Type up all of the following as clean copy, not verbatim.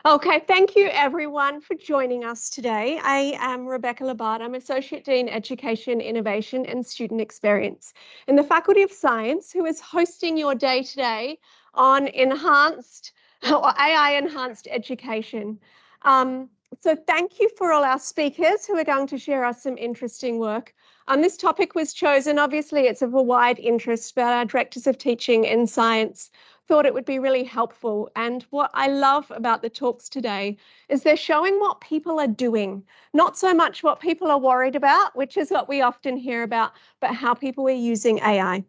Okay, thank you everyone for joining us today. I am Rebecca Labarde. I'm Associate Dean, Education, Innovation and Student Experience in the Faculty of Science, who is hosting your day today on enhanced or AI enhanced education. So thank you for all our speakers who are going to share us some interesting work. This topic was chosen, obviously it's of a wide interest, but our directors of teaching in science thought it would be really helpful. And what I love about the talks today is they're showing what people are doing, not so much what people are worried about, which is what we often hear about, but how people are using AI.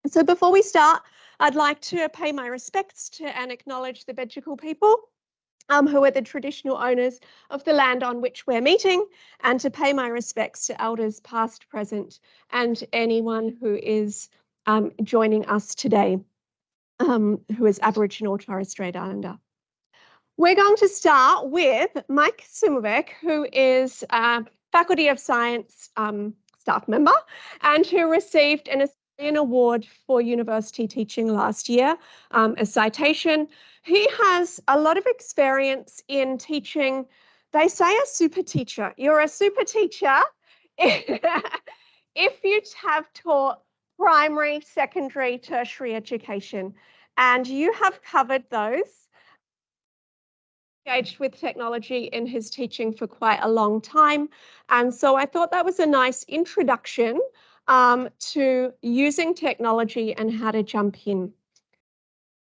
So before we start, I'd like to pay my respects to and acknowledge the Bejical people, who are the traditional owners of the land on which we're meeting, and to pay my respects to elders past, present, and anyone who is joining us today. Who is Aboriginal or Torres Strait Islander. We're going to start with Mike Sumovic, who is a Faculty of Science staff member and who received an Australian Award for University Teaching last year, a citation. He has a lot of experience in teaching. They say a super teacher. You're a super teacher if you have taught primary, secondary, tertiary education, and you have covered those, engaged with technology in his teaching for quite a long time. And so I thought that was a nice introduction to using technology and how to jump in.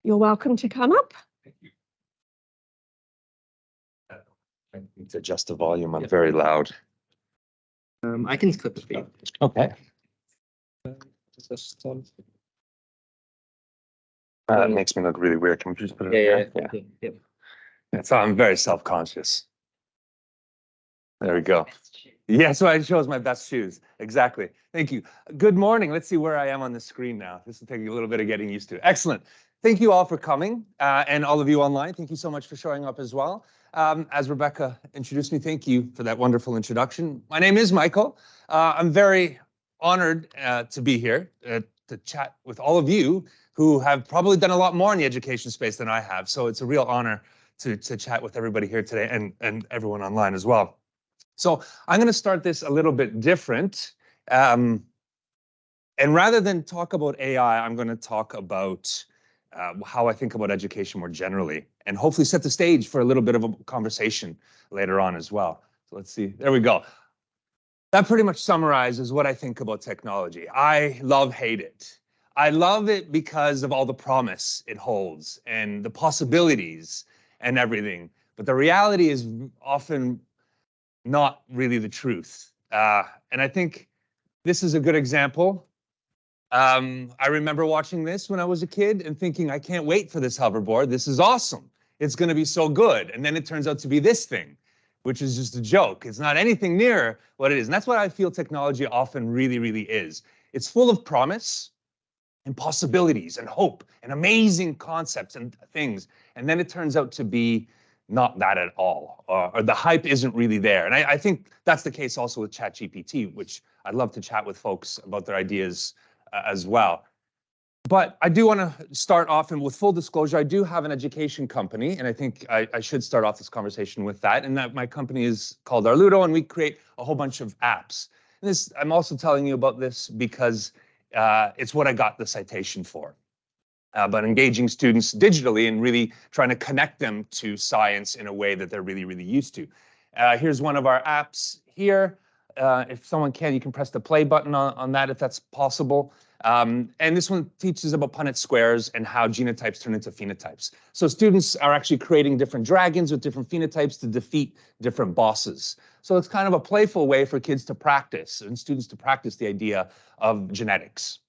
You're welcome to come up. Thank you. I need to adjust the volume. I'm very loud. I can clip the speed. Okay. That makes me look really weird. Can we just put it? Yeah. So I'm very self-conscious. There we go. Yeah, so I chose my best shoes. Exactly. Thank you. Good morning. Let's see where I am on the screen now. This will take a little bit of getting used to. Excellent. Thank you all for coming, and all of you online. Thank you so much for showing up as well. As Rebecca introduced me, thank you for that wonderful introduction. My name is Michael. I'm very honored to be here to chat with all of you who have probably done a lot more in the education space than I have. So it's a real honor to chat with everybody here today and everyone online as well. So I'm going to start this a little bit different. And rather than talk about AI, I'm going to talk about how I think about education more generally, and hopefully set the stage for a little bit of a conversation later on as well. So let's see. There we go. That pretty much summarizes what I think about technology. I hate it. I love it because of all the promise it holds and the possibilities and everything. But the reality is often not really the truth. And I think this is a good example. I remember watching this when I was a kid and thinking, I can't wait for this hoverboard. This is awesome. It's going to be so good. And then it turns out to be this thing, which is just a joke. It's not anything near what it is. And that's what I feel technology often really, really is. It's full of promise and possibilities and hope and amazing concepts and things. And then it turns out to be not that at all, or the hype isn't really there. And I think that's the case also with ChatGPT, which I'd love to chat with folks about their ideas as well. But I do want to start off, and with full disclosure, I do have an education company, and I think I should start off this conversation with that. And that my company is called Arludo, and we create a whole bunch of apps. And this, I'm also telling you about this because it's what I got the citation for. But engaging students digitally and really trying to connect them to science in a way that they're really, really used to. Here's one of our apps here. If someone can, you can press the play button on that if that's possible. And this one teaches about Punnett squares and how genotypes turn into phenotypes. So students are actually creating different dragons with different phenotypes to defeat different bosses. So it's kind of a playful way for kids to practice and students to practice the idea of genetics.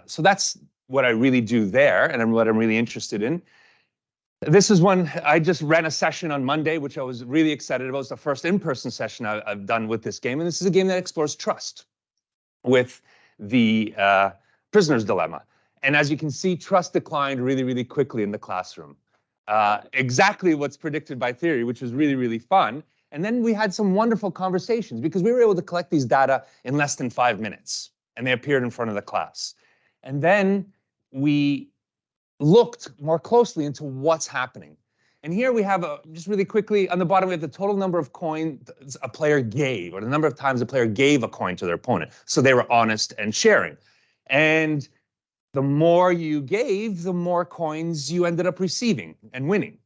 So that's what I really do there, and what I'm really interested in. This is one, I just ran a session on Monday, which I was really excited about. It's the first in-person session I've done with this game, and this is a game that explores trust with the prisoner's dilemma. And as you can see, trust declined really, really quickly in the classroom. Exactly what's predicted by theory, which was really, really fun. And then we had some wonderful conversations because we were able to collect these data in less than 5 minutes, and they appeared in front of the class. And then we looked more closely into what's happening. And here we have, just really quickly, on the bottom we have the total number of coins a player gave, or the number of times a player gave a coin to their opponent. So they were honest and sharing. And the more you gave, the more coins you ended up receiving and winning.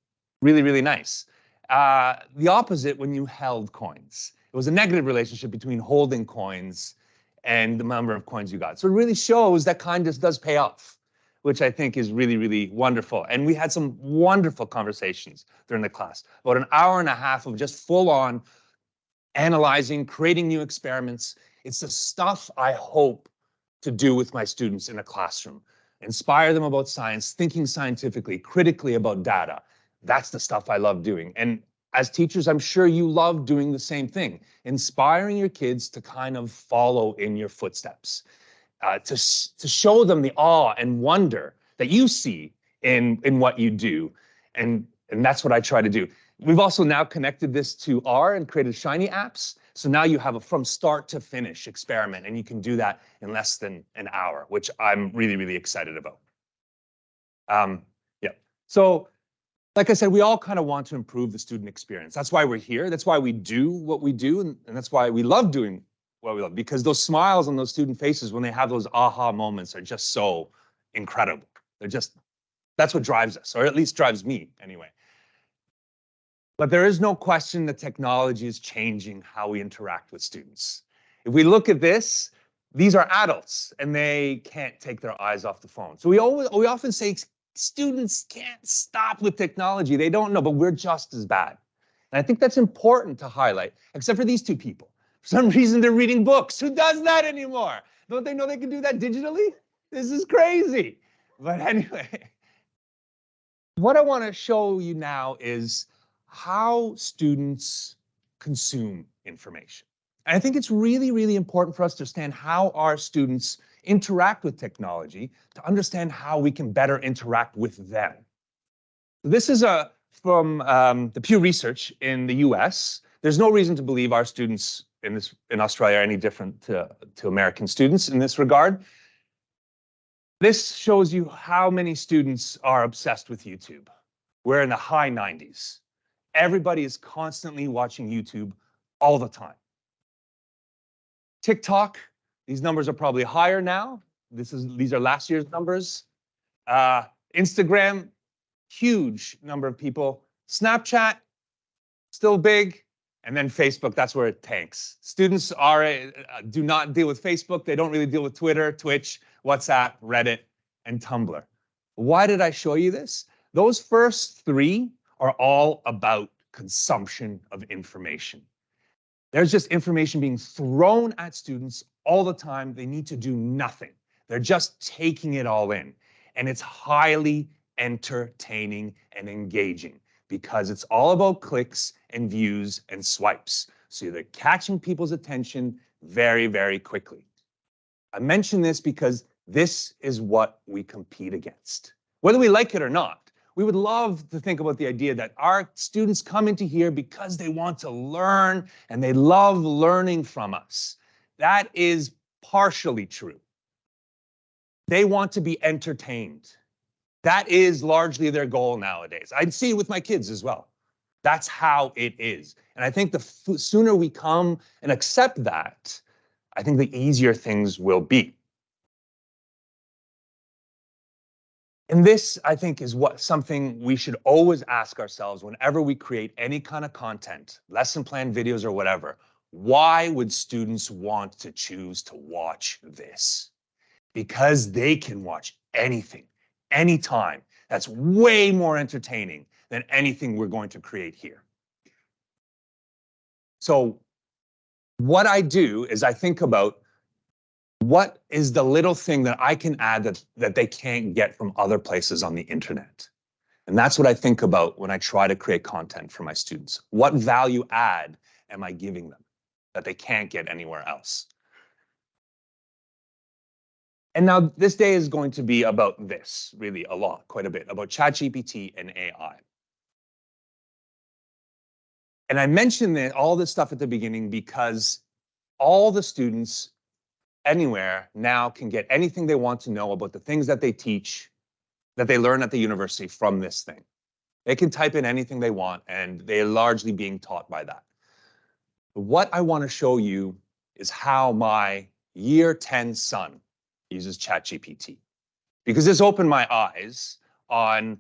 Really, really nice. The opposite when you held coins. It was a negative relationship between holding coins and the number of coins you got. So it really shows that kindness does pay off, which I think is really, really wonderful. And we had some wonderful conversations during the class, about an hour and a half of just full on analyzing, creating new experiments. It's the stuff I hope to do with my students in a classroom. Inspire them about science, thinking scientifically, critically about data. That's the stuff I love doing. And as teachers, I'm sure you love doing the same thing, inspiring your kids to kind of follow in your footsteps, to show them the awe and wonder that you see in what you do. And that's what I try to do. We've also now connected this to R and created Shiny apps. So now you have a from start to finish experiment, and you can do that in less than an hour, which I'm really, really excited about. Yeah. So like I said, we all kind of want to improve the student experience. That's why we're here. That's why we do what we do. And that's why we love doing what we love, because those smiles on those student faces when they have those aha moments are just so incredible. They're just, that's what drives us, or at least drives me anyway. But there is no question that technology is changing how we interact with students. If we look at this, these are adults and they can't take their eyes off the phone. So we often say students can't stop with technology. They don't know, but we're just as bad. And I think that's important to highlight, except for these two people. For some reason, they're reading books. Who does that anymore? Don't they know they can do that digitally? This is crazy. But anyway, what I want to show you now is how students consume information. And I think it's really, really important for us to understand how our students interact with technology, to understand how we can better interact with them. This is from the Pew Research in the US. There's no reason to believe our students in Australia are any different to American students in this regard. This shows you how many students are obsessed with YouTube. We're in the high 90s. Everybody is constantly watching YouTube all the time. TikTok, these numbers are probably higher now. These are last year's numbers. Instagram, huge number of people. Snapchat, still big. And then Facebook, that's where it tanks. Students do not deal with Facebook. They don't really deal with Twitter, Twitch, WhatsApp, Reddit, and Tumblr. Why did I show you this? Those first three are all about consumption of information. There's just information being thrown at students all the time. They need to do nothing. They're just taking it all in. And it's highly entertaining and engaging because it's all about clicks and views and swipes. So they're catching people's attention very, very quickly. I mention this because this is what we compete against. Whether we like it or not, we would love to think about the idea that our students come into here because they want to learn and they love learning from us. That is partially true. They want to be entertained. That is largely their goal nowadays. I see it with my kids as well. That's how it is. And I think the sooner we come and accept that, I think the easier things will be. And this, I think, is something we should always ask ourselves whenever we create any kind of content, lesson plan videos or whatever. Why would students want to choose to watch this? Because they can watch anything, anytime. That's way more entertaining than anything we're going to create here. So what I do is I think about what is the little thing that I can add that they can't get from other places on the internet? And that's what I think about when I try to create content for my students. What value add am I giving them that they can't get anywhere else? And now this day is going to be about this, really a lot, quite a bit, about ChatGPT and AI. And I mentioned all this stuff at the beginning because all the students anywhere now can get anything they want to know about the things that they teach, that they learn at the university from this thing. They can type in anything they want, and they're largely being taught by that. But what I want to show you is how my year 10 son uses ChatGPT, because this opened my eyes on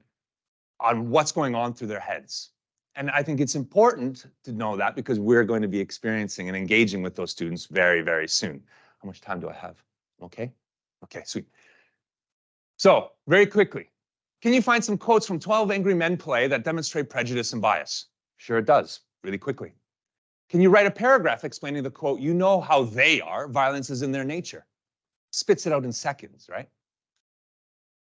what's going on through their heads. And I think it's important to know that because we're going to be experiencing and engaging with those students very, very soon. How much time do I have? Okay. Okay, sweet. So very quickly, can you find some quotes from 12 Angry Men play that demonstrate prejudice and bias? Sure it does, really quickly. Can you write a paragraph explaining the quote, you know how they are, violence is in their nature? Spits it out in seconds, right?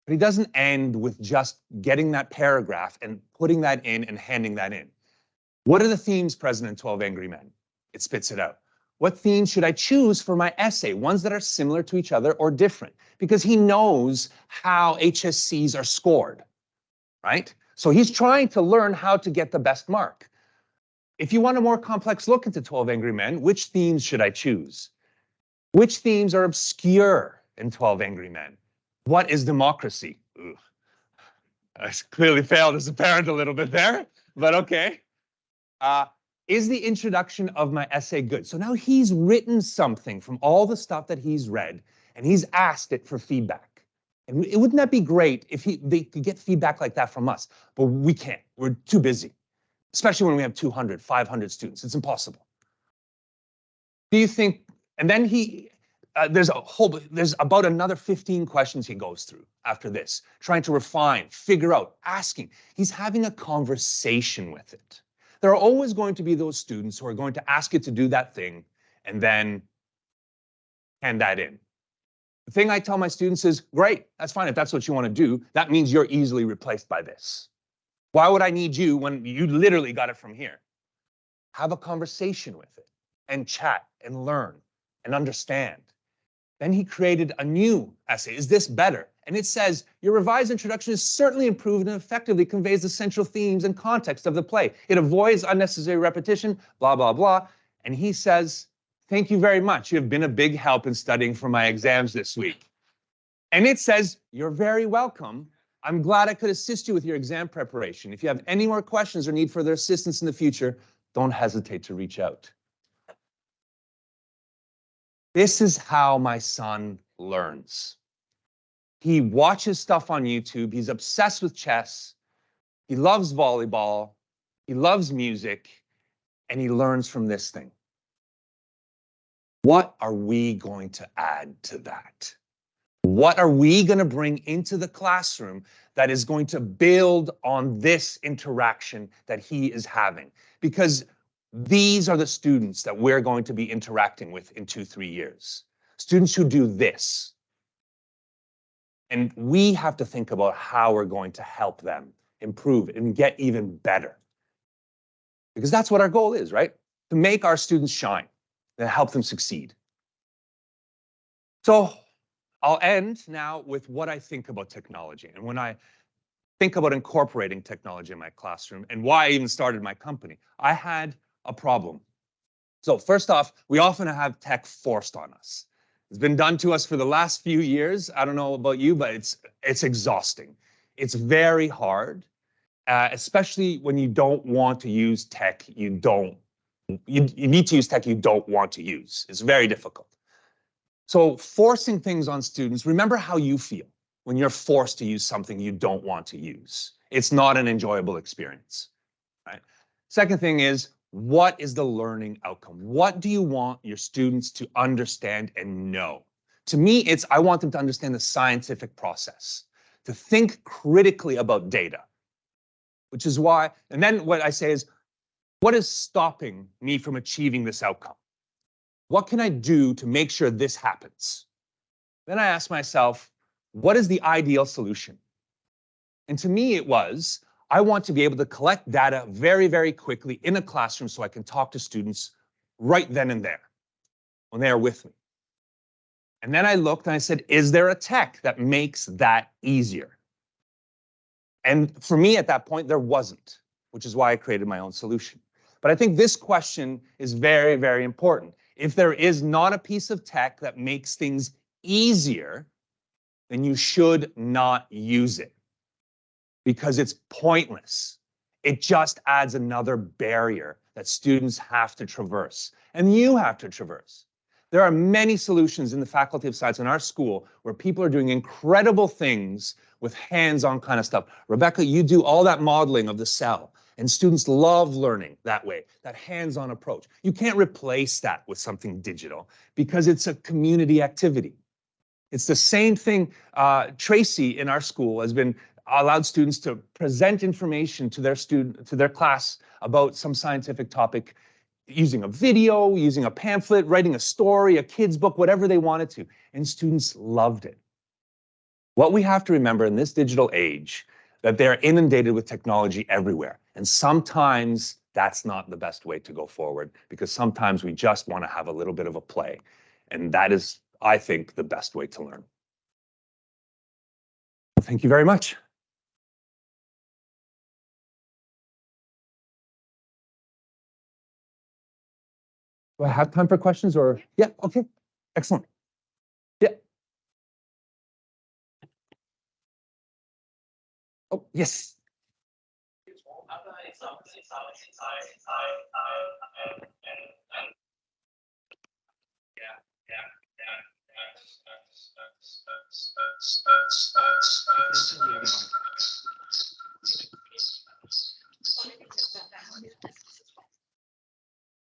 But he doesn't end with just getting that paragraph and putting that in and handing that in. What are the themes present in 12 Angry Men? It spits it out. What themes should I choose for my essay? Ones that are similar to each other or different? Because he knows how HSCs are scored, right? So he's trying to learn how to get the best mark. If you want a more complex look into 12 Angry Men, which themes should I choose? Which themes are obscure in 12 Angry Men? What is democracy? Ugh. I clearly failed as a parent a little bit there, but okay. Is the introduction of my essay good? So now he's written something from all the stuff that he's read, and he's asked it for feedback. And wouldn't that be great if they could get feedback like that from us? But we can't. We're too busy, especially when we have 200, 500 students. It's impossible. Do you think, and then there's about another 15 questions he goes through after this, trying to refine, figure out, asking. He's having a conversation with it. There are always going to be those students who are going to ask it to do that thing and then hand that in. The thing I tell my students is, great, that's fine if that's what you want to do. That means you're easily replaced by this. Why would I need you when you literally got it from here? Have a conversation with it and chat and learn and understand. Then he created a new essay. Is this better? And it says, your revised introduction is certainly improved and effectively conveys the central themes and context of the play. It avoids unnecessary repetition, blah, blah, blah. And he says, thank you very much. You have been a big help in studying for my exams this week. And it says, you're very welcome. I'm glad I could assist you with your exam preparation. If you have any more questions or need further assistance in the future, don't hesitate to reach out. This is how my son learns. He watches stuff on YouTube. He's obsessed with chess. He loves volleyball. He loves music. And he learns from this thing. What are we going to add to that? What are we going to bring into the classroom that is going to build on this interaction that he is having? Because these are the students that we're going to be interacting with in 2-3 years. Students who do this. And we have to think about how we're going to help them improve and get even better. Because that's what our goal is, right? To make our students shine and help them succeed. So I'll end now with what I think about technology. And when I think about incorporating technology in my classroom and why I even started my company, I had a problem. So first off, we often have tech forced on us. It's been done to us for the last few years. I don't know about you, but it's exhausting. It's very hard, especially when you don't want to use tech you need to use tech you don't want to use. It's very difficult. So forcing things on students, remember how you feel when you're forced to use something you don't want to use. It's not an enjoyable experience, right? Second thing is, what is the learning outcome? What do you want your students to understand and know? To me, I want them to understand the scientific process, to think critically about data, which is why, and then what I say is, what is stopping me from achieving this outcome? What can I do to make sure this happens? Then I ask myself, what is the ideal solution? And to me, it was, I want to be able to collect data very, very quickly in a classroom so I can talk to students right then and there when they are with me. And then I looked and I said, is there a tech that makes that easier? And for me at that point, there wasn't, which is why I created my own solution. But I think this question is very, very important. If there is not a piece of tech that makes things easier, then you should not use it, because it's pointless. It just adds another barrier that students have to traverse, and you have to traverse. There are many solutions in the Faculty of Science in our school where people are doing incredible things with hands-on kind of stuff. Rebecca, you do all that modeling of the cell, and students love learning that way, that hands-on approach. You can't replace that with something digital because it's a community activity. It's the same thing. Tracy in our school has been allowed students to present information to their class about some scientific topic using a video, using a pamphlet, writing a story, a kid's book, whatever they wanted to, and students loved it. What we have to remember in this digital age, that they're inundated with technology everywhere, and sometimes that's not the best way to go forward, because sometimes we just want to have a little bit of a play, and that is, I think, the best way to learn. Thank you very much. Do I have time for questions or? Yeah, okay, excellent. Yeah. Oh, yes.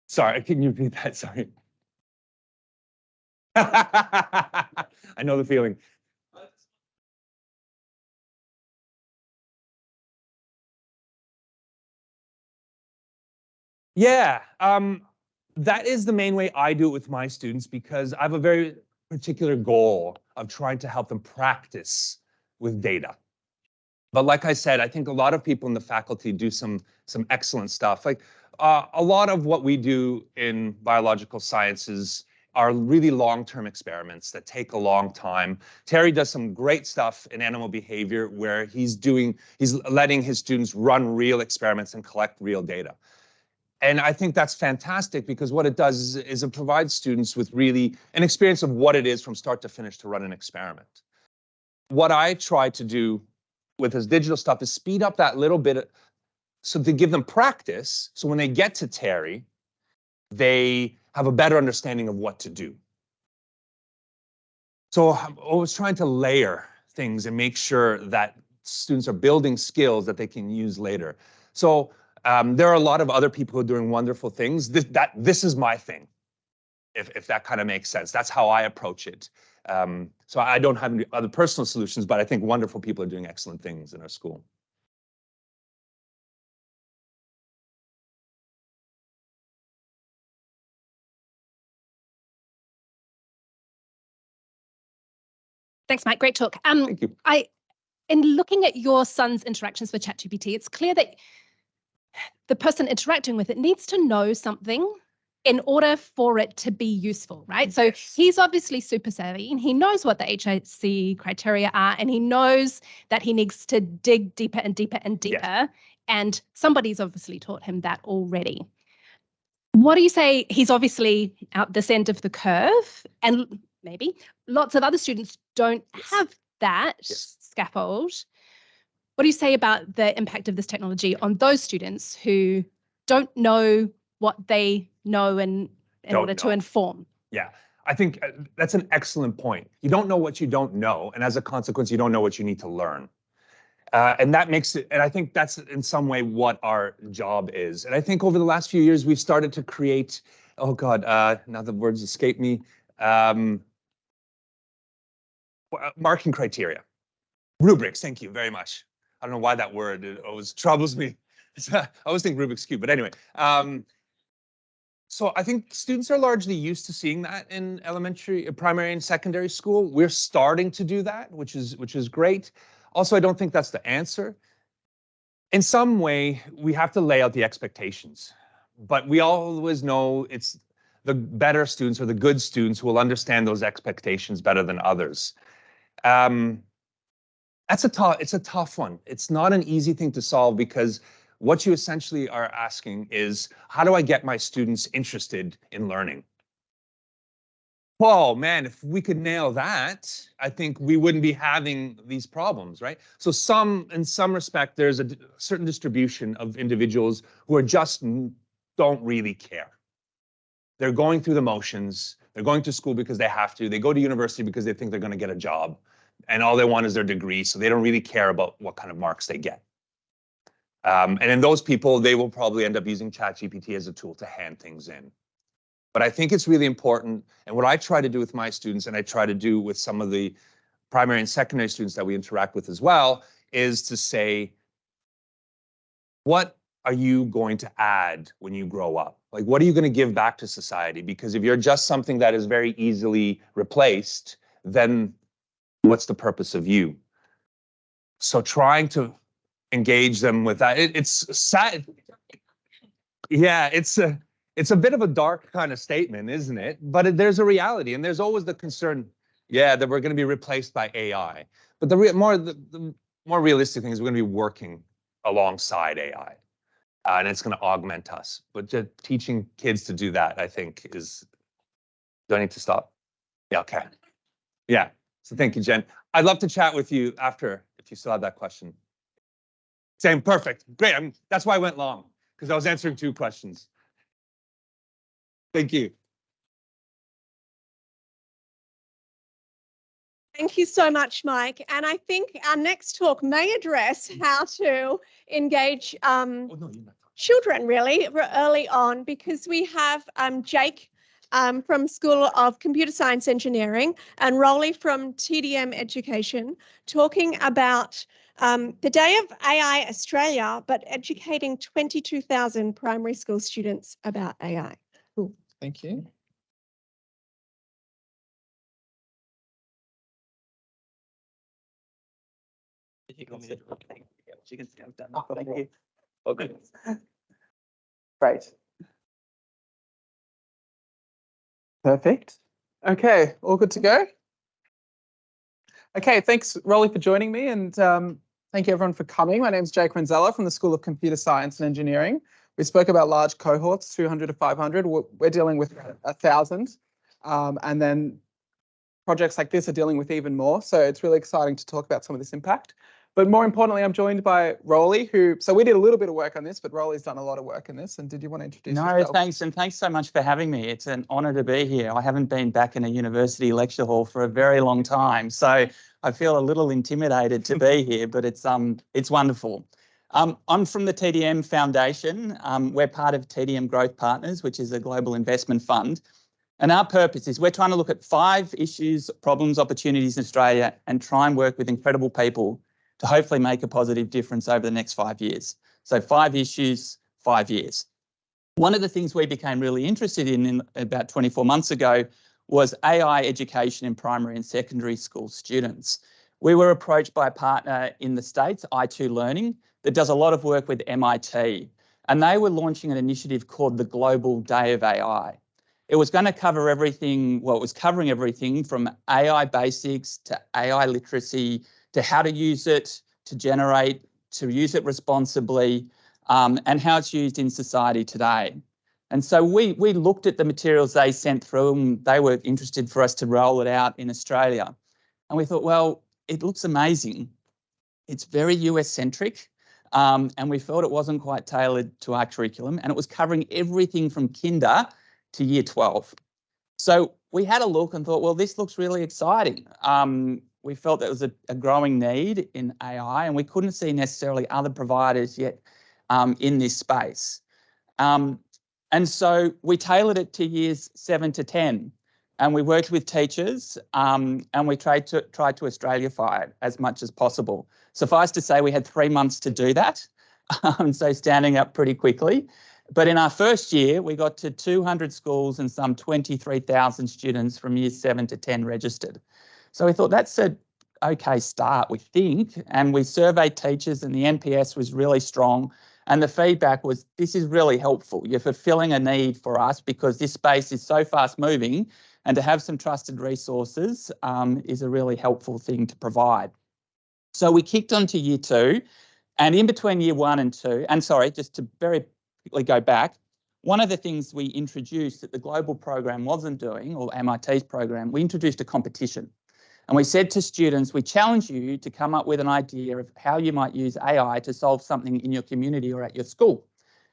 Sorry, can you repeat that? Sorry. I know the feeling. Yeah, that is the main way I do it with my students, because I have a very particular goal of trying to help them practice with data. But like I said, I think a lot of people in the faculty do some excellent stuff. Like a lot of what we do in biological sciences are really long-term experiments that take a long time. Terry does some great stuff in animal behavior where he's letting his students run real experiments and collect real data. And I think that's fantastic, because what it does is it provides students with really an experience of what it is from start to finish to run an experiment. What I try to do with this digital stuff is speed up that little bit, so to give them practice, so when they get to Terry, they have a better understanding of what to do. So I'm always trying to layer things and make sure that students are building skills that they can use later. So there are a lot of other people who are doing wonderful things. This is my thing, if that kind of makes sense. That's how I approach it. So I don't have any other personal solutions, but I think wonderful people are doing excellent things in our school. Thanks, Mike. Great talk. Thank you. In looking at your son's interactions with ChatGPT, it's clear that the person interacting with it needs to know something in order for it to be useful, right? So he's obviously super savvy, and he knows what the HIC criteria are, and he knows that he needs to dig deeper and deeper and deeper. Yes. And somebody's obviously taught him that already. What do you say? He's obviously out this end of the curve, and maybe lots of other students don't have that scaffold. What do you say about the impact of this technology on those students who don't know what they know in order to inform? Yeah, I think that's an excellent point. You don't know what you don't know, and as a consequence, you don't know what you need to learn. And that makes it, and I think that's in some way what our job is. And I think over the last few years, we've started to create, oh God, now the words escape me, marking criteria. Rubrics, thank you very much. I don't know why that word, it always troubles me. I always think Rubik's Cube, but anyway. So I think students are largely used to seeing that in elementary, primary and secondary school. We're starting to do that, which is great. Also, I don't think that's the answer. In some way, we have to lay out the expectations, but we always know it's the better students or the good students who will understand those expectations better than others. It's a tough one. It's not an easy thing to solve, because what you essentially are asking is, how do I get my students interested in learning? Oh man, if we could nail that, I think we wouldn't be having these problems, right? So in some respect, there's a certain distribution of individuals who are just don't really care. They're going through the motions. They're going to school because they have to. They go to university because they think they're going to get a job, and all they want is their degree. So they don't really care about what kind of marks they get. And in those people, they will probably end up using ChatGPT as a tool to hand things in. But I think it's really important, and what I try to do with my students, and I try to do with some of the primary and secondary students that we interact with as well, is to say, what are you going to add when you grow up? Like, what are you going to give back to society? Because if you're just something that is very easily replaced, then what's the purpose of you? So trying to engage them with that, it's sad. Yeah, it's a bit of a dark kind of statement, isn't it? But there's a reality, and there's always the concern, yeah, that we're going to be replaced by AI. But the more realistic thing is we're going to be working alongside AI, and it's going to augment us. But just teaching kids to do that, I think, is. Do I need to stop? Yeah. Okay. Yeah. So thank you, Jen. I'd love to chat with you after if you still have that question. Same. Perfect. Great. That's why I went long, because I was answering 2 questions. Thank you. Thank you so much, Mike. And I think our next talk may address how to engage children really early on, because we have Jake from School of Computer Science Engineering and Rolly from TDM Education talking about the Day of AI Australia, but educating 22,000 primary school students about AI. Cool. Thank you. Okay. Great. Perfect. Okay, all good to go? Okay, thanks, Rolly, for joining me, and thank you everyone for coming. My name's Jake Renzella from the School of Computer Science and Engineering. We spoke about large cohorts, 200 to 500. We're dealing with 1,000, and then projects like this are dealing with even more. So it's really exciting to talk about some of this impact. But more importantly, I'm joined by Rolly, so we did a little bit of work on this, but Rolly's done a lot of work in this. And did you want to introduce yourself? No, thanks. And thanks so much for having me. It's an honour to be here. I haven't been back in a university lecture hall for a very long time. So I feel a little intimidated to be here, but it's wonderful. I'm from the TDM Foundation. We're part of TDM Growth Partners, which is a global investment fund. And our purpose is we're trying to look at 5 issues, problems, opportunities in Australia and try and work with incredible people to hopefully make a positive difference over the next 5 years. So 5 issues, 5 years. One of the things we became really interested in about 24 months ago was AI education in primary and secondary school students. We were approached by a partner in the States, i2 Learning, that does a lot of work with MIT. And they were launching an initiative called the Global Day of AI. It was going to cover everything, well, it was covering everything from AI basics to AI literacy, to how to use it, to use it responsibly, and how it's used in society today. And so we looked at the materials they sent through, and they were interested for us to roll it out in Australia. And we thought, well, it looks amazing. It's very US-centric, and we felt it wasn't quite tailored to our curriculum, and it was covering everything from kinder to year 12. So we had a look and thought, well, this looks really exciting. We felt there was a growing need in AI, and we couldn't see necessarily other providers yet in this space. And so we tailored it to years 7 to 10, and we worked with teachers, and we tried to Australiafy it as much as possible. Suffice to say, we had 3 months to do that, so standing up pretty quickly. But in our first year, we got to 200 schools and some 23,000 students from years 7 to 10 registered. So we thought that's an okay start, we think, and we surveyed teachers and the NPS was really strong. And the feedback was, this is really helpful. You're fulfilling a need for us because this space is so fast moving, and to have some trusted resources is a really helpful thing to provide. So we kicked on to year 2, and in between year 1 and 2, and sorry, just to very quickly go back, one of the things we introduced that the global program wasn't doing, or MIT's program, we introduced a competition. And we said to students, we challenge you to come up with an idea of how you might use AI to solve something in your community or at your school.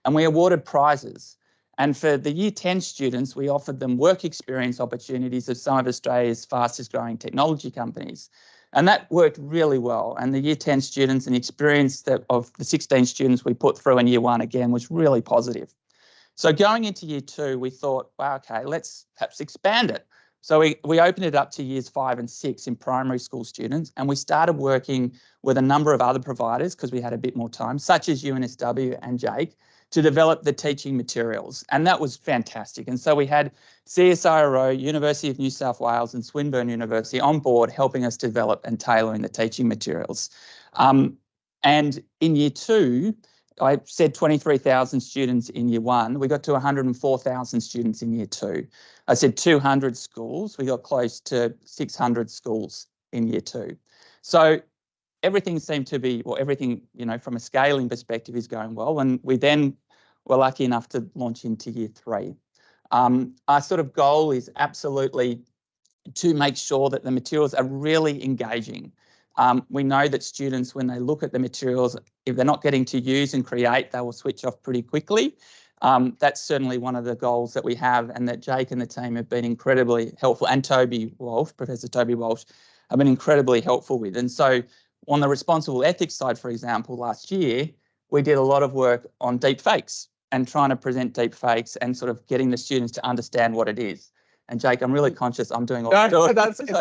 And we awarded prizes. And for the Year 10 students, we offered them work experience opportunities of some of Australia's fastest growing technology companies. And that worked really well. And the Year 10 students and the experience of the 16 students we put through in Year 1 again was really positive. So going into Year 2, we thought, wow, okay, let's perhaps expand it. So we opened it up to Years 5 and 6 in primary school students, and we started working with a number of other providers because we had a bit more time, such as UNSW and Jake, to develop the teaching materials. And that was fantastic. And so we had CSIRO, University of New South Wales and Swinburne University on board helping us develop and tailoring the teaching materials. And in Year 2, I said 23,000 students in Year 1. We got to 104,000 students in Year 2. I said 200 schools. We got close to 600 schools in Year 2. So everything seemed to be, well, everything, from a scaling perspective is going well. And we then were lucky enough to launch into Year 3. Our sort of goal is absolutely to make sure that the materials are really engaging. We know that students, when they look at the materials, if they're not getting to use and create, they will switch off pretty quickly. That's certainly one of the goals that we have, and that Jake and the team have been incredibly helpful, and Toby Walsh, Professor Toby Walsh, have been incredibly helpful with. And so on the responsible ethics side, for example, last year, we did a lot of work on deep fakes and trying to present deep fakes and sort of getting the students to understand what it is. And Jake, I'm really conscious I'm doing all no, that's it's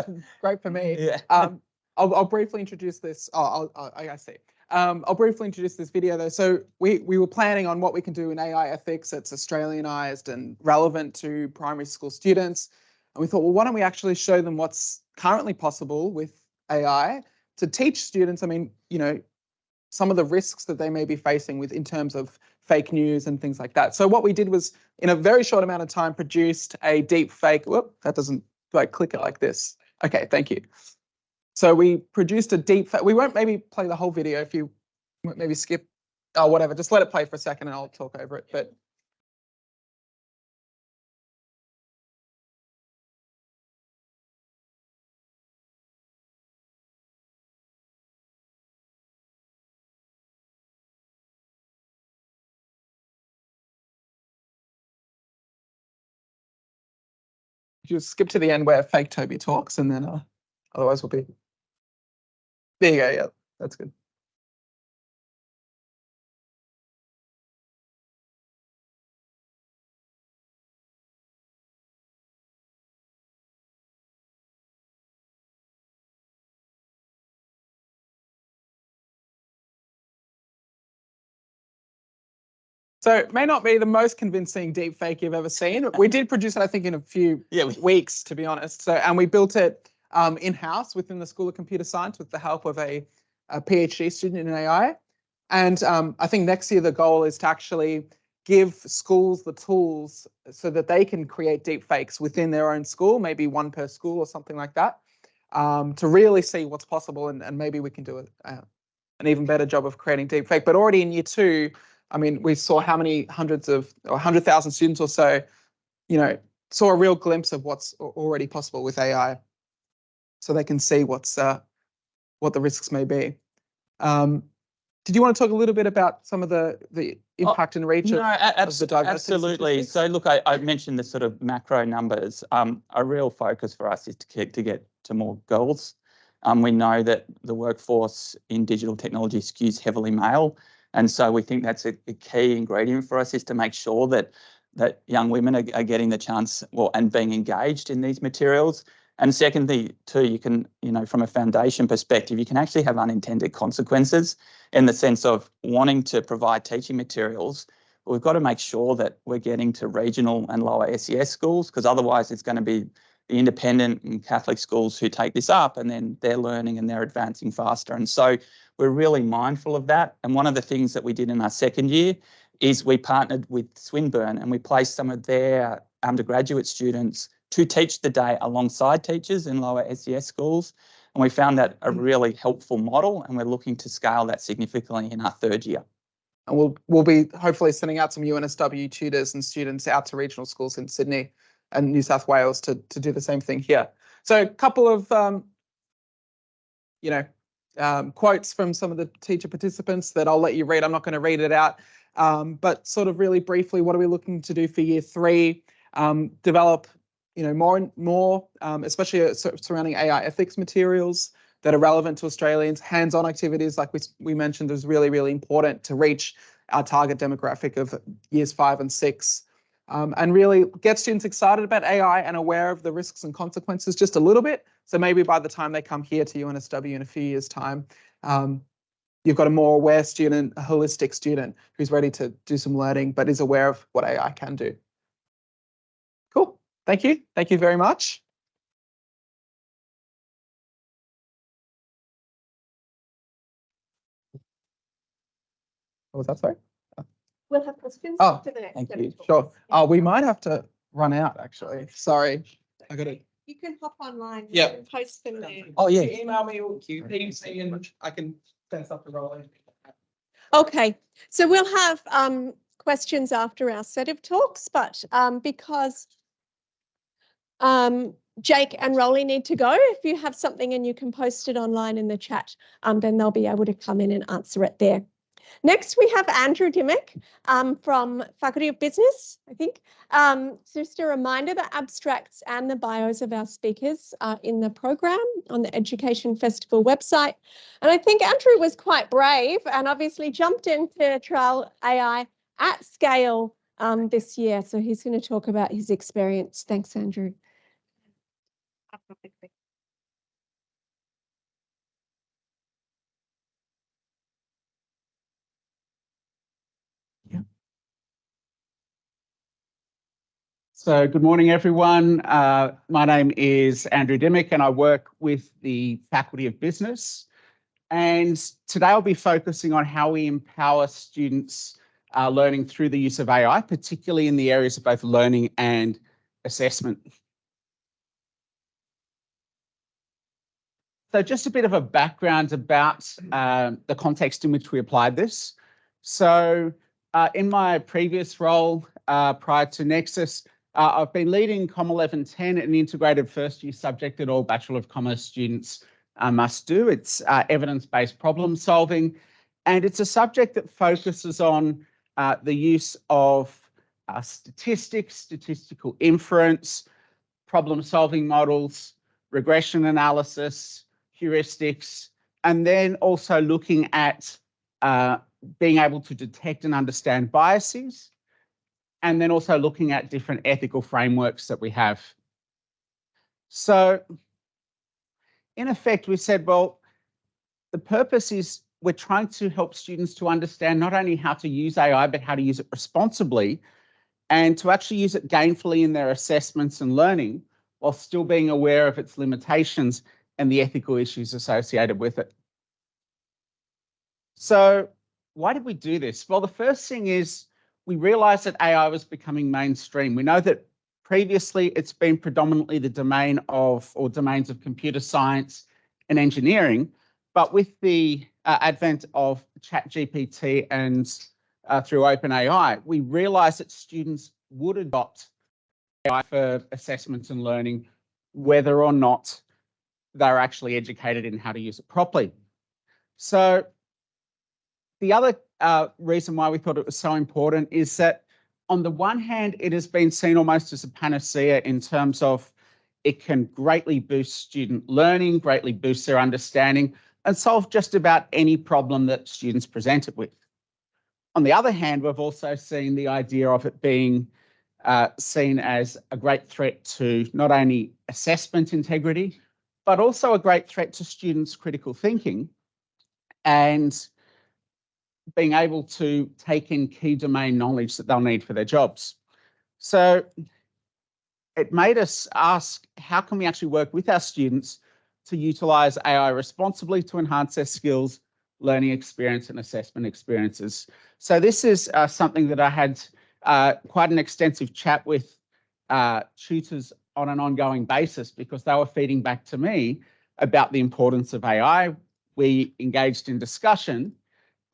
great for me. Yeah. I'll briefly introduce this. I see. I'll briefly introduce this video though. So we were planning on what we can do in AI ethics that's Australianized and relevant to primary school students. And we thought, well, why don't we actually show them what's currently possible with AI to teach students, some of the risks that they may be facing in terms of fake news and things like that. So what we did was, in a very short amount of time, produced a deep fake. Whoop, that doesn't, do I click it like this? Okay, thank you. So we produced a deep fake. We won't maybe play the whole video if you maybe skip, whatever, just let it play for a second and I'll talk over it. But just skip to the end where fake Toby talks, and then otherwise we'll be. There you go. Yeah, that's good. So it may not be the most convincing deep fake you've ever seen. We did produce it, I think, in a few weeks, to be honest. So, and we built it in-house within the School of Computer Science with the help of a PhD student in AI. And I think next year the goal is to actually give schools the tools so that they can create deep fakes within their own school, maybe one per school or something like that, to really see what's possible, and maybe we can do an even better job of creating deep fake. But already in Year 2, I mean, we saw how many 100,000 students or so, saw a real glimpse of what's already possible with AI, so they can see what the risks may be. Did you want to talk a little bit about some of the impact and reach of the diversity? Absolutely. So look, I mentioned the sort of macro numbers. A real focus for us is to get to more girls. We know that the workforce in digital technology skews heavily male. And so we think that's a key ingredient for us, is to make sure that young women are getting the chance, and being engaged in these materials. And secondly, too, you can, from a foundation perspective, you can actually have unintended consequences in the sense of wanting to provide teaching materials. But we've got to make sure that we're getting to regional and lower SES schools, because otherwise it's going to be the independent and Catholic schools who take this up, and then they're learning and they're advancing faster. And so we're really mindful of that. And one of the things that we did in our second year is we partnered with Swinburne, and we placed some of their undergraduate students to teach the day alongside teachers in lower SES schools. And we found that a really helpful model, and we're looking to scale that significantly in our third year. And we'll be hopefully sending out some UNSW tutors and students out to regional schools in Sydney and New South Wales to do the same thing here. So a couple of quotes from some of the teacher participants that I'll let you read. I'm not going to read it out, but sort of really briefly, what are we looking to do for year 3? Develop, more and more, especially surrounding AI ethics materials that are relevant to Australians. Hands-on activities, like we mentioned, is really, really important to reach our target demographic of years 5 and 6. And really get students excited about AI and aware of the risks and consequences just a little bit. So maybe by the time they come here to UNSW in a few years' time, you've got a more aware student, a holistic student who's ready to do some learning, but is aware of what AI can do. Cool. Thank you. Thank you very much. What was that, sorry? We'll have questions Oh, after the next. thank set you. of talks. Sure. Oh, we might have to run out, actually. Sorry. I got it. You can hop online. Yeah. And post them there. Oh, yeah. Email me or PC and I can send stuff to Roland. Okay, so we'll have questions after our set of talks, but because Jake and Rolly need to go, if you have something and you can post it online in the chat, then they'll be able to come in and answer it there. Next, we have Andrew Dimmock from Faculty of Business, I think. Just a reminder, the abstracts and the bios of our speakers are in the program on the Education Festival website. And I think Andrew was quite brave and obviously jumped into trial AI at scale this year. So he's going to talk about his experience. Thanks, Andrew. So good morning, everyone. My name is Andrew Dimmock and I work with the Faculty of Business. And today I'll be focusing on how we empower students learning through the use of AI, particularly in the areas of both learning and assessment. So just a bit of a background about the context in which we applied this. So in my previous role prior to Nexus, I've been leading Com 1110, an integrated first year subject that all Bachelor of Commerce students must do. It's evidence-based problem solving, and it's a subject that focuses on the use of statistics, statistical inference, problem solving models, regression analysis, heuristics, and then also looking at being able to detect and understand biases, and then also looking at different ethical frameworks that we have. So in effect, we said, well, the purpose is we're trying to help students to understand not only how to use AI, but how to use it responsibly and to actually use it gainfully in their assessments and learning while still being aware of its limitations and the ethical issues associated with it. So why did we do this? Well, the first thing is we realized that AI was becoming mainstream. We know that previously it's been predominantly the domain of, or domains of computer science and engineering, but with the advent of ChatGPT and through OpenAI, we realized that students would adopt AI for assessments and learning, whether or not they're actually educated in how to use it properly. So the other reason why we thought it was so important is that on the one hand, it has been seen almost as a panacea in terms of it can greatly boost student learning, greatly boost their understanding, and solve just about any problem that students present it with. On the other hand, we've also seen the idea of it being seen as a great threat to not only assessment integrity, but also a great threat to students' critical thinking and being able to take in key domain knowledge that they'll need for their jobs. So it made us ask, how can we actually work with our students to utilize AI responsibly to enhance their skills, learning experience and assessment experiences? So this is something that I had quite an extensive chat with tutors on an ongoing basis because they were feeding back to me about the importance of AI. We engaged in discussion,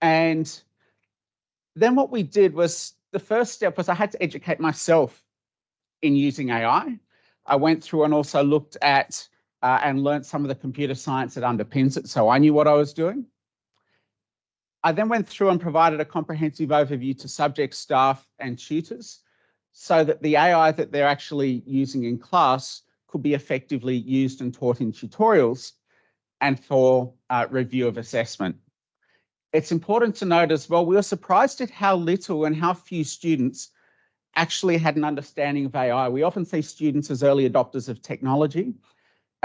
and Then what we did was, the first step was I had to educate myself in using AI. I went through and also looked at and learned some of the computer science that underpins it, so I knew what I was doing. I then went through and provided a comprehensive overview to subject, staff and tutors so that the AI that they're actually using in class could be effectively used and taught in tutorials and for review of assessment. It's important to note as well, we were surprised at how little and how few students actually had an understanding of AI. We often see students as early adopters of technology,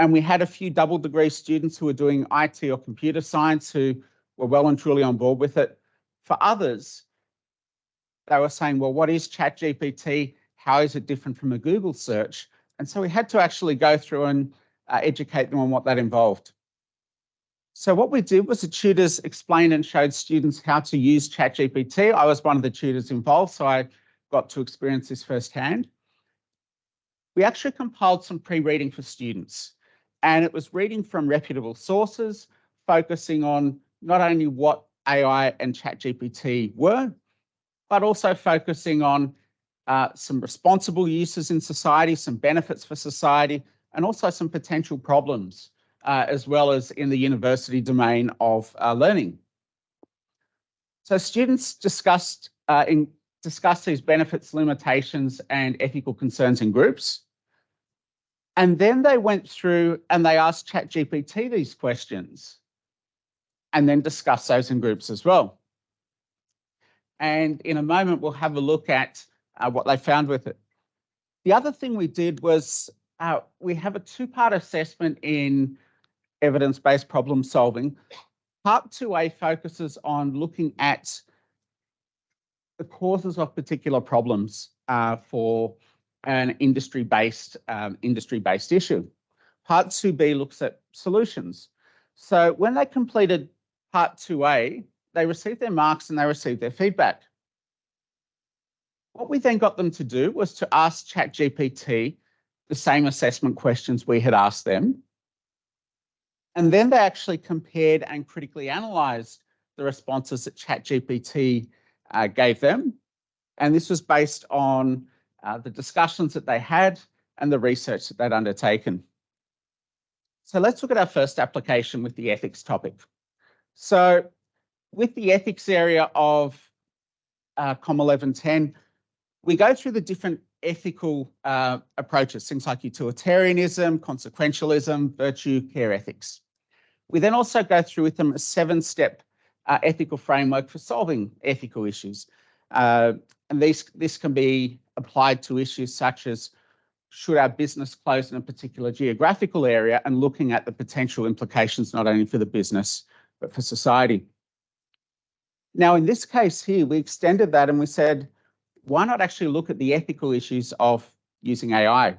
and we had a few double degree students who were doing IT or computer science who were well and truly on board with it. For others, they were saying, well, what is ChatGPT? How is it different from a Google search? And so we had to actually go through and educate them on what that involved. So what we did was the tutors explained and showed students how to use ChatGPT. I was one of the tutors involved, so I got to experience this firsthand. We actually compiled some pre-reading for students, and it was reading from reputable sources, focusing on not only what AI and ChatGPT were, but also focusing on some responsible uses in society, some benefits for society, and also some potential problems, as well as in the university domain of learning. So students discussed these benefits, limitations, and ethical concerns in groups. And then they went through and they asked ChatGPT these questions and then discussed those in groups as well. And in a moment, we'll have a look at what they found with it. The other thing we did was we have a two-part assessment in evidence-based problem solving. Part 2A focuses on looking at the causes of particular problems for an industry-based issue. Part 2B looks at solutions. So when they completed Part 2A, they received their marks and they received their feedback. What we then got them to do was to ask ChatGPT the same assessment questions we had asked them. And then they actually compared and critically analysed the responses that ChatGPT gave them. And this was based on the discussions that they had and the research that they'd undertaken. So let's look at our first application with the ethics topic. So with the ethics area of COM 1110, we go through the different ethical approaches, things like utilitarianism, consequentialism, virtue, care ethics. We then also go through with them a 7-step ethical framework for solving ethical issues. And this can be applied to issues such as, should our business close in a particular geographical area, and looking at the potential implications not only for the business, but for society. Now, in this case here, we extended that and we said, why not actually look at the ethical issues of using AI?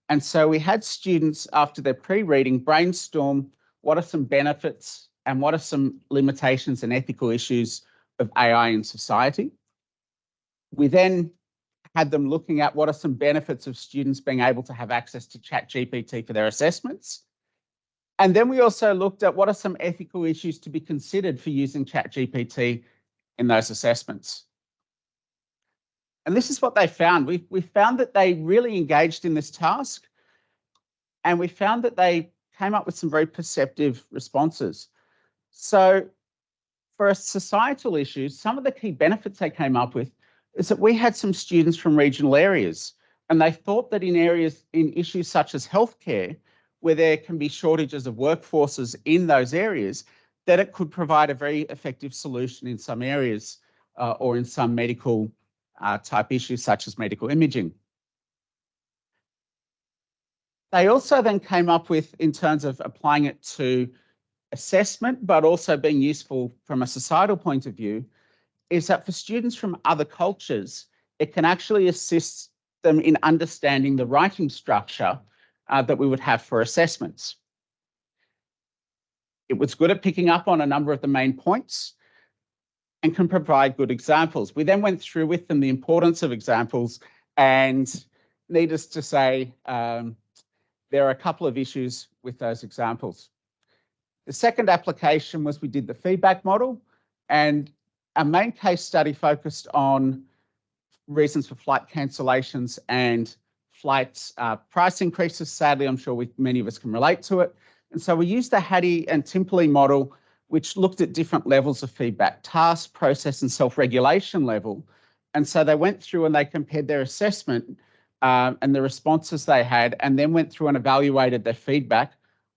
And so we had students, after their pre-reading, brainstorm what are some benefits and what are some limitations and ethical issues of AI in society. We then had them looking at what are some benefits of students being able to have access to ChatGPT for their assessments. And then we also looked at what are some ethical issues to be considered for using ChatGPT in those assessments. And this is what they found. We found that they really engaged in this task, and we found that they came up with some very perceptive responses. So for societal issues, some of the key benefits they came up with is that we had some students from regional areas, and they thought that in issues such as healthcare, where there can be shortages of workforces in those areas, that it could provide a very effective solution in some areas or in some medical type issues such as medical imaging. They also then came up with, in terms of applying it to assessment, but also being useful from a societal point of view, is that for students from other cultures, it can actually assist them in understanding the writing structure that we would have for assessments. It was good at picking up on a number of the main points and can provide good examples. We then went through with them the importance of examples, and needless to say, there are a couple of issues with those examples. The second application was we did the feedback model, and our main case study focused on reasons for flight cancellations and flight price increases. Sadly, I'm sure many of us can relate to it. And so we used the Hattie and Timperley model, which looked at different levels of feedback, task, process, and self-regulation level. And so they went through and they compared their assessment and the responses they had, and then went through and evaluated their feedback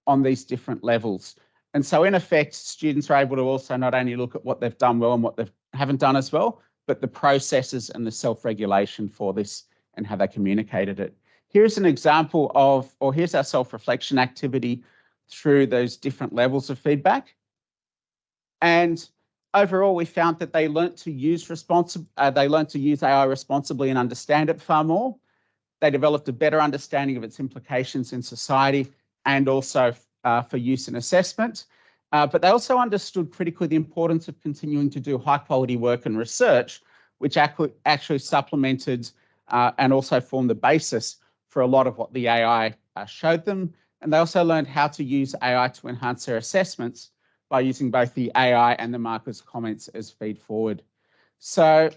on these different levels. And so in effect, students are able to also not only look at what they've done well and what they haven't done as well, but the processes and the self-regulation for this and how they communicated it. Here's an example of, or here's our self-reflection activity through those different levels of feedback. And overall, we found that they learnt to use AI responsibly and understand it far more. They developed a better understanding of its implications in society and also for use in assessment. But they also understood critically the importance of continuing to do high quality work and research, which actually supplemented and also formed the basis for a lot of what the AI showed them. And they also learned how to use AI to enhance their assessments by using both the AI and the markers' comments as feed forward. So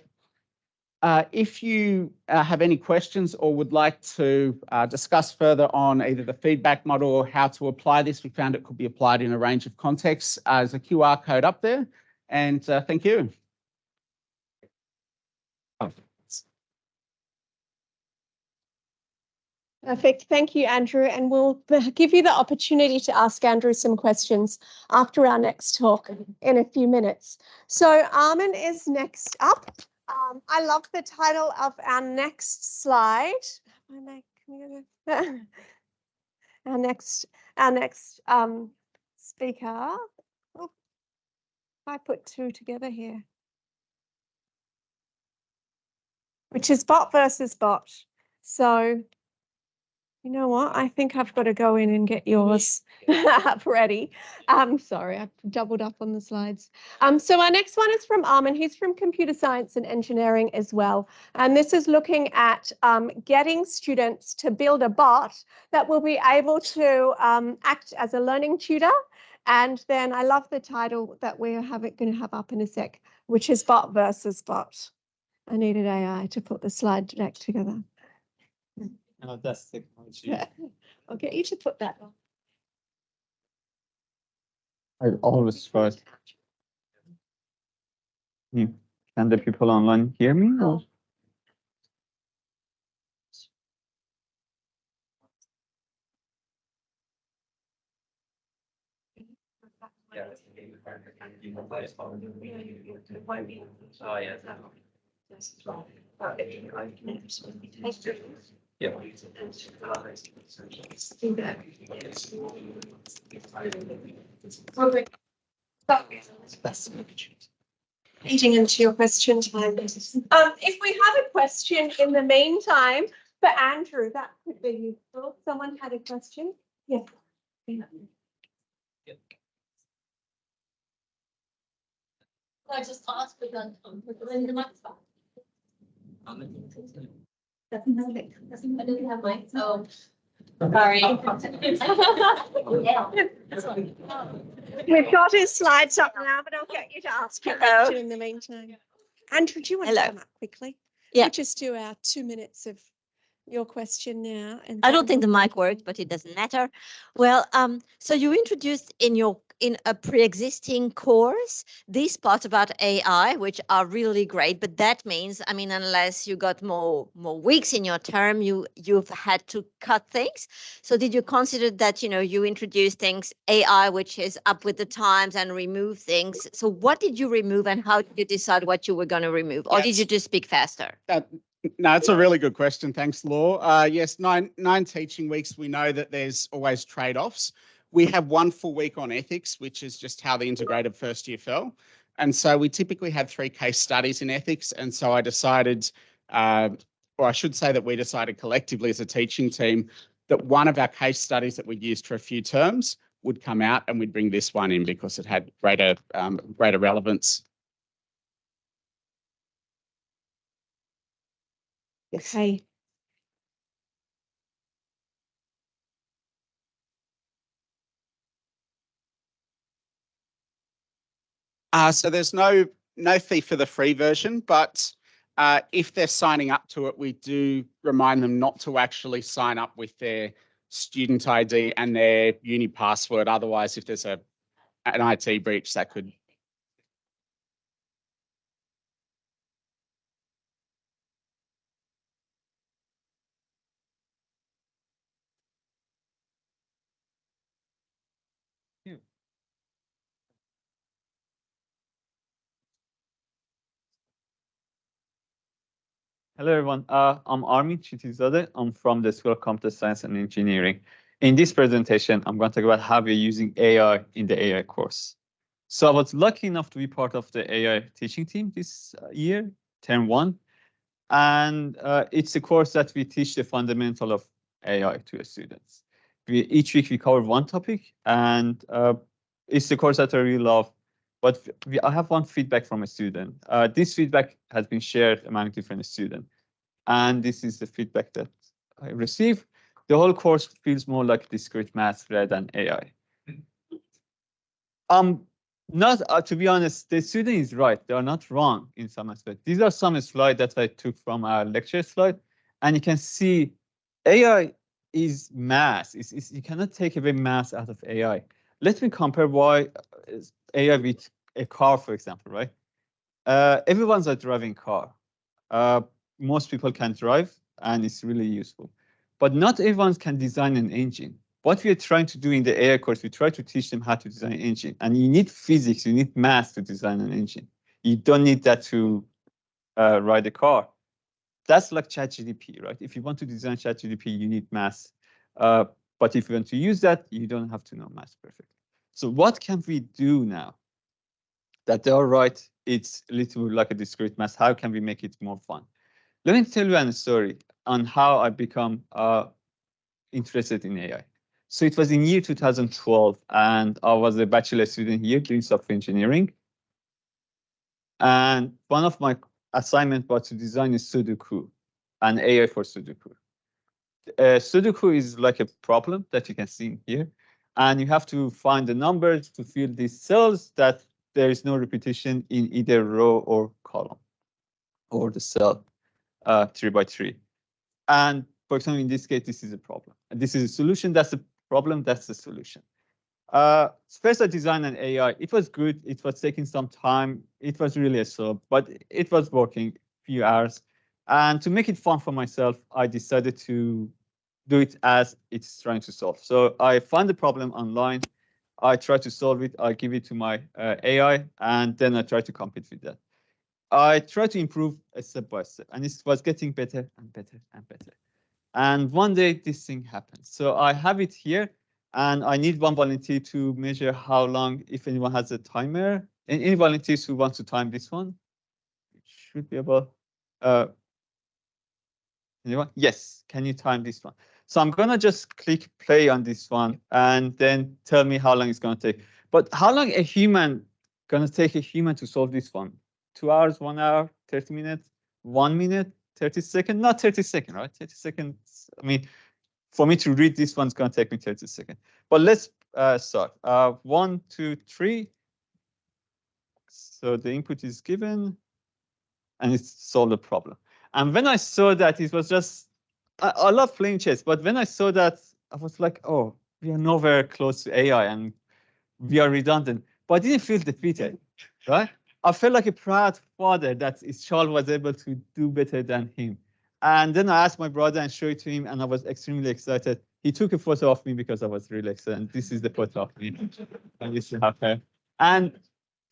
if you have any questions or would like to discuss further on either the feedback model or how to apply this, we found it could be applied in a range of contexts. There's a QR code up there, and thank you. Perfect. Thank you, Andrew. And we'll give you the opportunity to ask Andrew some questions after our next talk in a few minutes. So Armin is next up. I love the title of our next slide. Our next speaker. Oh, I put two together here, which is bot versus bot. So you know what? I think I've got to go in and get yours up ready. Sorry, I've doubled up on the slides. So our next one is from Armin. He's from computer science and engineering as well. And this is looking at getting students to build a bot that will be able to act as a learning tutor. And then I love the title that we're going to have up in a sec, which is bot versus bot. I needed AI to put the slide deck together. Oh, that's technology. Yeah. I'll get you to put that on. I always try. Can the people online hear me? Or? Eating into your question time. If we have a question in the meantime for Andrew, that could be useful. Someone had a question? Yes. I just asked for that in the microphone. I didn't have mine, so sorry. We've got his slides up now, but I'll get you to ask your question in the meantime. Andrew, do you want to come up quickly? Yeah. We'll just do our 2 minutes of your question now. And I don't think the mic worked, but it doesn't matter. Well, so you introduced in a pre-existing course these parts about AI, which are really great. But that means, I mean, unless you got more weeks in your term, you've had to cut things. So did you consider that, you introduce things AI, which is up with the times, and remove things? So what did you remove, and how did you decide what you were going to remove, or did you just speak faster? No, it's a really good question. Thanks, Law. Yes, nine teaching weeks. We know that there's always trade-offs. We have 1 full week on ethics, which is just how the integrated first year fell. And so we typically have 3 case studies in ethics. And so I decided, or I should say that we decided collectively as a teaching team that one of our case studies that we used for a few terms would come out, and we'd bring this one in because it had greater relevance. Okay. So there's no no fee for the free version, but if they're signing up to it, we do remind them not to actually sign up with their student ID and their uni password. Otherwise, if there's an IT breach, that could. Hello, everyone. I'm Armin Chitizade. I'm from the School of Computer Science and Engineering. In this presentation, I'm going to talk about how we're using AI in the AI course. So I was lucky enough to be part of the AI teaching team this year, term 1. And it's a course that we teach the fundamental of AI to the students. Each week we cover one topic, and it's the course that I really love. But I have one feedback from a student. This feedback has been shared among different students. And this is the feedback that I received. The whole course feels more like discrete math rather than AI. Not to be honest, the student is right. They are not wrong in some aspects. These are some slides that I took from our lecture slide. And you can see AI is math. You cannot take away math out of AI. Let me compare why AI with a car, for example, right? Everyone's a driving car. Most people can drive, and it's really useful. But not everyone can design an engine. What we are trying to do in the AI course, we try to teach them how to design an engine. And you need physics, you need math to design an engine. You don't need that to ride a car. That's like ChatGPT, right? If you want to design ChatGPT, you need math. But if you want to use that, you don't have to know math perfectly. So what can we do now that they are right? It's a little like a discrete math. How can we make it more fun? Let me tell you a story on how I become interested in AI. So it was in year 2012, and I was a bachelor student here doing software engineering. And one of my assignments was to design a Sudoku, an AI for Sudoku. Sudoku is like a problem that you can see here. And you have to find the numbers to fill these cells that there is no repetition in either row or column or the cell 3 by 3. And for example, in this case, this is a problem. And this is a solution. That's the problem. That's the solution. First, I designed an AI. It was good. It was taking some time. It was really slow, but it was working a few hours. And to make it fun for myself, I decided to do it as it's trying to solve. So I found the problem online. I try to solve it. I give it to my AI, and then I try to compete with that. I try to improve step by step, and it was getting better and better and better. And one day this thing happened. So I have it here, and I need one volunteer to measure how long, if anyone has a timer. And any volunteers who want to time this one? It should be about, anyone? Yes, can you time this one? So I'm gonna just click play on this one and then tell me how long it's gonna take. But how long gonna take a human to solve this one? 2 hours, 1 hour, 30 minutes, 1 minute, 30 seconds, not 30 seconds, right? 30 seconds, I mean, for me to read this one's gonna take me 30 seconds. But let's start. 1, 2, 3. So the input is given and it's solved the problem. And when I saw that, it was just, I love playing chess, but when I saw that, I was like, oh, we are nowhere close to AI and we are redundant. But I didn't feel defeated, right? I felt like a proud father that his child was able to do better than him. And then I asked my brother and showed it to him, and I was extremely excited. He took a photo of me because I was really excited. And this is the photo of me. And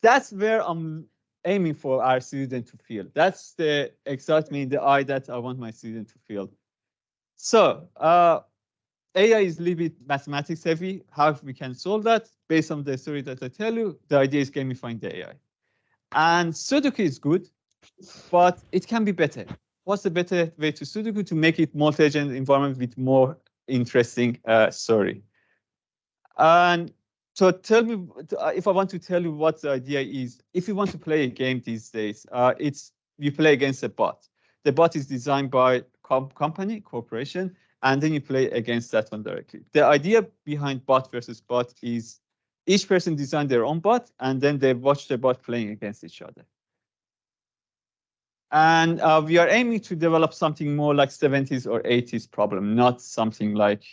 that's where I'm aiming for our student to feel. That's the excitement in the eye that I want my student to feel. So AI is a little bit mathematics heavy. How we can solve that? Based on the story that I tell you, the idea is gamifying the AI. And Sudoku is good, but it can be better. What's the better way to Sudoku to make it multi-agent environment with more interesting story? And so tell me, if I want to tell you what the idea is, if you want to play a game these days, you play against a bot. The bot is designed by company, corporation, and then you play against that one directly. The idea behind bot versus bot is each person designed their own bot, and then they watch the bot playing against each other. And we are aiming to develop something more like 70s or 80s problem, not something like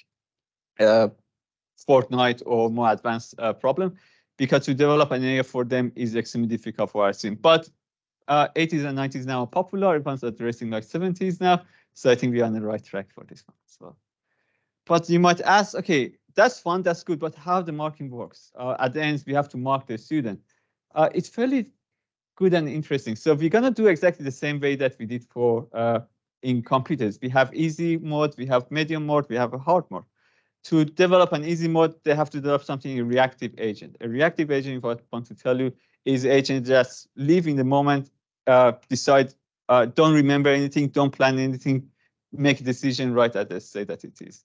Fortnite or more advanced problem, because to develop an area for them is extremely difficult for our team. But 80s and 90s now are popular. Everyone's addressing like 70s now. So I think we're on the right track for this one as well. But you might ask, okay, that's fun, that's good, but how the marking works? At the end, we have to mark the student. It's fairly good and interesting. So we're gonna do exactly the same way that we did for in computers. We have easy mode, we have medium mode, we have a hard mode. To develop an easy mode, they have to develop something, a reactive agent. A reactive agent, what I want to tell you, is agent just live in the moment, decide, don't remember anything, don't plan anything, make a decision right at the state that it is.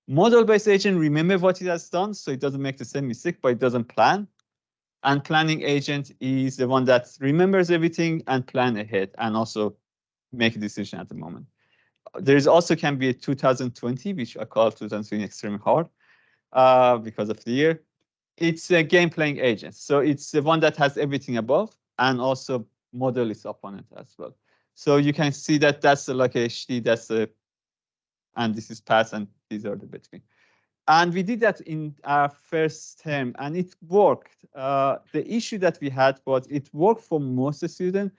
Model-based agent remember what it has done, so it doesn't make the same mistake, but it doesn't plan. And planning agent is the one that remembers everything and plan ahead and also make a decision at the moment. There is also can be a 2020, which I call 2020 extremely hard because of the year. It's a game playing agent. So it's the one that has everything above and also model its opponent as well. So you can see that that's like a HD, that's a, and this is pass and these are the between. And we did that in our first term and it worked. The issue that we had was it worked for most students,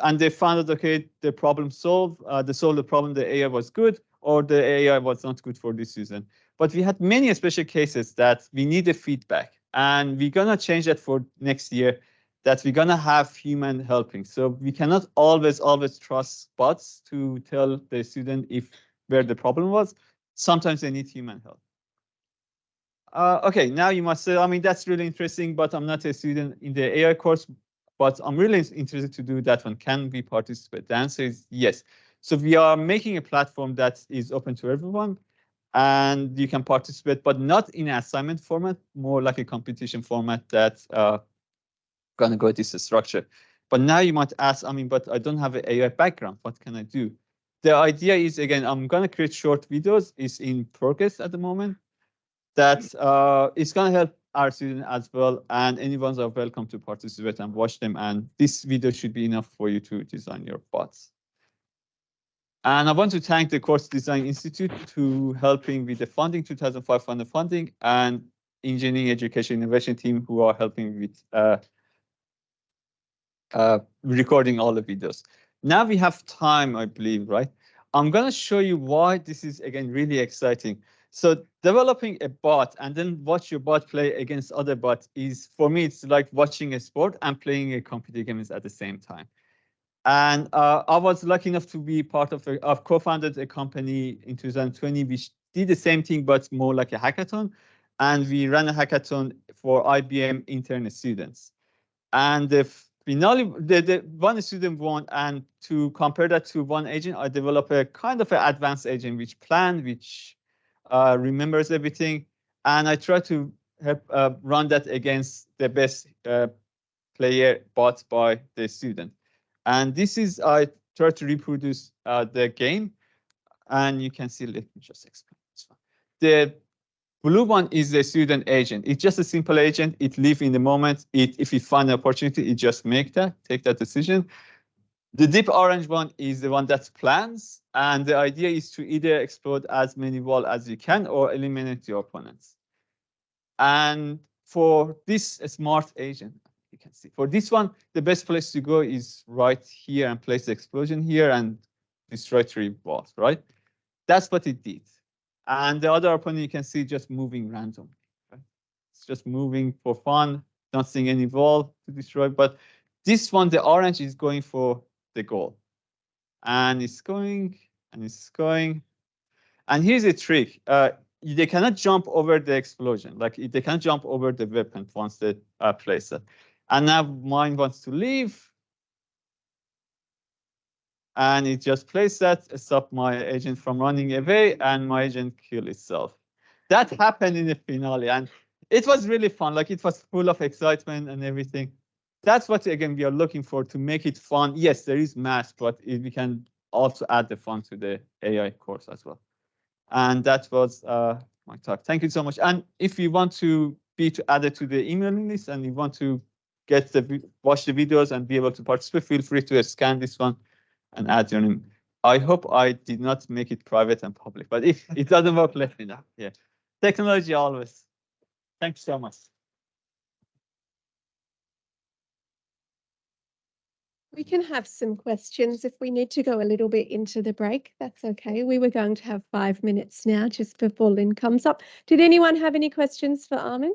and they found out, okay, the problem solved, they solved the problem, the AI was good, or the AI was not good for this reason. But we had many special cases that we need the feedback, and we're gonna change that for next year, that we're gonna have human helping. So we cannot always trust bots to tell the student if where the problem was. Sometimes they need human help. Okay, now you must say, I mean, that's really interesting, but I'm not a student in the AI course, but I'm really interested to do that one. Can we participate? The answer is yes. So we are making a platform that is open to everyone, and you can participate, but not in an assignment format, more like a competition format that's gonna go this structure. But now you might ask, I mean, but I don't have an AI background. What can I do? The idea is, again, I'm gonna create short videos. It's in progress at the moment. That it's going to help our students as well, and anyone's are welcome to participate and watch them. And this video should be enough for you to design your bots. And I want to thank the Course Design Institute to helping with the funding, 2005 funding, and Engineering Education Innovation team who are helping with recording all the videos. Now we have time, I believe, right? I'm going to show you why this is, again, really exciting. So developing a bot and then watch your bot play against other bots is, for me, it's like watching a sport and playing a computer game at the same time. And I was lucky enough to be part of I've co-founded a company in 2020, which did the same thing, but more like a hackathon. And we ran a hackathon for IBM intern students. And the finale, the one student won, and to compare that to one agent, I developed a kind of an advanced agent which planned, which remembers everything, and I try to help run that against the best player bot by the student. And this is, I try to reproduce the game, and you can see, let me just explain this one. The blue one is the student agent. It's just a simple agent. It lives in the moment. If it finds an opportunity, it just take that decision. The deep orange one is the one that plans, and the idea is to either explode as many walls as you can or eliminate your opponents. And for this smart agent, you can see, for this one, the best place to go is right here and place the explosion here and destroy 3 walls, right? That's what it did. And the other opponent, you can see, just moving randomly. Right? It's just moving for fun, not seeing any wall to destroy. But this one, the orange, is going for the goal, and it's going and it's going. And here's a trick: they cannot jump over the explosion, like they can't jump over the weapon once they place it. And now mine wants to leave, and it just plays that, stop my agent from running away, and my agent kill itself. That happened in the finale, and it was really fun. Like, it was full of excitement and everything. That's what, again, we are looking for, to make it fun. Yes, there is math, but we can also add the fun to the AI course as well. And that was my talk. Thank you so much. And if you want to be added to the emailing list and you want to watch the videos and be able to participate, feel free to scan this one and add your name. I hope I did not make it private and public, but if it doesn't work, let me know. Yeah, technology always. Thanks so much. We can have some questions if we need to go a little bit into the break. That's okay. We were going to have 5 minutes now just before Lynn comes up. Did anyone have any questions for Armin?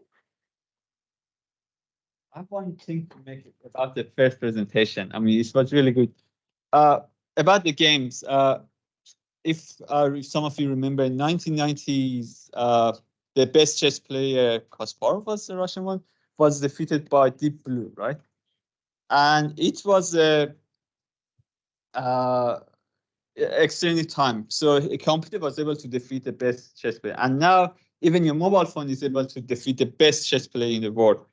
I have one thing to make about the first presentation. I mean, it was really good. About the games, if some of you remember, in 1990s, the best chess player, Kasparov was the Russian one, was defeated by Deep Blue, right? And it was extremely time. So a computer was able to defeat the best chess player. And now even your mobile phone is able to defeat the best chess player in the world.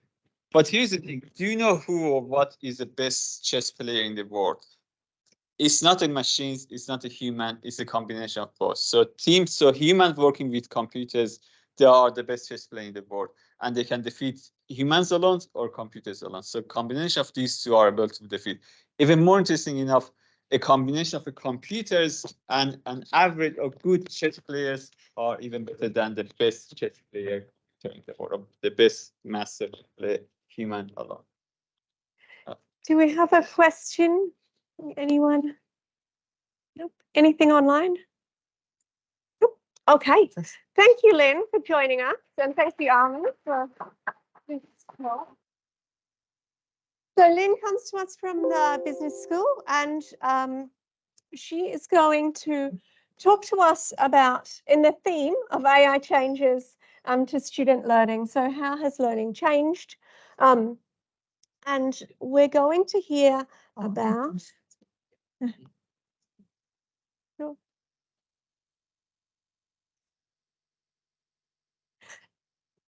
But here's the thing. Do you know who or what is the best chess player in the world? It's not a machine, it's not a human, it's a combination of both. So humans working with computers, they are the best chess player in the world. And they can defeat humans alone or computers alone. So combination of these two are able to defeat. Even more interesting enough, a combination of the computers and an average of good chess players are even better than the best chess player in the world, the best master player, human alone. Do we have a question? Anyone? Nope. Anything online? Nope. Okay. Thank you, Lynn, for joining us, and thank you, Armin, for this talk. So Lynn comes to us from the business school, and she is going to talk to us about, in the theme of AI changes to student learning. So how has learning changed? And we're going to hear about...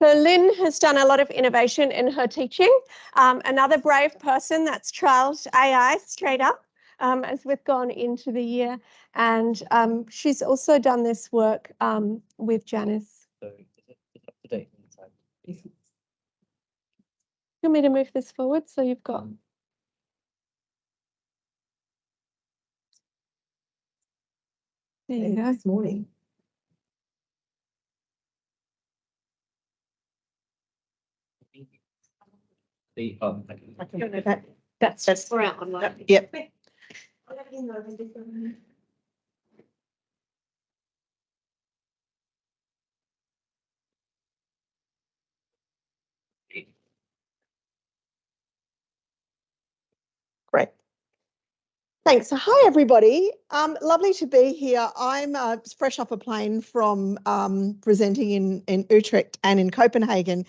So Lynn has done a lot of innovation in her teaching. Another brave person that's trialled AI straight up as we've gone into the year. And she's also done this work with Janice. So is it up to date? You want me to move this forward so you've got... There you go. This morning. That's for our online. Yep. Great. Thanks. So hi, everybody. Lovely to be here. I'm fresh off a plane from presenting in Utrecht and in Copenhagen.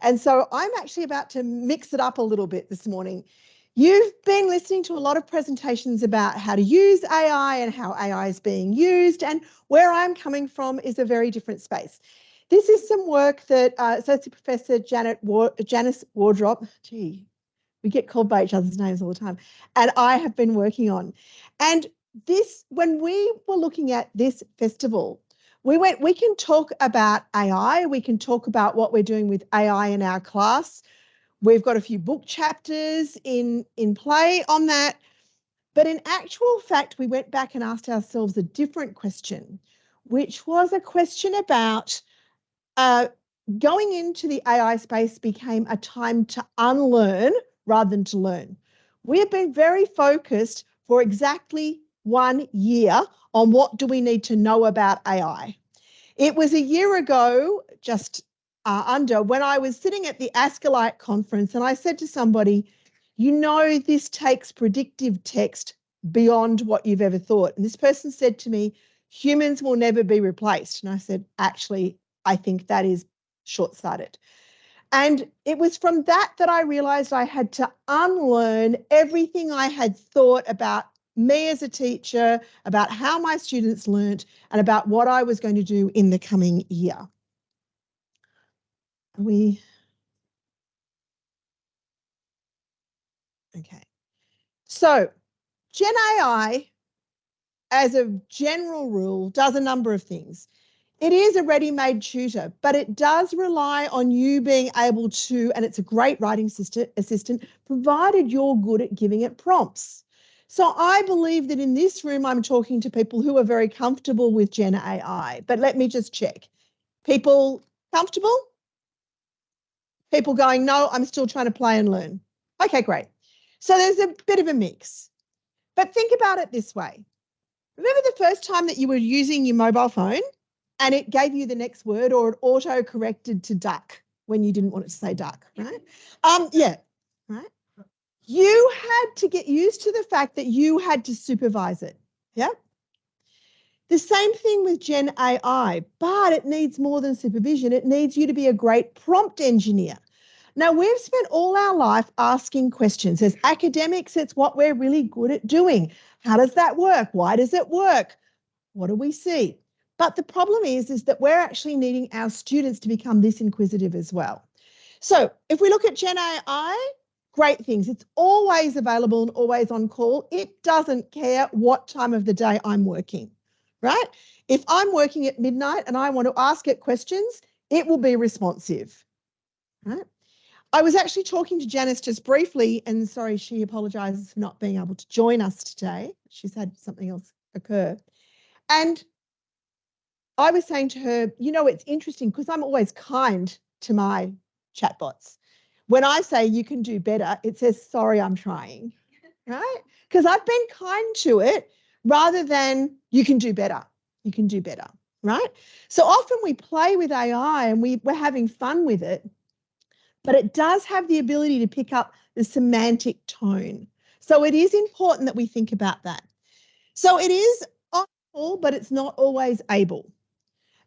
And so I'm actually about to mix it up a little bit this morning. You've been listening to a lot of presentations about how to use AI and how AI is being used. And where I'm coming from is a very different space. This is some work that Associate Professor Janice Wardrop, gee, we get called by each other's names all the time, and I have been working on. And this, when we were looking at this festival, we can talk about AI, we can talk about what we're doing with AI in our class. We've got a few book chapters in play on that. But in actual fact, we went back and asked ourselves a different question, which was a question about going into the AI space became a time to unlearn rather than to learn. We have been very focused for exactly 1 year on what do we need to know about AI. It was a year ago, just when I was sitting at the Ascalite conference, and I said to somebody, you know, this takes predictive text beyond what you've ever thought. And this person said to me, humans will never be replaced. And I said, actually, I think that is short-sighted. And it was from that I realized I had to unlearn everything I had thought about me as a teacher, about how my students learnt, and about what I was going to do in the coming year. Okay. So Gen AI, as a general rule, does a number of things. It is a ready-made tutor, but it does rely on you being able to, and it's a great writing assistant, provided you're good at giving it prompts. So I believe that in this room, I'm talking to people who are very comfortable with Gen AI, but let me just check. People comfortable? People going, no, I'm still trying to play and learn. Okay, great. So there's a bit of a mix, but think about it this way. Remember the first time that you were using your mobile phone and it gave you the next word, or it auto-corrected to duck when you didn't want it to say duck, right? Yeah, right? You had to get used to the fact that you had to supervise it, yeah? The same thing with Gen AI, but it needs more than supervision. It needs you to be a great prompt engineer. Now, we've spent all our life asking questions. As academics, it's what we're really good at doing. How does that work? Why does it work? What do we see? But the problem is that we're actually needing our students to become this inquisitive as well. So if we look at Gen AI, great things. It's always available and always on call. It doesn't care what time of the day I'm working, right? If I'm working at midnight and I want to ask it questions, it will be responsive, right? I was actually talking to Janice just briefly, and sorry, she apologises for not being able to join us today. She's had something else occur. And I was saying to her, you know, it's interesting because I'm always kind to my chatbots. When I say you can do better, it says, sorry, I'm trying, right? Because I've been kind to it rather than you can do better. You can do better, right? So often we play with AI and we're having fun with it, but it does have the ability to pick up the semantic tone. So it is important that we think about that. So it is on call, but it's not always able.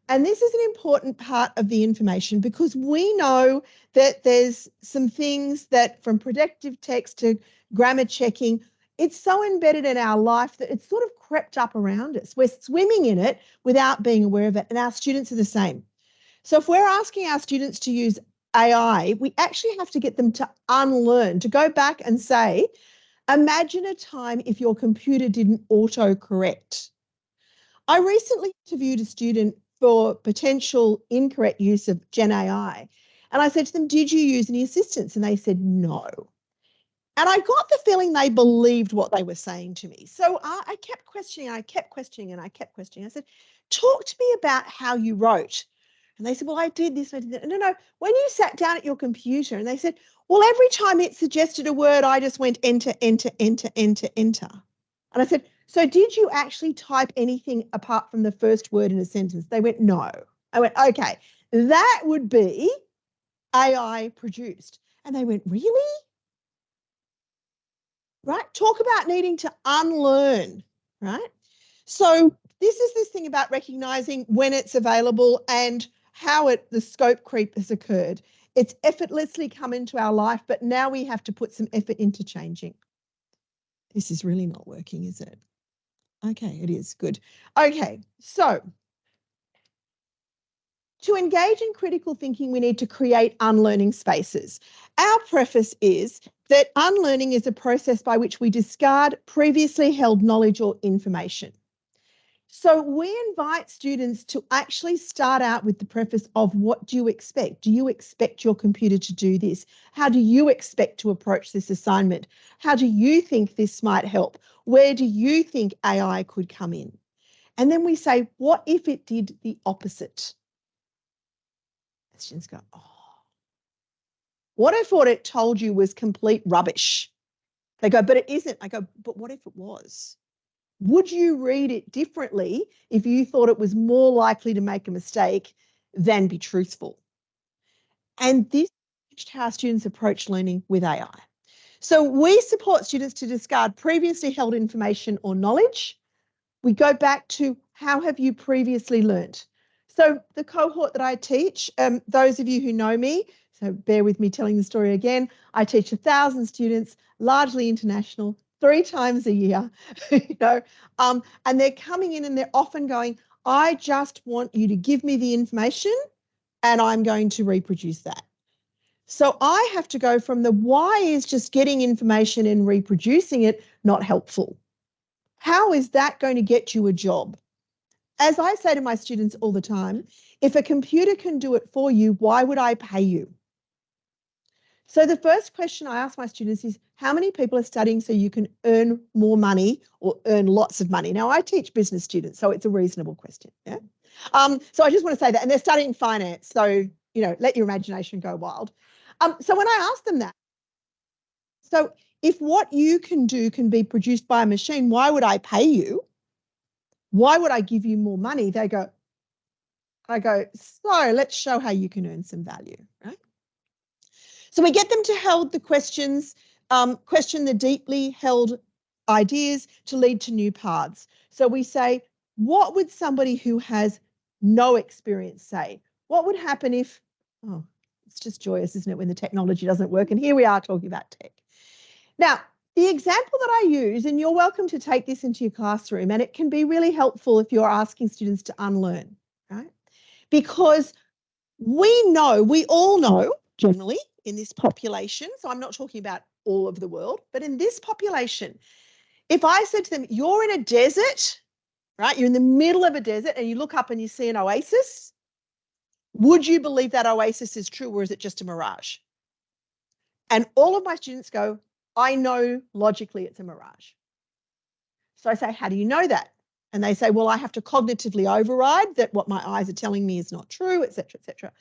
And this is an important part of the information because we know that there's some things that from predictive text to grammar checking, it's so embedded in our life that it's sort of crept up around us. We're swimming in it without being aware of it, and our students are the same. So if we're asking our students to use AI, we actually have to get them to unlearn, to go back and say, imagine a time if your computer didn't auto-correct. I recently interviewed a student for potential incorrect use of Gen AI. And I said to them, did you use any assistance? And they said, no. And I got the feeling they believed what they were saying to me. So I kept questioning, and I kept questioning, and I kept questioning. I said, talk to me about how you wrote. And they said, well, I did this, I did that. No, when you sat down at your computer, and they said, well, every time it suggested a word, I just went enter, enter, enter, enter, enter. And I said, so did you actually type anything apart from the first word in a sentence? They went, no. I went, okay, that would be AI produced. And they went, really? Right? Talk about needing to unlearn, right? So this is this thing about recognizing when it's available and how the scope creep has occurred. It's effortlessly come into our life, but now we have to put some effort into changing. This is really not working, is it? Okay, it is. Good. Okay, so to engage in critical thinking, we need to create unlearning spaces. Our preface is that unlearning is a process by which we discard previously held knowledge or information. So we invite students to actually start out with the preface of what do you expect? Do you expect your computer to do this? How do you expect to approach this assignment? How do you think this might help? Where do you think AI could come in? And then we say, what if it did the opposite? Students go, oh, what if what it told you was complete rubbish? They go, but it isn't. I go, but what if it was? Would you read it differently if you thought it was more likely to make a mistake than be truthful? And this is how students approach learning with AI. So we support students to discard previously held information or knowledge. We go back to how have you previously learned? So the cohort that I teach, those of you who know me, so bear with me telling the story again, I teach 1,000 students, largely international, 3 times a year, you know, and they're coming in and they're often going, I just want you to give me the information and I'm going to reproduce that. So I have to go from the why is just getting information and reproducing it not helpful? How is that going to get you a job? As I say to my students all the time, if a computer can do it for you, why would I pay you? So the first question I ask my students is, how many people are studying so you can earn more money or earn lots of money? Now, I teach business students, so it's a reasonable question. Yeah. So I just want to say that, and they're studying finance, so, you know, let your imagination go wild. So when I ask them that, so if what you can do can be produced by a machine, why would I pay you? Why would I give you more money? I go, so let's show how you can earn some value, right? So we get them to hold the questions, question the deeply held ideas to lead to new paths. So we say, what would somebody who has no experience say? What would happen if, oh, it's just joyous, isn't it, when the technology doesn't work? And here we are talking about tech. Now, the example that I use, and you're welcome to take this into your classroom, and it can be really helpful if you're asking students to unlearn, right? Because we all know, generally, in this population, so I'm not talking about all of the world, but in this population, if I said to them, you're in a desert, right? You're in the middle of a desert and you look up and you see an oasis, would you believe that oasis is true, or is it just a mirage? And all of my students go, I know logically it's a mirage. So I say, how do you know that? And they say, well, I have to cognitively override that what my eyes are telling me is not true, et cetera, et cetera.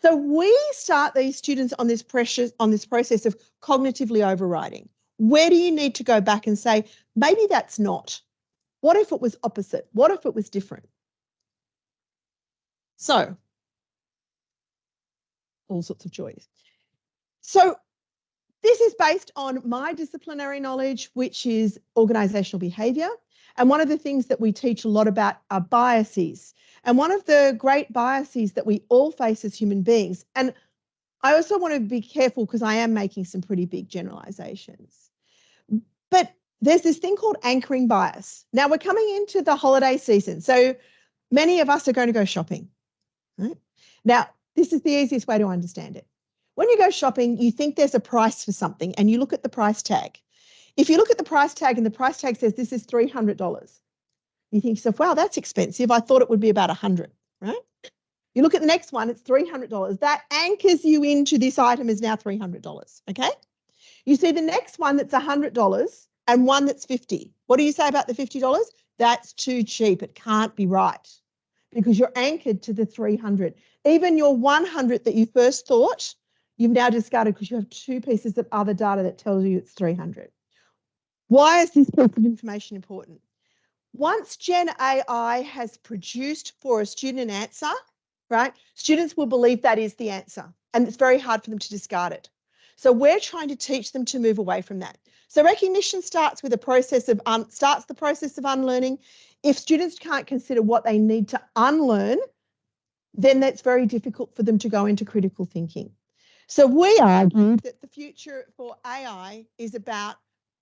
So we start these students on this process of cognitively overriding. Where do you need to go back and say, maybe that's not? What if it was opposite? What if it was different? So, all sorts of joys. So this is based on my disciplinary knowledge, which is organisational behaviour. And one of the things that we teach a lot about are biases. And one of the great biases that we all face as human beings, and I also want to be careful because I am making some pretty big generalisations, but there's this thing called anchoring bias. Now we're coming into the holiday season, so many of us are going to go shopping. Right? Now, this is the easiest way to understand it. When you go shopping, you think there's a price for something and you look at the price tag. If you look at the price tag and the price tag says this is $300, you think to yourself, wow, that's expensive. I thought it would be about $100, right? You look at the next one, it's $300. That anchors you into this item is now $300, okay? You see the next one that's $100 and one that's $50. What do you say about the $50? That's too cheap. It can't be right because you're anchored to the 300. Even your 100 that you first thought, you've now discarded because you have two pieces of other data that tells you it's 300. Why is this piece of information important? Once Gen AI has produced for a student an answer, right, students will believe that is the answer, and it's very hard for them to discard it. So we're trying to teach them to move away from that. So recognition starts with the process of unlearning. If students can't consider what they need to unlearn, then that's very difficult for them to go into critical thinking. So we argue that the future for AI is about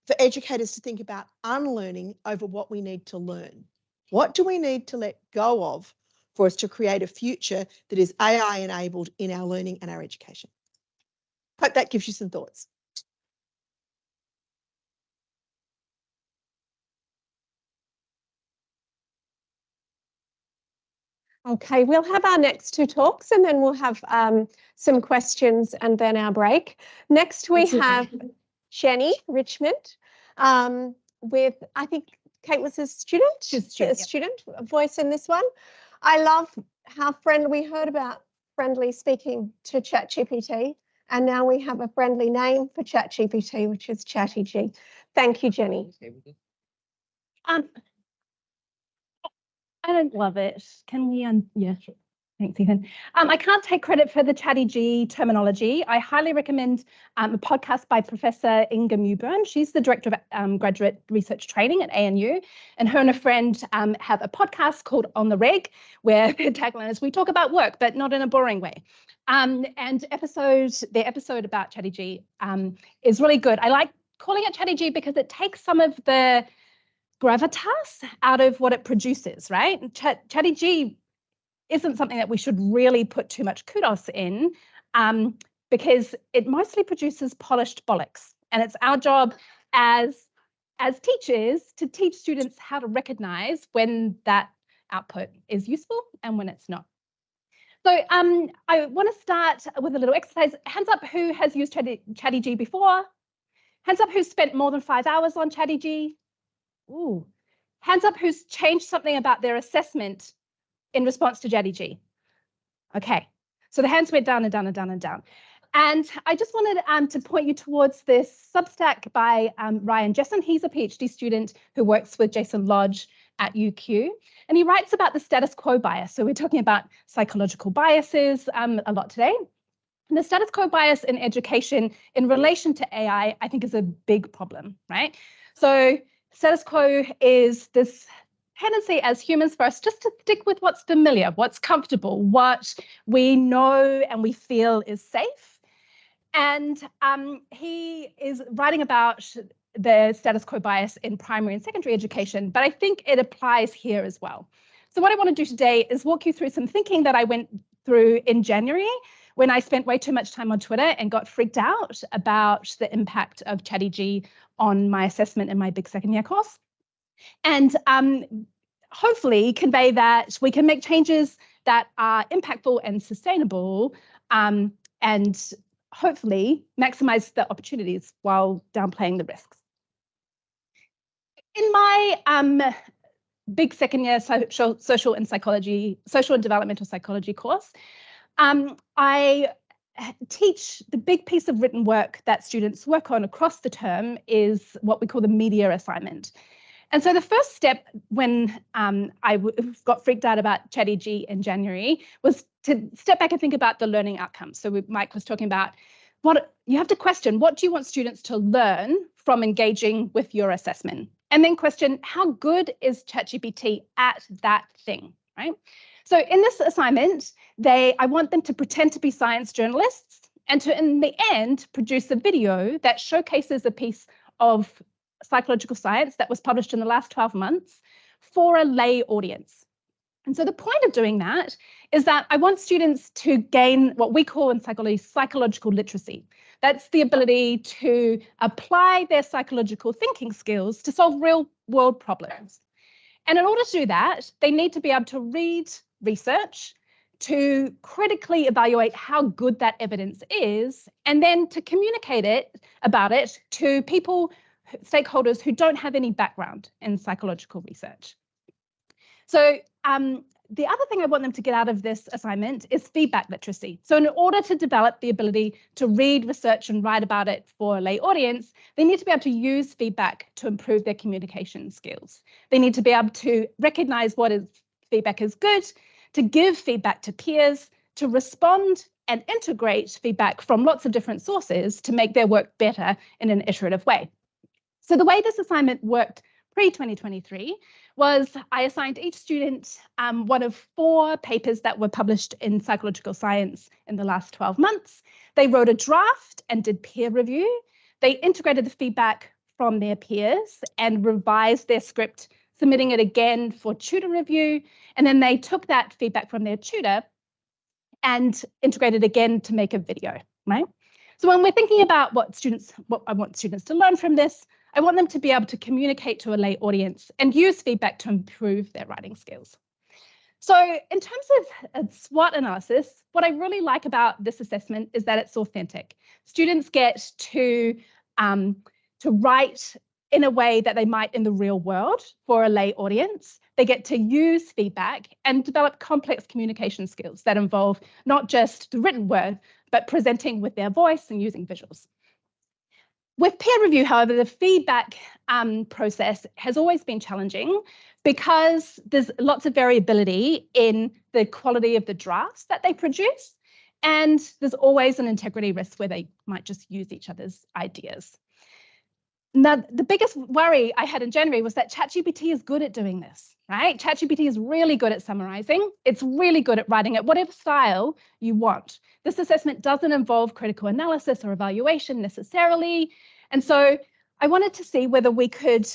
for educators to think about unlearning over what we need to learn. What do we need to let go of for us to create a future that is AI enabled in our learning and our education? Hope that gives you some thoughts. Okay, we'll have our next two talks and then we'll have some questions and then our break. Next we have Jenny Richmond with, I think Kate was a student? She's a student voice in this one. I love how friendly, we heard about friendly speaking to ChatGPT, and now we have a friendly name for ChatGPT, which is ChattyG. Thank you, Jenny. I don't love it. Can we, yeah, thanks, Ethan. I can't take credit for the ChattyG terminology. I highly recommend a podcast by Professor Inga Mewburn. She's the Director of Graduate Research Training at ANU, and her and a friend have a podcast called On the Reg, where their tagline is, we talk about work, but not in a boring way. And their episode about ChattyG is really good. I like calling it ChattyG because it takes some of the gravitas out of what it produces, right? ChattyG isn't something that we should really put too much kudos in because it mostly produces polished bollocks. And it's our job as teachers to teach students how to recognize when that output is useful and when it's not. So I want to start with a little exercise. Hands up who has used ChatGPT before. Hands up who's spent more than 5 hours on ChatGPT. Ooh. Hands up who's changed something about their assessment in response to ChatGPT. Okay, so the hands went down and down and down and down. And I just wanted to point you towards this Substack by Ryan Jessen. He's a PhD student who works with Jason Lodge at UQ. And he writes about the status quo bias. So we're talking about psychological biases a lot today. And the status quo bias in education in relation to AI, I think, is a big problem, right? So status quo is this tendency as humans first just to stick with what's familiar, what's comfortable, what we know and we feel is safe. And he is writing about the status quo bias in primary and secondary education, but I think it applies here as well. So what I want to do today is walk you through some thinking that I went through in January when I spent way too much time on Twitter and got freaked out about the impact of ChatGPT on my assessment in my big second year course. And hopefully convey that we can make changes that are impactful and sustainable, and hopefully maximize the opportunities while downplaying the risks. In my big second year social and developmental psychology course, I teach the big piece of written work that students work on across the term is what we call the media assignment. And so the first step when I got freaked out about ChatGPT in January was to step back and think about the learning outcomes. So Mike was talking about what you have to question, what do you want students to learn from engaging with your assessment? And then question, how good is ChatGPT at that thing, right? So in this assignment, I want them to pretend to be science journalists and to, in the end, produce a video that showcases a piece of psychological science that was published in the last 12 months for a lay audience. And so the point of doing that is that I want students to gain what we call in psychology psychological literacy. That's the ability to apply their psychological thinking skills to solve real world problems. And in order to do that, they need to be able to read research, to critically evaluate how good that evidence is, and then to communicate about it to people, stakeholders who don't have any background in psychological research. So the other thing I want them to get out of this assignment is feedback literacy. So in order to develop the ability to read research and write about it for a lay audience, they need to be able to use feedback to improve their communication skills. They need to be able to recognize feedback is good, to give feedback to peers, to respond and integrate feedback from lots of different sources to make their work better in an iterative way. So the way this assignment worked pre-2023 was I assigned each student one of 4 papers that were published in psychological science in the last 12 months. They wrote a draft and did peer review. They integrated the feedback from their peers and revised their script, submitting it again for tutor review. And then they took that feedback from their tutor and integrated again to make a video, right? So when we're thinking about what I want students to learn from this, I want them to be able to communicate to a lay audience and use feedback to improve their writing skills. So in terms of a SWOT analysis, what I really like about this assessment is that it's authentic. Students get to write in a way that they might in the real world for a lay audience. They get to use feedback and develop complex communication skills that involve not just the written word, but presenting with their voice and using visuals. With peer review, however, the feedback process has always been challenging because there's lots of variability in the quality of the drafts that they produce, and there's always an integrity risk where they might just use each other's ideas. Now, the biggest worry I had in January was that ChatGPT is good at doing this, right? ChatGPT is really good at summarizing. It's really good at writing it, whatever style you want. This assessment doesn't involve critical analysis or evaluation necessarily. And so I wanted to see whether we could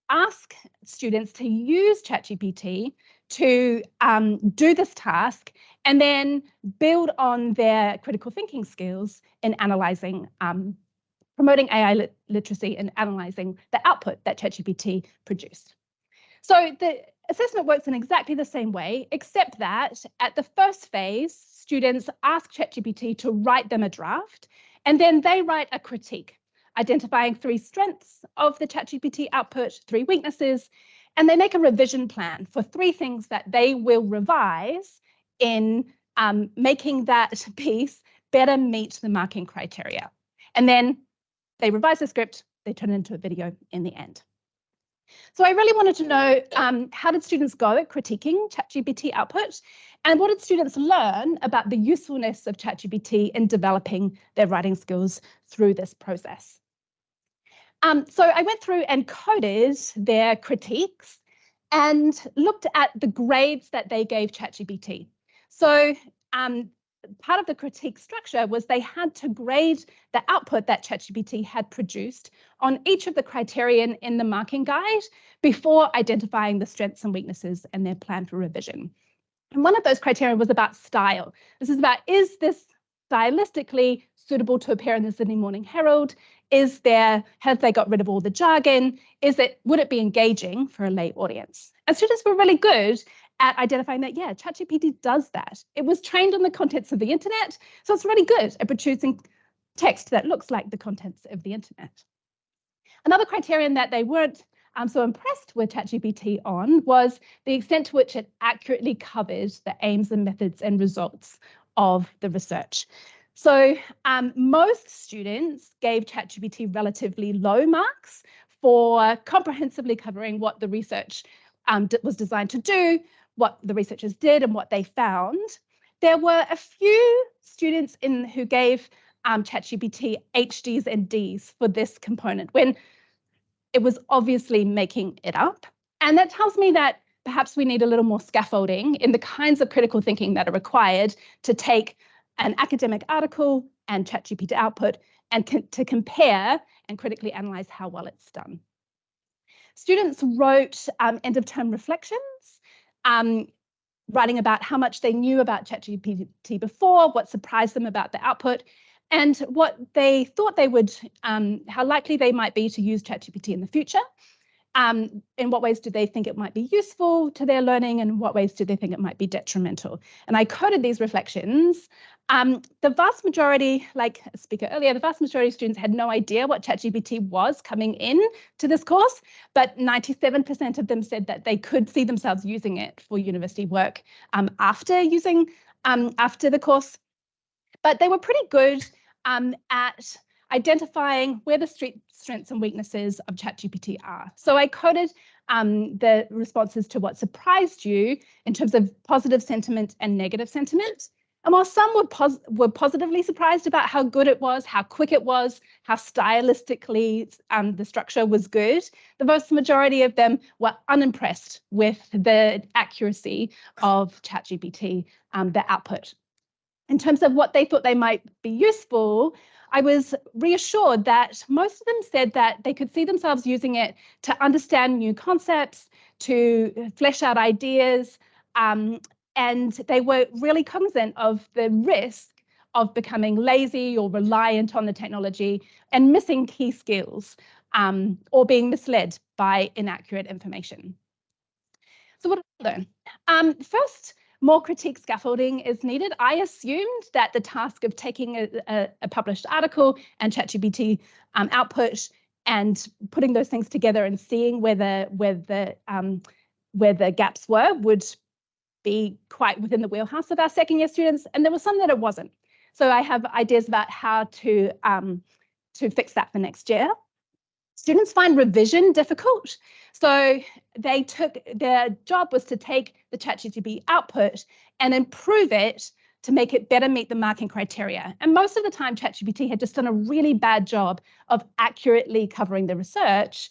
ask students to use ChatGPT to do this task and then build on their critical thinking skills in analyzing promoting AI literacy and analysing the output that ChatGPT produced. So the assessment works in exactly the same way, except that at the first phase, students ask ChatGPT to write them a draft, and then they write a critique, identifying 3 strengths of the ChatGPT output, 3 weaknesses, and they make a revision plan for 3 things that they will revise in making that piece better meet the marking criteria. And then they revise the script, they turn it into a video in the end. So I really wanted to know, how did students go at critiquing ChatGPT output, and what did students learn about the usefulness of ChatGPT in developing their writing skills through this process? So I went through and coded their critiques and looked at the grades that they gave ChatGPT. So part of the critique structure was they had to grade the output that ChatGPT had produced on each of the criterion in the marking guide before identifying the strengths and weaknesses and their plan for revision. And one of those criteria was about style. This is about, is this stylistically suitable to appear in the Sydney Morning Herald? Have they got rid of all the jargon? Would it be engaging for a lay audience? And students were really good at identifying that, yeah, ChatGPT does that. It was trained on the contents of the internet, so it's really good at producing text that looks like the contents of the internet. Another criterion that they weren't so impressed with ChatGPT on was the extent to which it accurately covered the aims and methods and results of the research. So most students gave ChatGPT relatively low marks for comprehensively covering what the research was designed to do, what the researchers did and what they found. There were a few students who gave ChatGPT HDs and Ds for this component when it was obviously making it up. And that tells me that perhaps we need a little more scaffolding in the kinds of critical thinking that are required to take an academic article and ChatGPT output and to compare and critically analyze how well it's done. Students wrote end of term reflections, writing about how much they knew about ChatGPT before, what surprised them about the output, and what they thought they would, how likely they might be to use ChatGPT in the future. In what ways do they think it might be useful to their learning, and in what ways do they think it might be detrimental? And I coded these reflections. The vast majority, like a speaker earlier, the vast majority of students had no idea what ChatGPT was coming in to this course, but 97% of them said that they could see themselves using it for university work after the course. But they were pretty good at identifying where the strengths and weaknesses of ChatGPT are. So I coded the responses to what surprised you in terms of positive sentiment and negative sentiment. And while some were positively surprised about how good it was, how quick it was, how stylistically the structure was good, the vast majority of them were unimpressed with the accuracy of ChatGPT, the output. In terms of what they thought they might be useful, I was reassured that most of them said that they could see themselves using it to understand new concepts, to flesh out ideas, and they were really cognizant of the risk of becoming lazy or reliant on the technology and missing key skills or being misled by inaccurate information. So what did I learn? First, more critique scaffolding is needed. I assumed that the task of taking a published article and ChatGPT output and putting those things together and seeing where the gaps were would be quite within the wheelhouse of our second year students, and there was some that it wasn't. So I have ideas about how to fix that for next year. Students find revision difficult, so their job was to take the ChatGPT output and improve it to make it better meet the marking criteria. And most of the time, ChatGPT had just done a really bad job of accurately covering the research.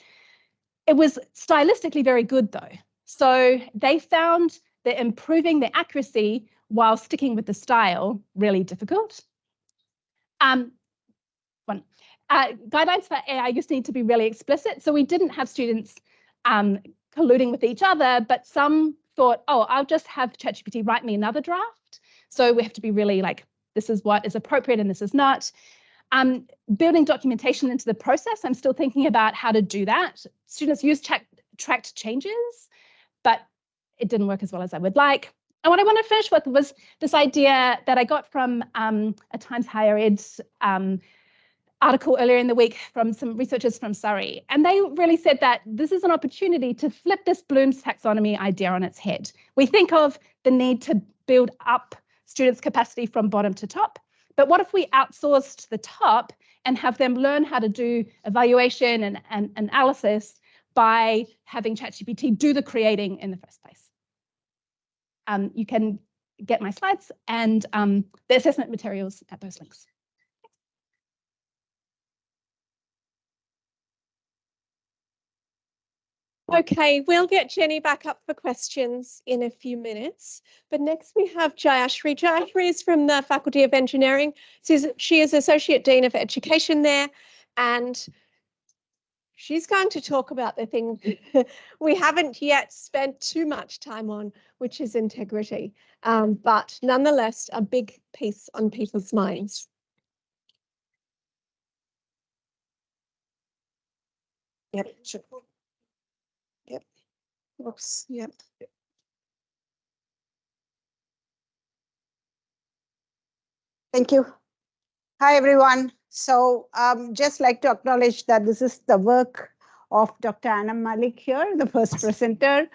It was stylistically very good, though. So they found that improving the accuracy while sticking with the style really difficult. Guidelines for AI just need to be really explicit. So we didn't have students colluding with each other, but some thought, oh, I'll just have ChatGPT write me another draft. So we have to be really like, this is what is appropriate and this is not. Building documentation into the process, I'm still thinking about how to do that. Students use tracked changes, but it didn't work as well as I would like. And what I want to finish with was this idea that I got from a Times Higher Ed article earlier in the week from some researchers from Surrey. And they really said that this is an opportunity to flip this Bloom's taxonomy idea on its head. We think of the need to build up students' capacity from bottom to top. But what if we outsourced the top and have them learn how to do evaluation and analysis by having ChatGPT do the creating in the first place? You can get my slides and the assessment materials at those links. Okay, we'll get Jenny back up for questions in a few minutes. But next we have Jayashri. Jayashri is from the Faculty of Engineering. She is Associate Dean of Education there, and she's going to talk about the thing we haven't yet spent too much time on, which is integrity, but nonetheless a big piece on people's minds. Yep, sure. Yep. Oops, yep. Thank you. Hi, everyone. So just like to acknowledge that this is the work of Dr. Anna Malik here, the first presenter.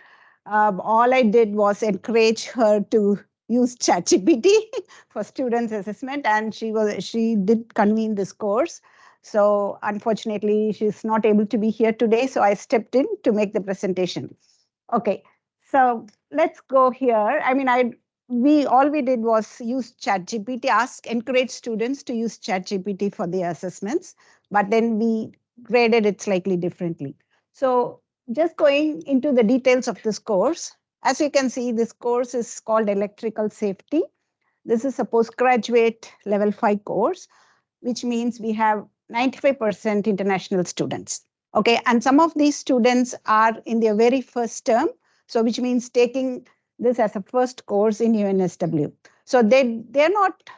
All I did was encourage her to use ChatGPT for students' assessment, and she did convene this course. So unfortunately, she's not able to be here today, so I stepped in to make the presentation. Okay, so let's go here. I mean, all we did was use ChatGPT, encourage students to use ChatGPT for their assessments, but then we graded it slightly differently. So just going into the details of this course, as you can see, this course is called Electrical Safety. This is a postgraduate level 5 course, which means we have 95% international students. Okay, and some of these students are in their very first term, so which means taking this as a first course in UNSW. So they're not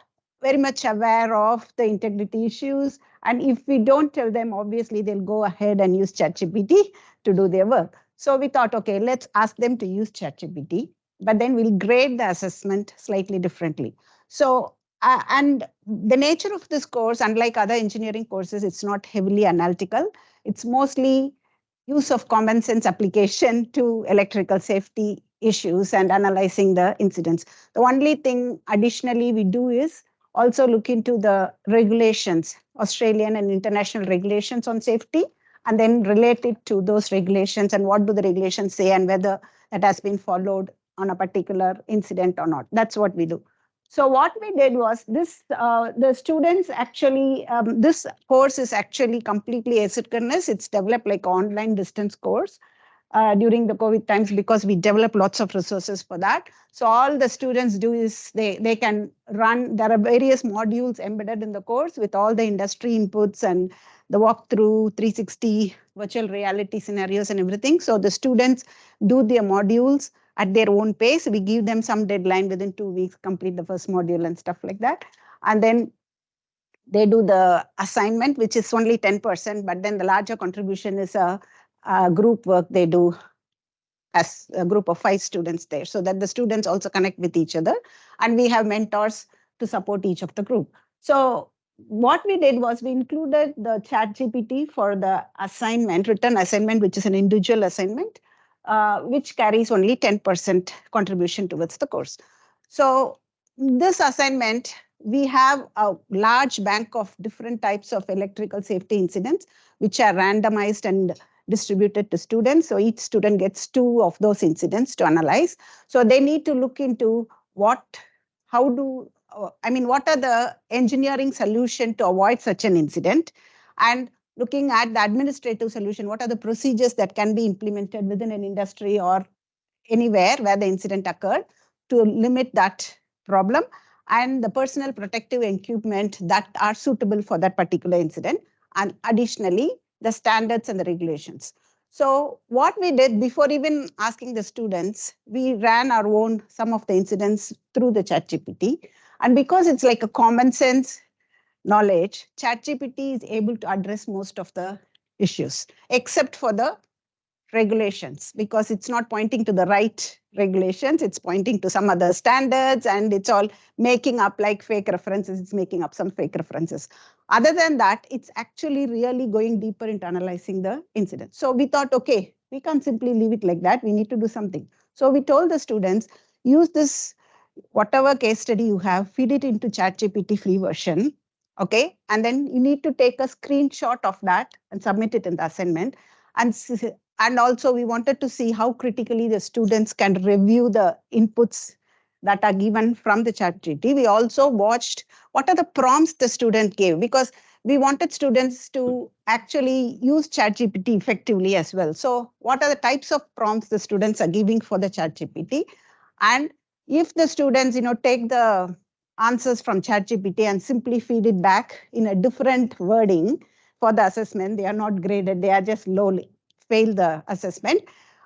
very much aware of the integrity issues. And if we don't tell them, obviously they'll go ahead and use ChatGPT to do their work. So we thought, okay, let's ask them to use ChatGPT, but then we'll grade the assessment slightly differently. So, and the nature of this course, unlike other engineering courses, it's not heavily analytical. It's mostly use of common sense application to electrical safety issues and analyzing the incidents. The only thing additionally we do is also look into the regulations, Australian and international regulations on safety, and then relate it to those regulations and what do the regulations say and whether that has been followed on a particular incident or not. That's what we do. So what we did was this, the students actually, this course is actually completely asynchronous. It's developed like an online distance course during the COVID times because we develop lots of resources for that. So all the students do is they can run, there are various modules embedded in the course with all the industry inputs and the walkthrough, 360 virtual reality scenarios and everything. So the students do their modules at their own pace. We give them some deadline within 2 weeks, complete the first module and stuff like that. And then they do the assignment, which is only 10%, but then the larger contribution is a group work they do as a group of 5 students there, so that the students also connect with each other. And we have mentors to support each of the group. So what we did was we included the ChatGPT for the assignment, written assignment, which is an individual assignment, which carries only 10% contribution towards the course. So this assignment, we have a large bank of different types of electrical safety incidents, which are randomized and distributed to students. So each student gets 2 of those incidents to analyze. So they need to look into what are the engineering solution to avoid such an incident, and looking at the administrative solution, what are the procedures that can be implemented within an industry or anywhere where the incident occurred to limit that problem, and the personal protective equipment that are suitable for that particular incident, and additionally, the standards and the regulations. So what we did before even asking the students, we ran our own, some of the incidents through the ChatGPT. And because it's like a common sense knowledge, ChatGPT is able to address most of the issues, except for the regulations, because it's not pointing to the right regulations, it's pointing to some other standards, and it's all making up like fake references, it's making up some fake references. Other than that, it's actually really going deeper into analyzing the incident. So we thought, okay, we can't simply leave it like that, we need to do something. So we told the students, use this, whatever case study you have, feed it into ChatGPT free version, okay? And then you need to take a screenshot of that and submit it in the assignment. And also we wanted to see how critically the students can review the inputs that are given from the ChatGPT. We also watched what are the prompts the student gave, because we wanted students to actually use ChatGPT effectively as well. So what are the types of prompts the students are giving for the ChatGPT? And if the students, take the answers from ChatGPT and simply feed it back in a different wording for the assessment, they are not graded, they are just lowly failed the assessment.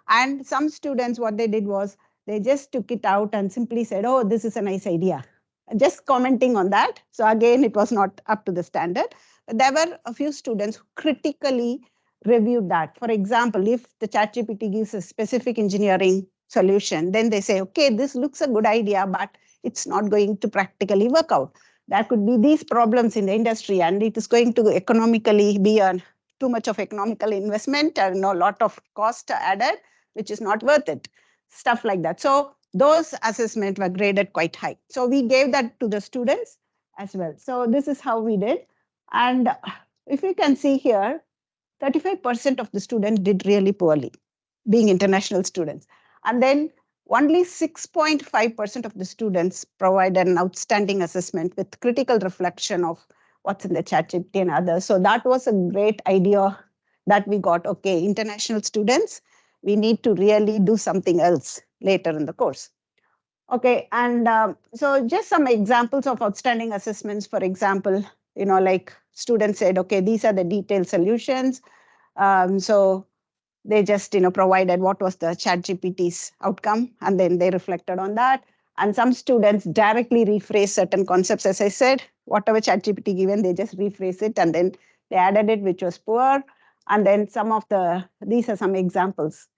And some students, what they did was they just took it out and simply said, oh, this is a nice idea, just commenting on that. So again, it was not up to the standard. But there were a few students who critically reviewed that. For example, if the ChatGPT gives a specific engineering solution, then they say, okay, this looks a good idea, but it's not going to practically work out. There could be these problems in the industry, and it is going to economically be too much of economical investment and a lot of cost added, which is not worth it. Stuff like that. So those assessments were graded quite high. So we gave that to the students as well. So this is how we did. And if you can see here, 35% of the students did really poorly, being international students. And then only 6.5% of the students provided an outstanding assessment with critical reflection of what's in the ChatGPT and others. So that was a great idea that we got. Okay, international students, we need to really do something else later in the course. Okay, and so just some examples of outstanding assessments. For example, like students said, okay, these are the detailed solutions. So they just, provided what was the ChatGPT's outcome, and then they reflected on that. And some students directly rephrase certain concepts. As I said, whatever ChatGPT given, they just rephrase it, and then they added it, which was poor. And then these are some examples,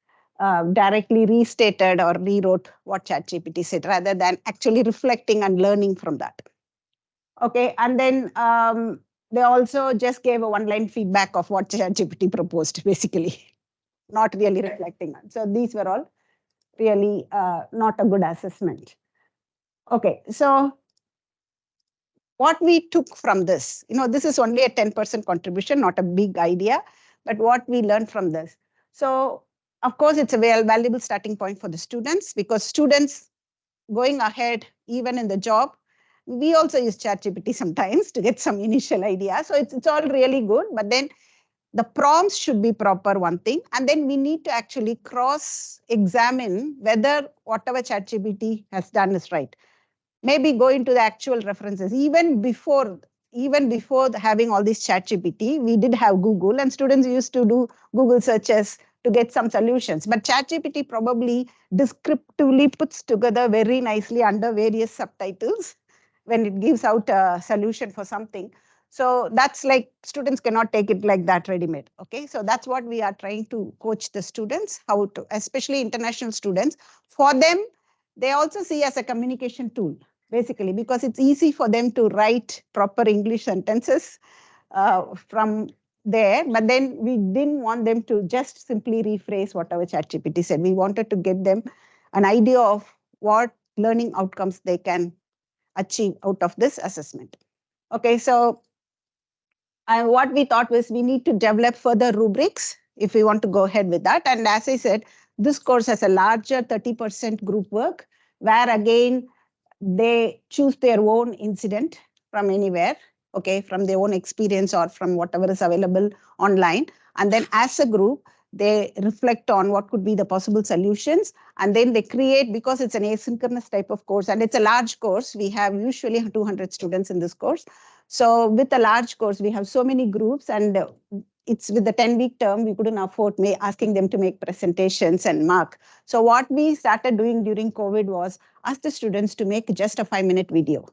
directly restated or rewrote what ChatGPT said, rather than actually reflecting and learning from that. Okay, and then they also just gave a one-line feedback of what ChatGPT proposed, basically, not really reflecting on. So these were all really not a good assessment. Okay, so what we took from this, this is only a 10% contribution, not a big idea, but what we learned from this. So of course, it's a very valuable starting point for the students, because students going ahead, even in the job, we also use ChatGPT sometimes to get some initial ideas. So it's all really good, but then the prompts should be proper, one thing. And then we need to actually cross-examine whether whatever ChatGPT has done is right. Maybe go into the actual references. Even before having all this ChatGPT, we did have Google, and students used to do Google searches to get some solutions. But ChatGPT probably descriptively puts together very nicely under various subtitles when it gives out a solution for something. So that's like, students cannot take it like that ready-made. Okay, so that's what we are trying to coach the students, how to, especially international students. For them, they also see as a communication tool, basically, because it's easy for them to write proper English sentences from there. But then we didn't want them to just simply rephrase whatever ChatGPT said. We wanted to get them an idea of what learning outcomes they can achieve out of this assessment. Okay, so what we thought was we need to develop further rubrics if we want to go ahead with that. And as I said, this course has a larger 30% group work, where again, they choose their own incident from anywhere, okay, from their own experience or from whatever is available online. And then as a group, they reflect on what could be the possible solutions. And then they create, because it's an asynchronous type of course, and it's a large course, we have usually 200 students in this course. So with a large course, we have so many groups, and it's with the 10-week term, we couldn't afford asking them to make presentations and mark. So what we started doing during COVID was ask the students to make just a 5-minute video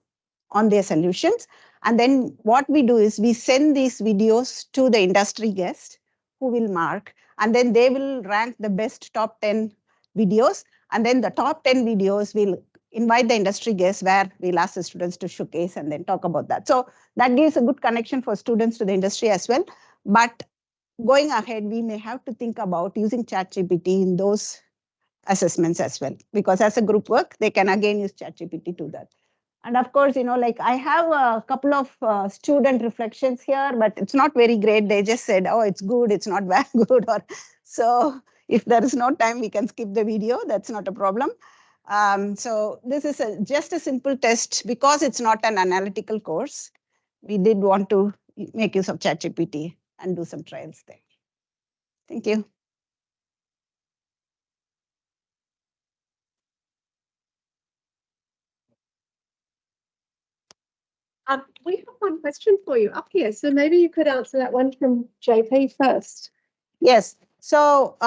on their solutions. And then what we do is we send these videos to the industry guest who will mark. and then they will rank the best top 10 videos. And then the top 10 videos will invite the industry guests where we'll ask the students to showcase and then talk about that. So that gives a good connection for students to the industry as well. But going ahead, we may have to think about using ChatGPT in those assessments as well, because as a group work, they can again use ChatGPT to that. And of course, like I have a couple of student reflections here, but it's not very great. They just said, oh, it's good, it's not very good. Or so if there is no time, we can skip the video. That's not a problem. So this is just a simple test because it's not an analytical course. We did want to make use of ChatGPT and do some trials there. Thank you. We have one question for you up here, so maybe you could answer that one from JP first. Yes. So,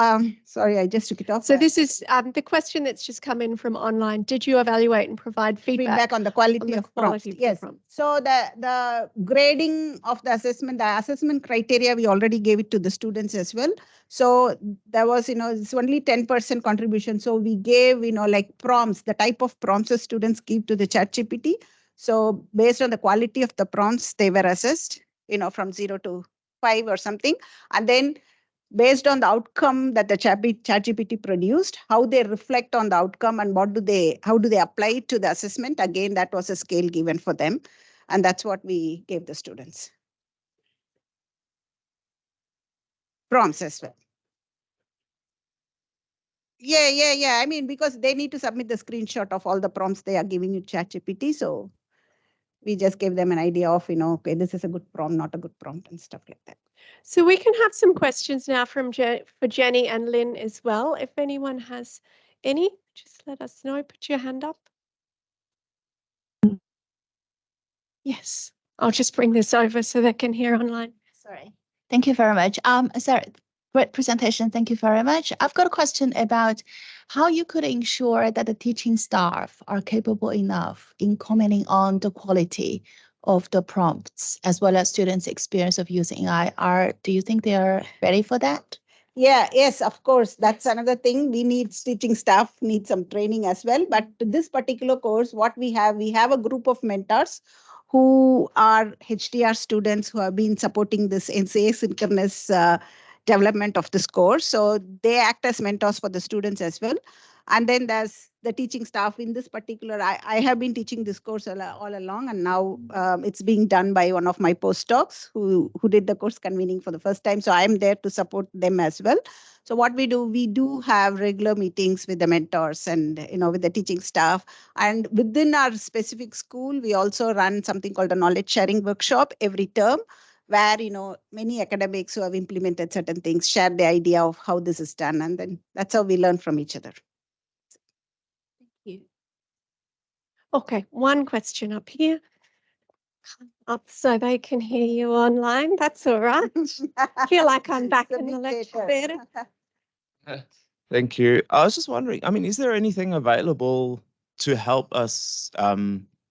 sorry, I just took it off. So this is the question that's just come in from online. Did you evaluate and provide feedback on the quality of prompts? Yes. So the grading of the assessment criteria, we already gave it to the students as well. So there was, it's only 10% contribution. So we gave, like prompts, the type of prompts the students give to the ChatGPT. So based on the quality of the prompts, they were assessed, from 0 to 5 or something. And then based on the outcome that the ChatGPT produced, how they reflect on the outcome and how do they apply it to the assessment. Again, that was a scale given for them. And that's what we gave the students. Prompts as well. Yeah. I mean, because they need to submit the screenshot of all the prompts they are giving you ChatGPT. So we just gave them an idea of, okay, this is a good prompt, not a good prompt and stuff like that. So we can have some questions now for Jenny and Lynn as well. If anyone has any, just let us know. Put your hand up. Yes, I'll just bring this over so they can hear online. Sorry. Thank you very much. Sarah, great presentation. Thank you very much. I've got a question about how you could ensure that the teaching staff are capable enough in commenting on the quality of the prompts as well as students' experience of using AI. Do you think they are ready for that? Yes, of course. That's another thing. We need teaching staff, need some training as well. But this particular course, what we have a group of mentors who are HDR students who have been supporting this asynchronous development of this course. So they act as mentors for the students as well. And then there's the teaching staff in this particular, I have been teaching this course all along, and now it's being done by one of my postdocs who did the course convening for the first time. So I'm there to support them as well. So what we do have regular meetings with the mentors and, with the teaching staff. And within our specific school, we also run something called a knowledge sharing workshop every term, where, many academics who have implemented certain things share the idea of how this is done. And then that's how we learn from each other. Thank you. Okay, one question up here. Up so they can hear you online. That's all right. I feel like I'm back in the lecture theatre. Thank you. I was just wondering, is there anything available to help us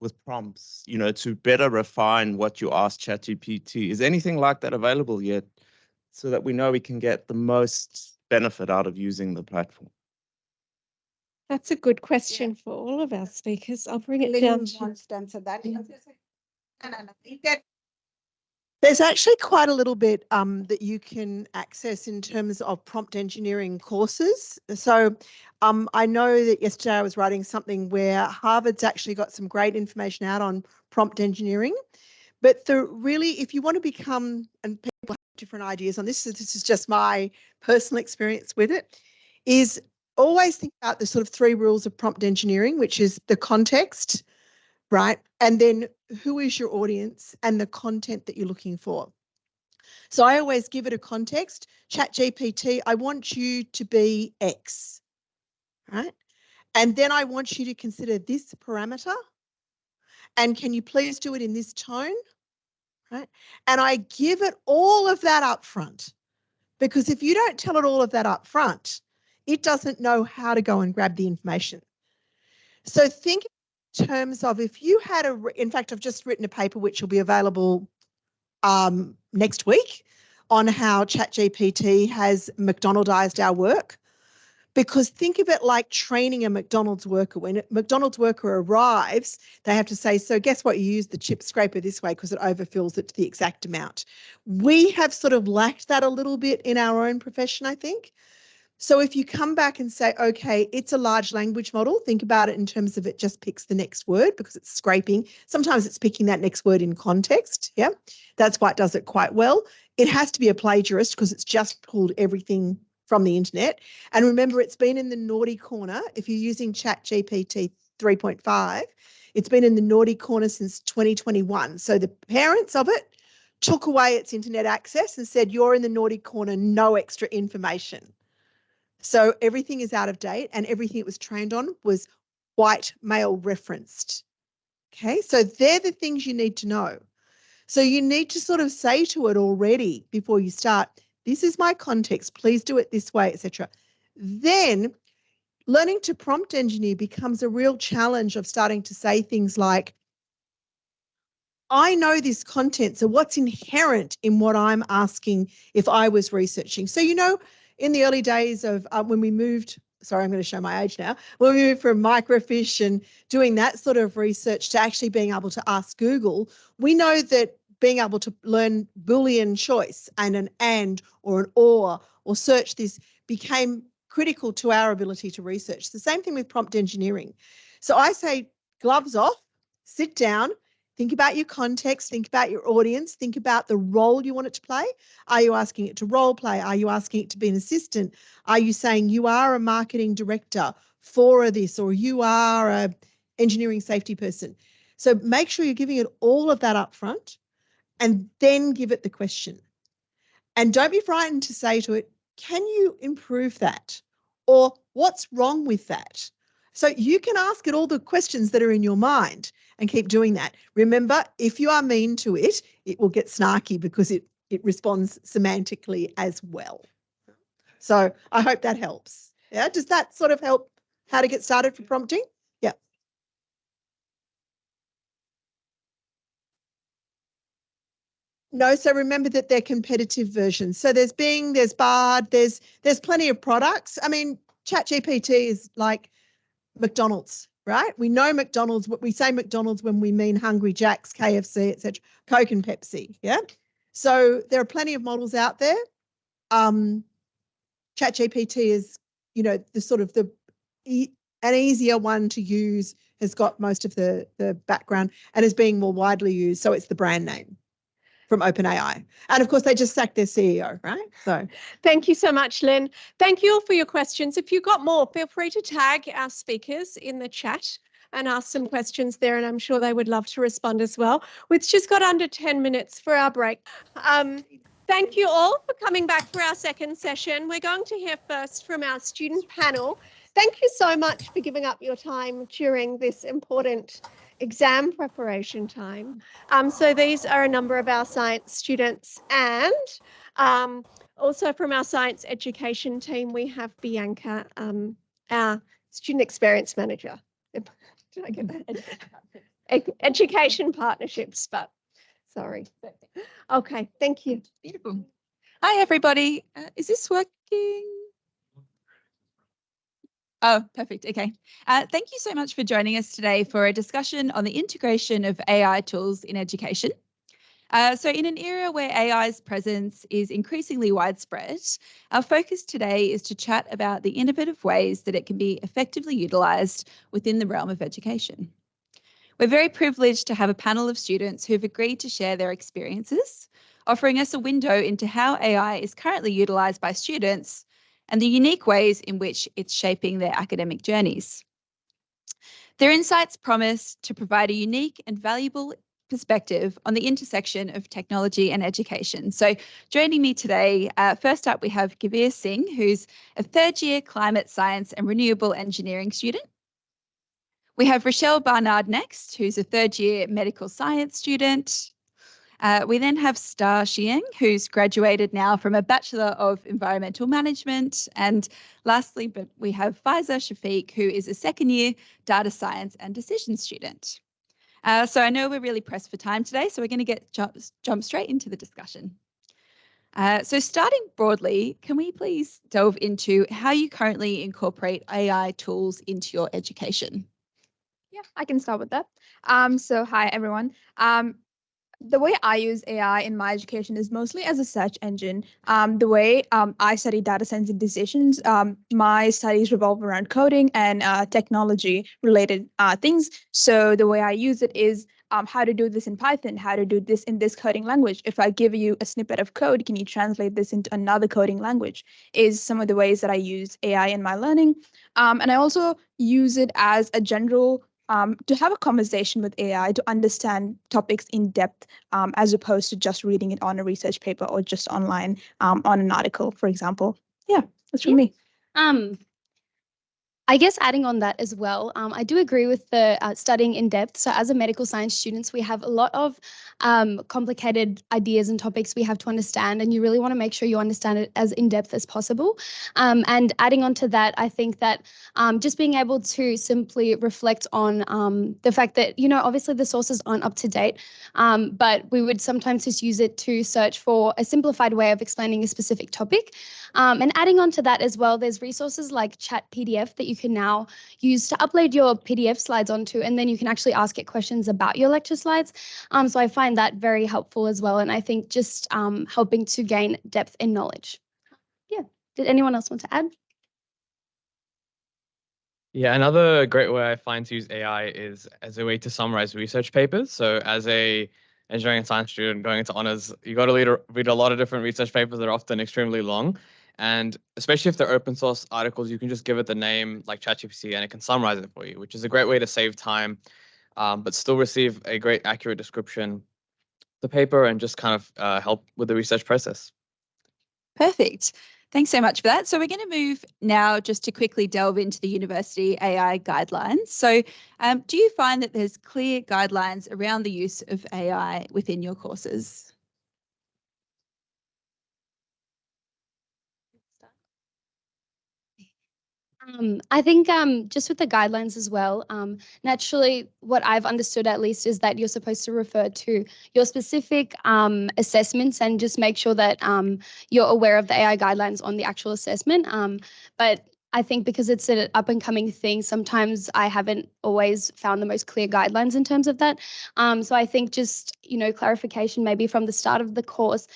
with prompts, to better refine what you ask ChatGPT? Is anything like that available yet so that we know we can get the most benefit out of using the platform? That's a good question for all of our speakers. I'll bring it down to answer that. There's actually quite a little bit that you can access in terms of prompt engineering courses. So I know that yesterday I was writing something where Harvard's actually got some great information out on prompt engineering. But if you want to become, and people have different ideas on this, so this is just my personal experience with it, is always think about the sort of 3 rules of prompt engineering, which is the context, right? And then who is your audience and the content that you're looking for. So I always give it a context. ChatGPT, I want you to be X, right? And then I want you to consider this parameter. And can you please do it in this tone, right? And I give it all of that up front, because if you don't tell it all of that up front, it doesn't know how to go and grab the information. So think in terms of if you had in fact, I've just written a paper which will be available next week on how ChatGPT has McDonaldized our work. Because think of it like training a McDonald's worker. When a McDonald's worker arrives, they have to say, so guess what, you use the chip scraper this way because it overfills it to the exact amount. We have sort of lacked that a little bit in our own profession, I think. So if you come back and say, okay, it's a large language model, think about it in terms of it just picks the next word because it's scraping. Sometimes it's picking that next word in context. Yeah, that's why it does it quite well. It has to be a plagiarist because it's just pulled everything from the internet. And remember, it's been in the naughty corner. If you're using ChatGPT 3.5, it's been in the naughty corner since 2021. So the parents of it took away its internet access and said, you're in the naughty corner, no extra information. So everything is out of date and everything it was trained on was white male referenced. Okay, so they're the things you need to know. So you need to sort of say to it already before you start, this is my context, please do it this way, etc. Then learning to prompt engineer becomes a real challenge of starting to say things like, I know this content, so what's inherent in what I'm asking if I was researching? So, you know, in the early days of when we moved, sorry, I'm going to show my age now, when we moved from microfiche and doing that sort of research to actually being able to ask Google, we know that being able to learn Boolean choice and an and or an or search this became critical to our ability to research. The same thing with prompt engineering. So I say gloves off, sit down, think about your context, think about your audience, think about the role you want it to play. Are you asking it to role play? Are you asking it to be an assistant? Are you saying you are a marketing director for this or you are a engineering safety person? So make sure you're giving it all of that up front and then give it the question. And don't be frightened to say to it, can you improve that? Or what's wrong with that? So you can ask it all the questions that are in your mind and keep doing that. Remember, if you are mean to it, it will get snarky because it responds semantically as well. So I hope that helps. Yeah, does that sort of help how to get started for prompting? Yeah. No, so remember that they're competitive versions. So there's Bing, there's Bard, there's plenty of products. I mean, ChatGPT is like McDonald's, right? We know McDonald's, we say McDonald's when we mean Hungry Jack's, KFC, etc., Coke and Pepsi, yeah? So there are plenty of models out there. ChatGPT is, you know, the sort of an easier one to use, has got most of the background and is being more widely used. So it's the brand name from OpenAI. And of course, they just sacked their CEO, right? So thank you so much, Lynn. Thank you all for your questions. If you've got more, feel free to tag our speakers in the chat and ask some questions there, and I'm sure they would love to respond as well. We've just got under 10 minutes for our break. Thank you all for coming back for our second session. We're going to hear first from our student panel. Thank you so much for giving up your time during this important exam preparation time. So these are a number of our science students, and also from our science education team, we have Bianca, our student experience manager. Did I get that? Education partnerships, but sorry. Okay, thank you. Beautiful. Hi, everybody. Is this working? Oh, perfect. Okay. Thank you so much for joining us today for a discussion on the integration of AI tools in education. So in an era where AI's presence is increasingly widespread, our focus today is to chat about the innovative ways that it can be effectively utilised within the realm of education. We're very privileged to have a panel of students who've agreed to share their experiences, offering us a window into how AI is currently utilised by students and the unique ways in which it's shaping their academic journeys. Their insights promise to provide a unique and valuable perspective on the intersection of technology and education. So joining me today, first up, we have Gavir Singh, who's a third-year climate science and renewable engineering student. We have Rochelle Barnard next, who's a third-year medical science student. We then have Star Xiang, who's graduated now from a Bachelor of Environmental Management. And lastly, but we have Faiza Shafiq, who is a second-year data science and decision student. So I know we're really pressed for time today, so we're going to jump straight into the discussion. So starting broadly, can we please delve into how you currently incorporate AI tools into your education? Yeah, I can start with that. So hi everyone. The way I use AI in my education is mostly as a search engine. The way I study data science and decisions, my studies revolve around coding and technology related things. So the way I use it is how to do this in Python, how to do this in this coding language. If I give you a snippet of code, can you translate this into another coding language? Is some of the ways that I use AI in my learning. And I also use it as a general to have a conversation with AI to understand topics in depth, as opposed to just reading it on a research paper or just online on an article, for example. Yeah, that's from me. I guess adding on that as well, I do agree with the studying in depth. So as a medical science students, we have a lot of complicated ideas and topics we have to understand, and you really want to make sure you understand it as in depth as possible. And adding on to that, I think that just being able to simply reflect on the fact that, obviously the sources aren't up to date, but we would sometimes just use it to search for a simplified way of explaining a specific topic. And adding on to that as well, there's resources like Chat PDF that you can now use to upload your PDF slides onto, and then you can actually ask it questions about your lecture slides. So I find that very helpful as well. And I think just helping to gain depth in knowledge. Yeah. Did anyone else want to add? Yeah, another great way I find to use AI is as a way to summarize research papers. So as a engineering and science student going into honors, you got to read a lot of different research papers that are often extremely long. And especially if they're open source articles, you can just give it the name like ChatGPT and it can summarize it for you, which is a great way to save time, but still receive a great accurate description of the paper and just kind of help with the research process. Perfect. Thanks so much for that. So we're going to move now just to quickly delve into the university AI guidelines. So do you find that there's clear guidelines around the use of AI within your courses? I think just with the guidelines as well, naturally what I've understood at least is that you're supposed to refer to your specific assessments and just make sure that you're aware of the AI guidelines on the actual assessment. But I think because it's an up and coming thing, sometimes I haven't always found the most clear guidelines in terms of that. So I think just, clarification maybe from the start of the course,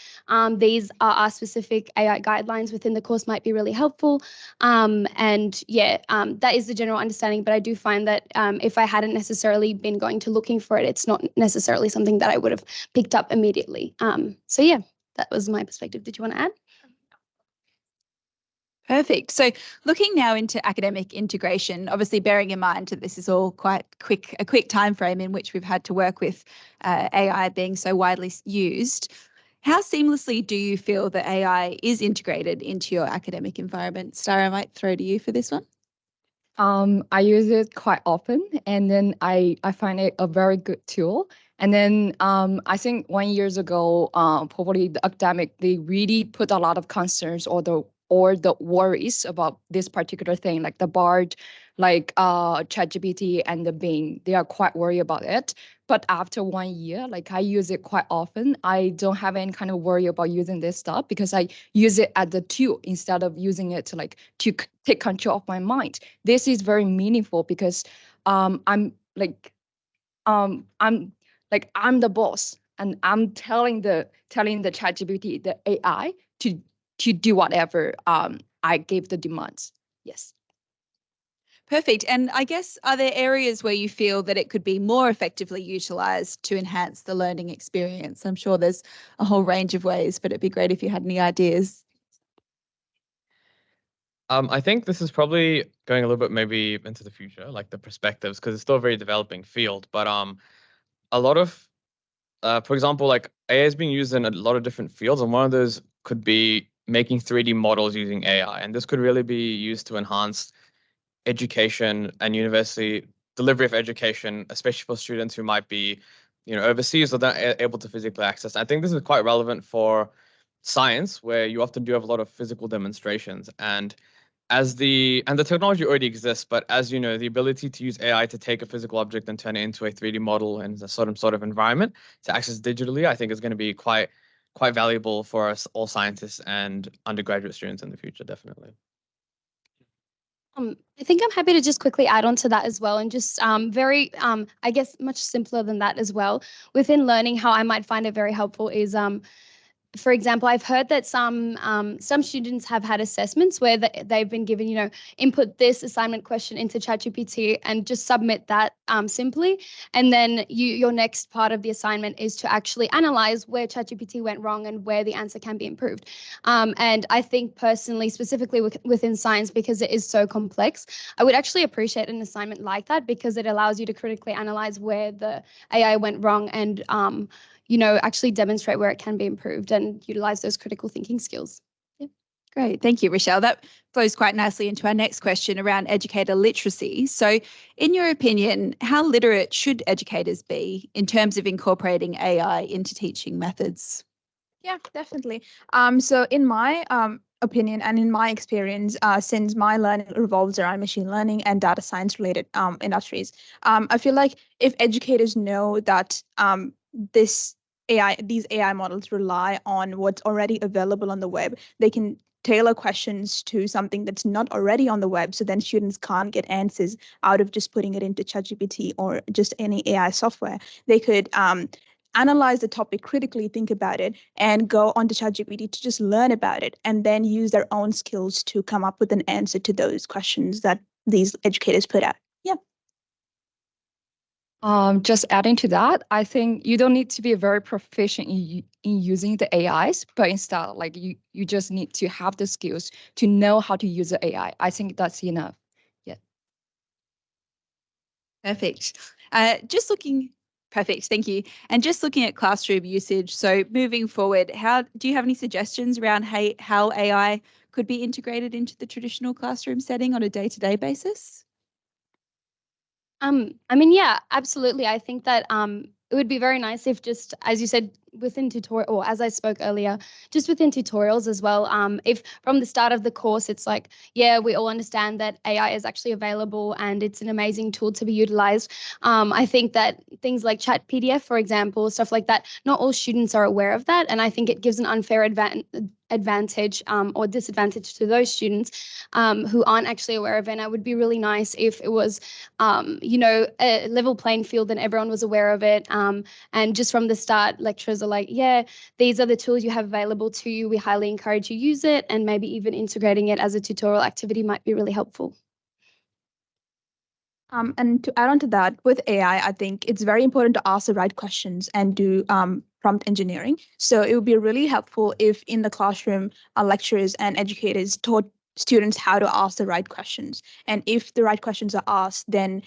these are our specific AI guidelines within the course might be really helpful. And yeah, that is the general understanding. But I do find that if I hadn't necessarily been going to looking for it, it's not necessarily something that I would have picked up immediately. So yeah, that was my perspective. Did you want to add? Perfect. So looking now into academic integration, obviously bearing in mind that this is all quite a quick time frame in which we've had to work with AI being so widely used. How seamlessly do you feel that AI is integrated into your academic environment? Stara, I might throw to you for this one. I use it quite often, and then I find it a very good tool. And then I think 1 year ago, probably the academic, they really put a lot of concerns or the worries about this particular thing, like the BARD, like ChatGPT and the Bing. They are quite worried about it. But after 1 year, like I use it quite often. I don't have any kind of worry about using this stuff because I use it as a tool instead of using it to take control of my mind. This is very meaningful because I'm the boss and I'm telling the ChatGPT, the AI, to do whatever I gave the demands. Yes. Perfect. And I guess, are there areas where you feel that it could be more effectively utilised to enhance the learning experience? I'm sure there's a whole range of ways, but it'd be great if you had any ideas. I think this is probably going a little bit maybe into the future, like the perspectives, because it's still a very developing field. But a lot of, for example, like AI is being used in a lot of different fields, and one of those could be making 3D models using AI. And this could really be used to enhance education and university delivery of education, especially for students who might be, overseas or not able to physically access. I think this is quite relevant for science, where you often do have a lot of physical demonstrations. And the technology already exists, but as you know, the ability to use AI to take a physical object and turn it into a 3D model in a certain sort of environment to access digitally, I think is going to be quite quite valuable for us all scientists and undergraduate students in the future, definitely. I think I'm happy to just quickly add on to that as well, and just I guess much simpler than that as well. Within learning, how I might find it very helpful is for example, I've heard that some students have had assessments where they've been given, input this assignment question into ChatGPT and just submit that simply. And then your next part of the assignment is to actually analyze where ChatGPT went wrong and where the answer can be improved. And I think personally, specifically within science, because it is so complex, I would actually appreciate an assignment like that, because it allows you to critically analyze where the AI went wrong and actually demonstrate where it can be improved and utilize those critical thinking skills. Yeah. Great. Thank you, Rochelle. That flows quite nicely into our next question around educator literacy. So in your opinion, how literate should educators be in terms of incorporating AI into teaching methods? Yeah, definitely. So in my opinion and in my experience, since my learning revolves around machine learning and data science related industries, I feel like if educators know that these AI models rely on what's already available on the web, they can tailor questions to something that's not already on the web, so then students can't get answers out of just putting it into ChatGPT or just any AI software. They could analyze the topic critically, think about it, and go onto ChatGPT to just learn about it, and then use their own skills to come up with an answer to those questions that these educators put out. Yeah. Just adding to that, I think you don't need to be very proficient in using the AIs, but instead, like you just need to have the skills to know how to use the AI. I think that's enough. Yeah. Perfect. Perfect, thank you. And just looking at classroom usage, so moving forward, do you have any suggestions around how AI could be integrated into the traditional classroom setting on a day-to-day basis? Yeah, absolutely. I think that it would be very nice if, just as you said, within tutorial, or as I spoke earlier, just within tutorials as well. If from the start of the course, it's like, yeah, we all understand that AI is actually available and it's an amazing tool to be utilized. I think that things like Chat PDF, for example, stuff like that, not all students are aware of that. And I think it gives an unfair advantage or disadvantage to those students who aren't actually aware of it. And it would be really nice if it was, a level playing field and everyone was aware of it. And just from the start, lecturers are like, yeah, these are the tools you have available to you. We highly encourage you use it, and maybe even integrating it as a tutorial activity might be really helpful. And to add on to that, with AI, I think it's very important to ask the right questions and do prompt engineering. So it would be really helpful if in the classroom, lecturers and educators taught students how to ask the right questions. And if the right questions are asked, then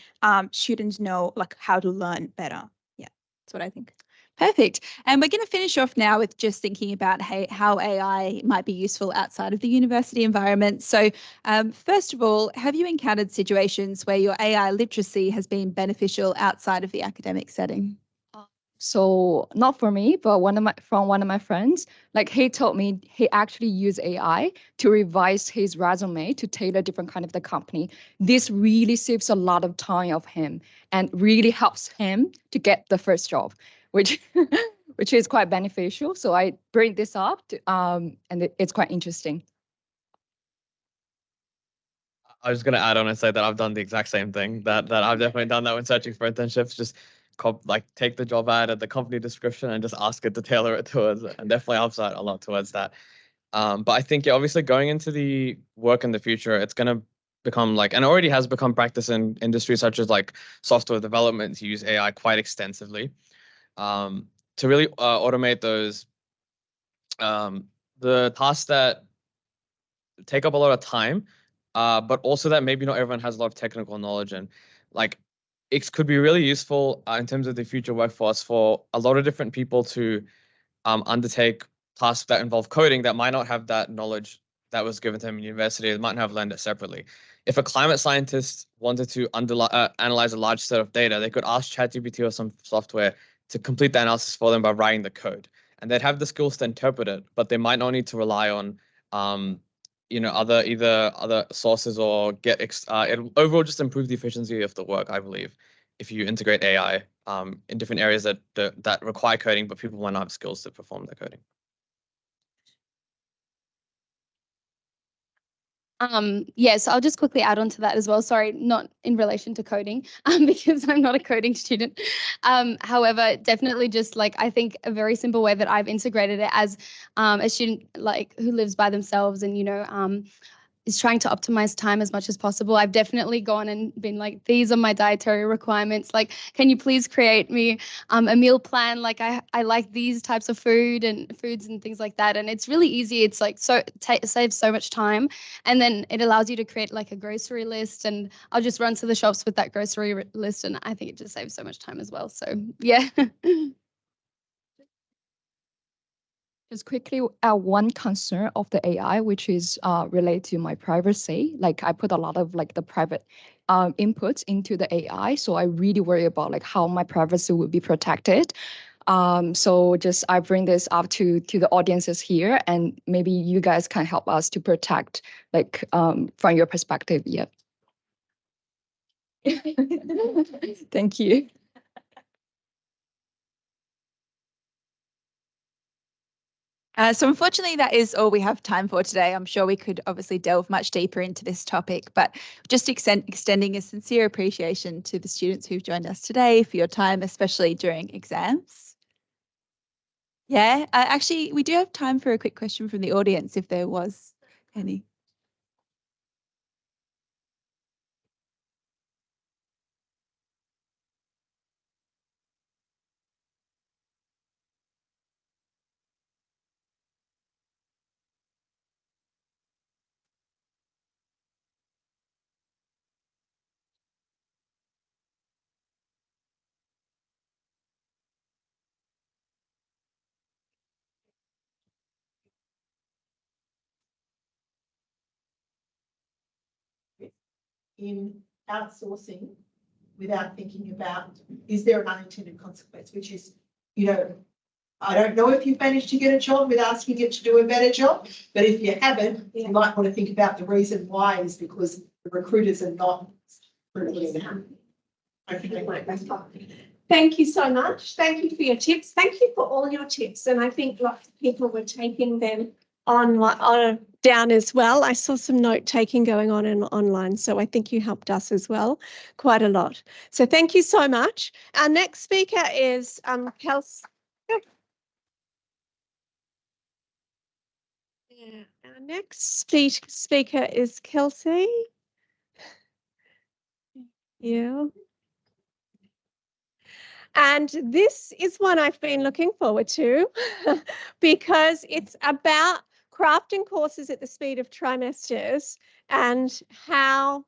students know how to learn better. Yeah, that's what I think. Perfect. And we're going to finish off now with just thinking about how AI might be useful outside of the university environment. So first of all, have you encountered situations where your AI literacy has been beneficial outside of the academic setting? So not for me, but one of my friends, he told me he actually used AI to revise his resume to tailor different kind of the company. This really saves a lot of time of him and really helps him to get the first job, which is quite beneficial. So I bring this up and it's quite interesting. I was going to add on and say that I've done the exact same thing, that I've definitely done that when searching for internships. Just take the job ad at the company description and just ask it to tailor it towards it, and definitely helps out a lot towards that. But I think, obviously going into the work in the future, it's going to become and already has become practice in industries such as software development to use AI quite extensively to really automate those the tasks that take up a lot of time, but also that maybe not everyone has a lot of technical knowledge in. It could be really useful in terms of the future workforce for a lot of different people to undertake tasks that involve coding that might not have that knowledge that was given to them in university. They might not have learned it separately. If a climate scientist wanted to analyze a large set of data, they could ask ChatGPT or some software to complete the analysis for them by writing the code. And they'd have the skills to interpret it, but they might not need to rely on other sources, or it'll overall just improve the efficiency of the work, I believe, if you integrate AI in different areas that require coding, but people might not have skills to perform the coding. Yeah, so I'll just quickly add on to that as well. Sorry, not in relation to coding, because I'm not a coding student. However, definitely just like I think a very simple way that I've integrated it as a student like who lives by themselves and is trying to optimize time as much as possible. I've definitely gone and been like, these are my dietary requirements. Like, can you please create me a meal plan? Like I like these types of foods and things like that. And it's really easy. It's like, so saves so much time. And then it allows you to create like a grocery list, and I'll just run to the shops with that grocery list. And I think it just saves so much time as well. So yeah. Just quickly, one concern of the AI, which is related to my privacy. Like I put a lot of like the private inputs into the AI, so I really worry about like how my privacy will be protected. So just I bring this up to the audiences here, and maybe you guys can help us to protect like from your perspective. Yeah. Thank you. So unfortunately, that is all we have time for today. I'm sure we could obviously delve much deeper into this topic, but just extending a sincere appreciation to the students who've joined us today for your time, especially during exams. Yeah, actually, we do have time for a quick question from the audience if there was any. In outsourcing without thinking about, is there an unintended consequence, which is, I don't know if you've managed to get a job with asking it to do a better job, but if you haven't, you might want to think about the reason why is because the recruiters are not recruiting them. Thank you so much. Thank you for your tips. Thank you for all your tips. And I think lots of people were taking them on down as well. I saw some note taking going on online. So I think you helped us as well quite a lot. So thank you so much. Our next speaker is Kelsey. Yeah, our next speaker is Kelsey. Yeah. And this is one I've been looking forward to because it's about crafting courses at the speed of trimesters and how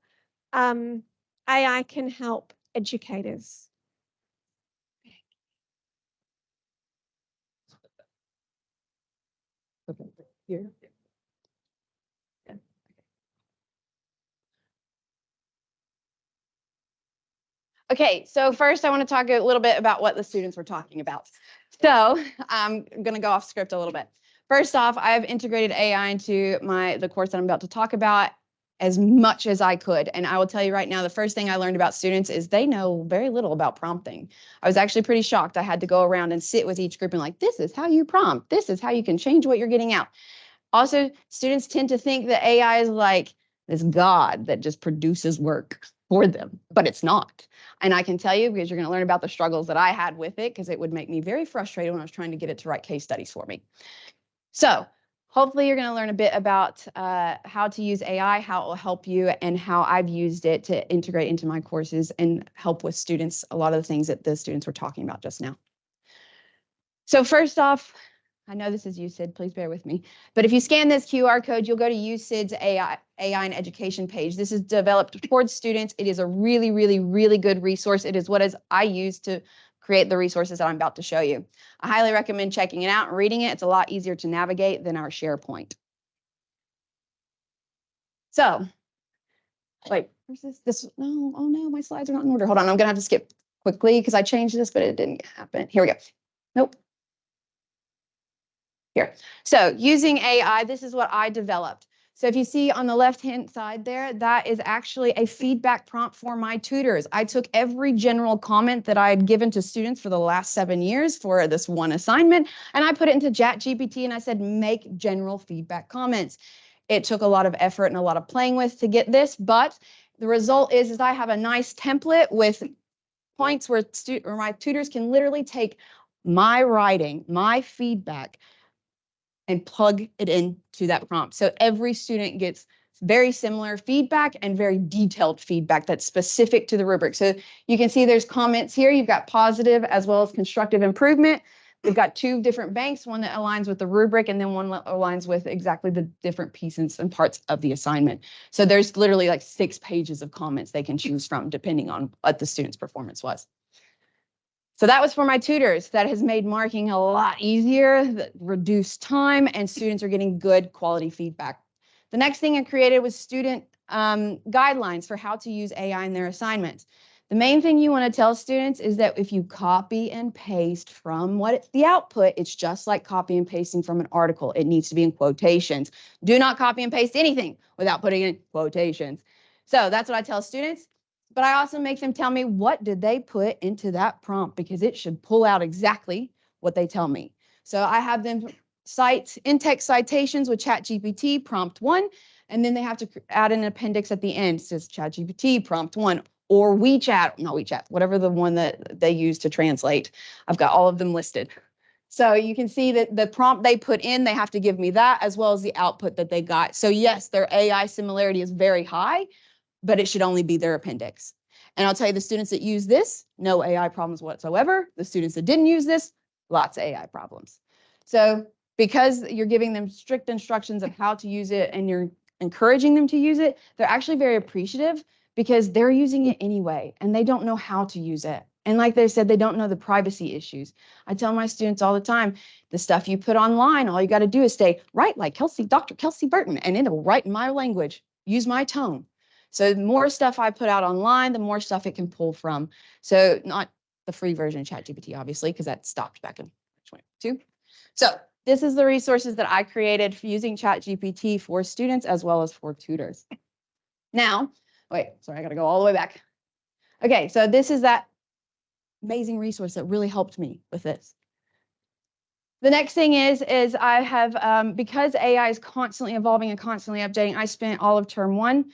AI can help educators. Okay. Here. Okay, so first I want to talk a little bit about what the students were talking about. So I'm going to go off script a little bit. First off, I've integrated AI into the course that I'm about to talk about as much as I could. And I will tell you right now, the first thing I learned about students is they know very little about prompting. I was actually pretty shocked. I had to go around and sit with each group and like, this is how you prompt. This is how you can change what you're getting out. Also, students tend to think that AI is like this God that just produces work for them, but it's not. And I can tell you, because you're going to learn about the struggles that I had with it, because it would make me very frustrated when I was trying to get it to write case studies for me. So hopefully you're going to learn a bit about how to use AI, how it will help you, and how I've used it to integrate into my courses and help with students, a lot of the things that the students were talking about just now. So first off, I know this is USID, please bear with me. But if you scan this QR code, you'll go to USID's AI and education page. This is developed towards students. It is a really, really, really good resource. It is what I use to create the resources that I'm about to show you. I highly recommend checking it out and reading it. It's a lot easier to navigate than our SharePoint. So, wait, where's this? No, oh no, my slides are not in order. Hold on, I'm gonna have to skip quickly because I changed this, but it didn't happen. Here we go. Nope. Here. So using AI, this is what I developed. So if you see on the left-hand side there, that is actually a feedback prompt for my tutors. I took every general comment that I had given to students for the last 7 years for this one assignment, and I put it into ChatGPT and I said, make general feedback comments. It took a lot of effort and a lot of playing with to get this, but the result is I have a nice template with points where my tutors can literally take my writing, my feedback, and plug it into that prompt. So every student gets very similar feedback and very detailed feedback that's specific to the rubric. So you can see there's comments here. You've got positive as well as constructive improvement. We've got 2 different banks, one that aligns with the rubric and then one that aligns with exactly the different pieces and parts of the assignment. So there's literally like 6 pages of comments they can choose from depending on what the student's performance was. So that was for my tutors. That has made marking a lot easier, reduced time, and students are getting good quality feedback. The next thing I created was student guidelines for how to use AI in their assignments. The main thing you want to tell students is that if you copy and paste from the output, it's just like copy and pasting from an article. It needs to be in quotations. Do not copy and paste anything without putting in quotations. So that's what I tell students. But I also make them tell me what did they put into that prompt, because it should pull out exactly what they tell me. So I have them cite in-text citations with ChatGPT prompt 1, and then they have to add an appendix at the end. It says ChatGPT prompt 1 or WeChat, whatever the one that they use to translate. I've got all of them listed. So you can see that the prompt they put in, they have to give me that as well as the output that they got. So yes, their AI similarity is very high, but it should only be their appendix. And I'll tell you, the students that use this, no AI problems whatsoever. The students that didn't use this, lots of AI problems. So because you're giving them strict instructions of how to use it and you're encouraging them to use it, they're actually very appreciative because they're using it anyway and they don't know how to use it. And like they said, they don't know the privacy issues. I tell my students all the time, the stuff you put online, all you got to do is say, write like Dr. Kelsey Burton, and it'll write in my language, use my tone. So the more stuff I put out online, the more stuff it can pull from. So not the free version of ChatGPT, obviously, because that stopped back in 2022. So this is the resources that I created for using ChatGPT for students as well as for tutors. Now, wait, sorry, I got to go all the way back. Okay, so this is that amazing resource that really helped me with this. The next thing is I have, because AI is constantly evolving and constantly updating, I spent all of term 1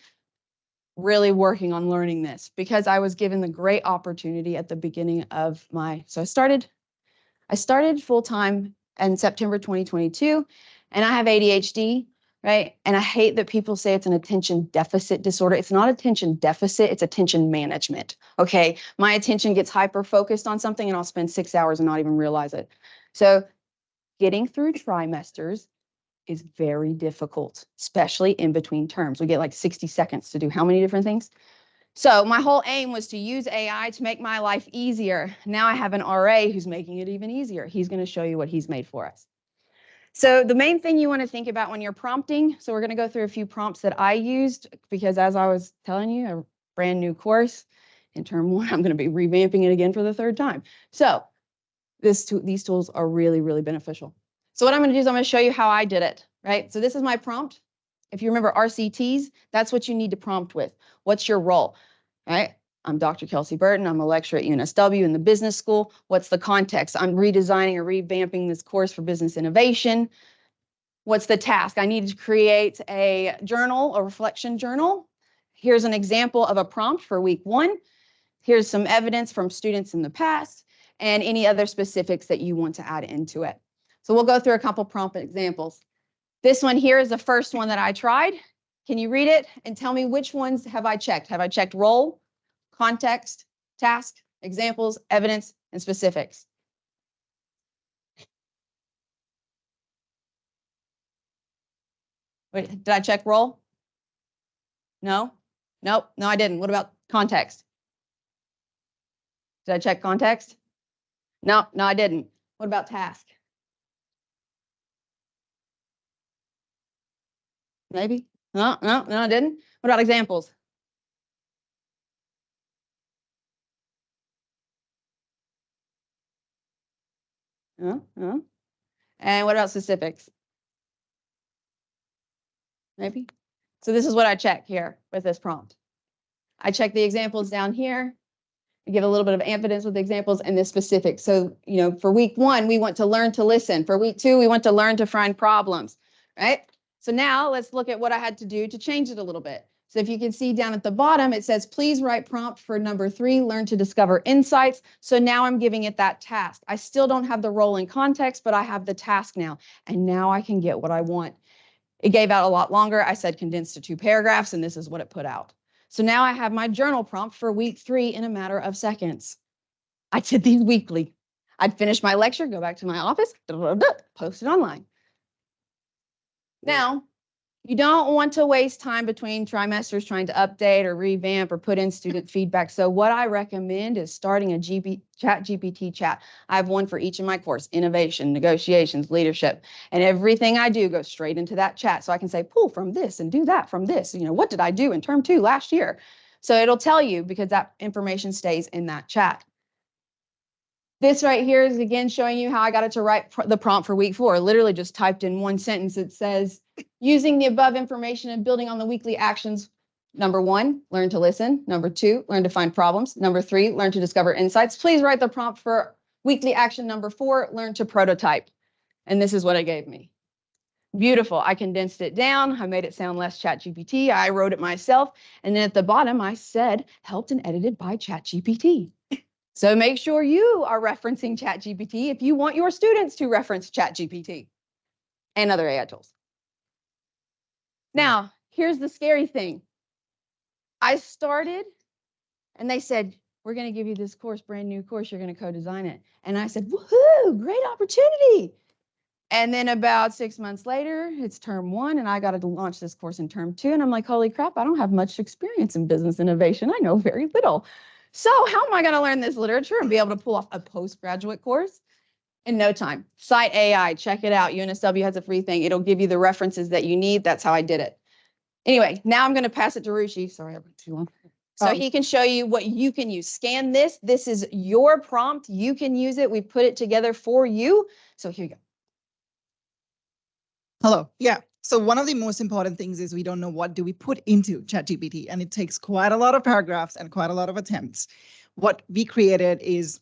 really working on learning this because I was given the great opportunity at the beginning of so I started full-time in September 2022, and I have ADHD, right? And I hate that people say it's an attention deficit disorder. It's not attention deficit, it's attention management, okay? My attention gets hyper-focused on something and I'll spend 6 hours and not even realize it. So getting through trimesters is very difficult, especially in between terms. We get like 60 seconds to do how many different things? So my whole aim was to use AI to make my life easier. Now I have an RA who's making it even easier. He's going to show you what he's made for us. So the main thing you want to think about when you're prompting, so we're going to go through a few prompts that I used because as I was telling you, a brand new course in term 1, I'm going to be revamping it again for the 3rd time. So these tools are really, really beneficial. So what I'm going to do is I'm going to show you how I did it, right? So this is my prompt. If you remember RCTs, that's what you need to prompt with. What's your role, right? I'm Dr. Kelsey Burton. I'm a lecturer at UNSW in the business school. What's the context? I'm redesigning or revamping this course for business innovation. What's the task? I need to create a journal, a reflection journal. Here's an example of a prompt for week 1. Here's some evidence from students in the past and any other specifics that you want to add into it. So we'll go through a couple prompt examples. This one here is the first one that I tried. Can you read it and tell me which ones have I checked? Have I checked role, context, task, examples, evidence, and specifics? Wait, did I check role? No? Nope, no, I didn't. What about context? Did I check context? No, I didn't. What about task? Maybe? No, I didn't. What about examples? No. And what about specifics? Maybe? So this is what I check here with this prompt. I check the examples down here. I give a little bit of evidence with the examples and the specifics. So, for week 1, we want to learn to listen. For week 2, we want to learn to find problems, right? So now let's look at what I had to do to change it a little bit. So if you can see down at the bottom, it says, please write prompt for number 3, learn to discover insights. So now I'm giving it that task. I still don't have the role in context, but I have the task now. And now I can get what I want. It gave out a lot longer. I said condensed to 2 paragraphs, and this is what it put out. So now I have my journal prompt for week 3 in a matter of seconds. I did these weekly. I'd finish my lecture, go back to my office, post it online. Now, you don't want to waste time between trimesters trying to update or revamp or put in student feedback. So what I recommend is starting a ChatGPT chat. I have one for each of my course: innovation, negotiations, leadership, and everything I do goes straight into that chat. So I can say, pull from this and do that from this. You know, what did I do in term 2 last year? So it'll tell you, because that information stays in that chat. This right here is again showing you how I got it to write the prompt for week 4. Literally just typed in one sentence. It says, using the above information and building on the weekly actions. Number 1, learn to listen. Number 2, learn to find problems. Number 3, learn to discover insights. Please write the prompt for weekly action number 4, learn to prototype. And this is what it gave me. Beautiful. I condensed it down. I made it sound less ChatGPT. I wrote it myself. And then at the bottom, I said, helped and edited by ChatGPT. So make sure you are referencing ChatGPT if you want your students to reference ChatGPT and other AI tools. Now, here's the scary thing. I started and they said, we're going to give you this course, brand new course. You're going to co-design it. And I said, woohoo, great opportunity. And then about 6 months later, it's term 1 and I got to launch this course in term 2. And I'm like, holy crap, I don't have much experience in business innovation. I know very little. So how am I going to learn this literature and be able to pull off a postgraduate course? In no time. Cite AI, check it out. UNSW has a free thing. It'll give you the references that you need. That's how I did it. Anyway, now I'm going to pass it to Ruchi. Sorry, I went too long. So he can show you what you can use. Scan this. This is your prompt. You can use it. We put it together for you. So here you go. Hello. Yeah. So one of the most important things is we don't know what do we put into ChatGPT, and it takes quite a lot of paragraphs and quite a lot of attempts. What we created is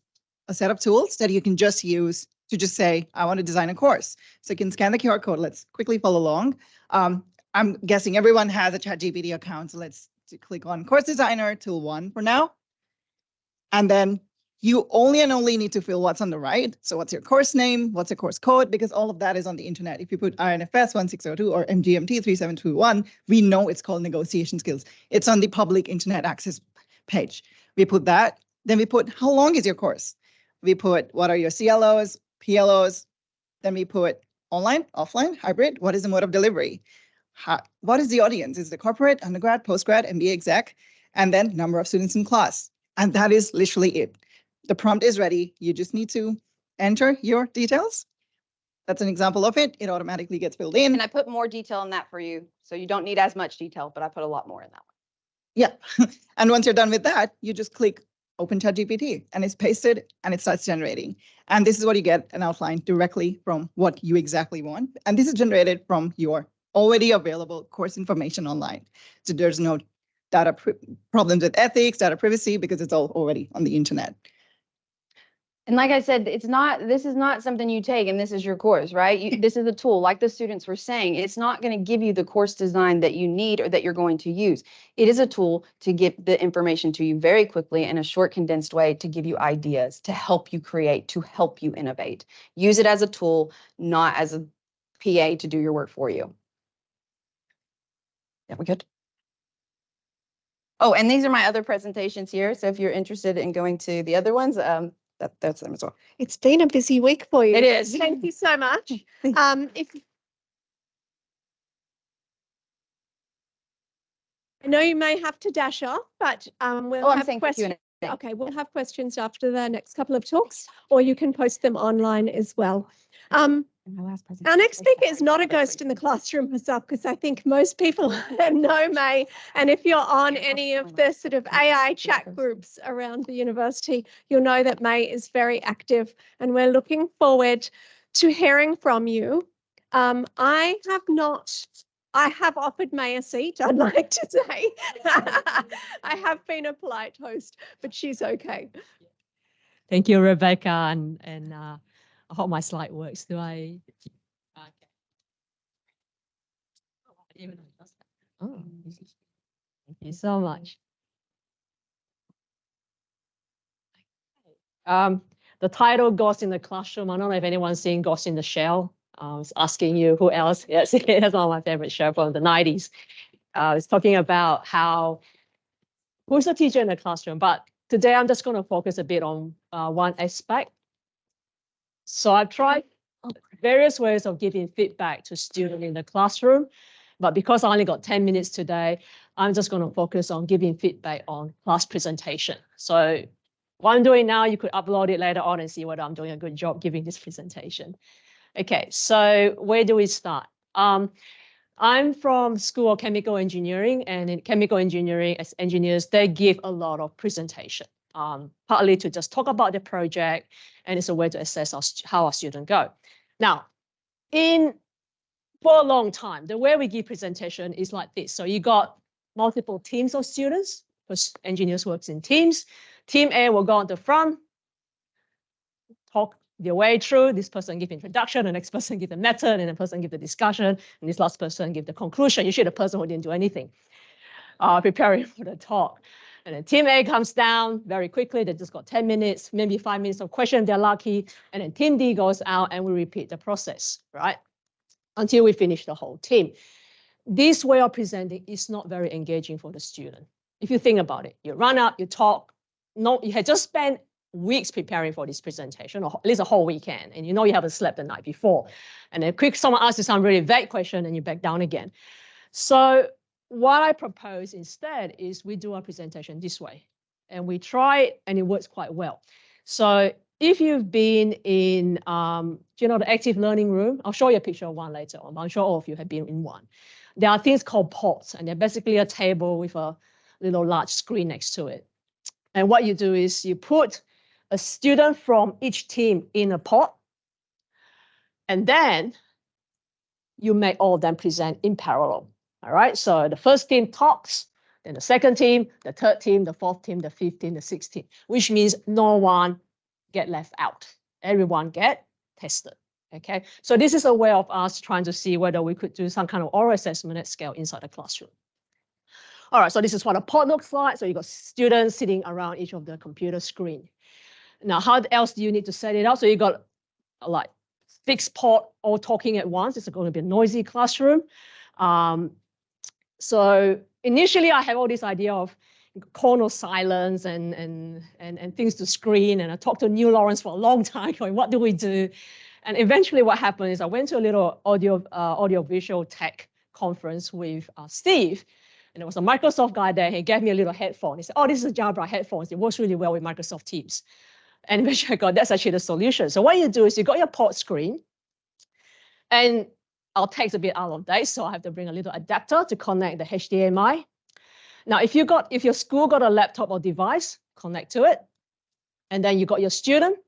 a set of tools that you can just use to just say, I want to design a course. So you can scan the QR code. Let's quickly follow along. I'm guessing everyone has a ChatGPT account. So let's click on Course Designer, Tool 1 for now. And then you only need to fill what's on the right. So what's your course name? What's your course code? Because all of that is on the internet. If you put UNSW 1602 or MGMT 3721, we know it's called negotiation skills. It's on the public internet access page. We put that. Then we put how long is your course? We put what are your CLOs, PLOs. Then we put online, offline, hybrid. What is the mode of delivery? What is the audience? Is it corporate, undergrad, postgrad, MBA exec? And then number of students in class. And that is literally it. The prompt is ready. You just need to enter your details. That's an example of it. It automatically gets filled in. And I put more detail in that for you. So you don't need as much detail, but I put a lot more in that one. Yeah. And once you're done with that, you just click Open ChatGPT and it's pasted and it starts generating. And this is what you get, an outline directly from what you exactly want. And this is generated from your already available course information online. So there's no data problems with ethics, data privacy, because it's all already on the internet. And like I said, this is not something you take and this is your course, right? This is a tool, like the students were saying. It's not going to give you the course design that you need or that you're going to use. It is a tool to get the information to you very quickly in a short, condensed way to give you ideas, to help you create, to help you innovate. Use it as a tool, not as a PA to do your work for you. Yeah, we good? Oh, and these are my other presentations here. So if you're interested in going to the other ones, that's them as well. It's been a busy week for you. It is. Thank you so much. I know you may have to dash off, but we'll have questions. Okay, we'll have questions after the next couple of talks, or you can post them online as well. Our next speaker is not a ghost in the classroom herself, because I think most people know May. And if you're on any of the sort of AI chat groups around the university, you'll know that May is very active, and we're looking forward to hearing from you. I have offered May a seat, I'd like to say. I have been a polite host, but she's okay. Thank you, Rebecca, and I hope my slide works. Do I? Okay. Oh, thank you so much. The title, Ghost in the Classroom. I don't know if anyone's seen Ghost in the Shell. I was asking you who else. Yes, that's one of my favorite shows from the 90s. It's talking about who's the teacher in the classroom. But today I'm just going to focus a bit on one aspect. So I've tried various ways of giving feedback to students in the classroom. But because I only got 10 minutes today, I'm just going to focus on giving feedback on class presentation. So what I'm doing now, you could upload it later on and see whether I'm doing a good job giving this presentation. Okay, so where do we start? I'm from School of Chemical Engineering, and in chemical engineering, as engineers, they give a lot of presentation, partly to just talk about the project, and it's a way to assess how our students go. Now, for a long time, the way we give presentation is like this. So you got multiple teams of students, because engineers work in teams. Team A will go on the front, talk their way through. This person give introduction, the next person give the method, and the person give the discussion, and this last person give the conclusion. Usually the person who didn't do anything, preparing for the talk. And then team A comes down very quickly. They just got 10 minutes, maybe 5 minutes of question, they're lucky. And then team D goes out and we repeat the process, right? Until we finish the whole team. This way of presenting is not very engaging for the student. If you think about it, you run out, you talk, you had just spent weeks preparing for this presentation, or at least a whole weekend, and you know you haven't slept the night before. And then someone asks you some really vague question and you back down again. So what I propose instead is we do our presentation this way. And we try it and it works quite well. So if you've been in, you know, the active learning room, I'll show you a picture of one later on, but I'm sure all of you have been in one. There are things called pods, and they're basically a table with a little large screen next to it. And what you do is you put a student from each team in a pod, and then you make all of them present in parallel. All right, so the first team talks, then the second team, the third team, the fourth team, the fifth team, the sixth team, which means no one get left out. Everyone get tested. Okay, so this is a way of us trying to see whether we could do some kind of oral assessment at scale inside the classroom. All right, so this is what a pod looks like. So you got students sitting around each of the computer screen. Now, how else do you need to set it up? So you got like fixed pod all talking at once. It's going to be a noisy classroom. So initially, I have all this idea of corner silence and things to screen. And I talked to Neil Lawrence for a long time, going, what do we do? And eventually what happened is I went to a little audio-visual tech conference with Steve. And there was a Microsoft guy there. He gave me a little headphone. He said, oh, this is a Jabra headphones. It works really well with Microsoft Teams. And eventually I got, that's actually the solution. So what you do is you got your pod screen. And our tech's a bit out of date, so I have to bring a little adapter to connect the HDMI. Now, if your school got a laptop or device, connect to it. And then you got your student,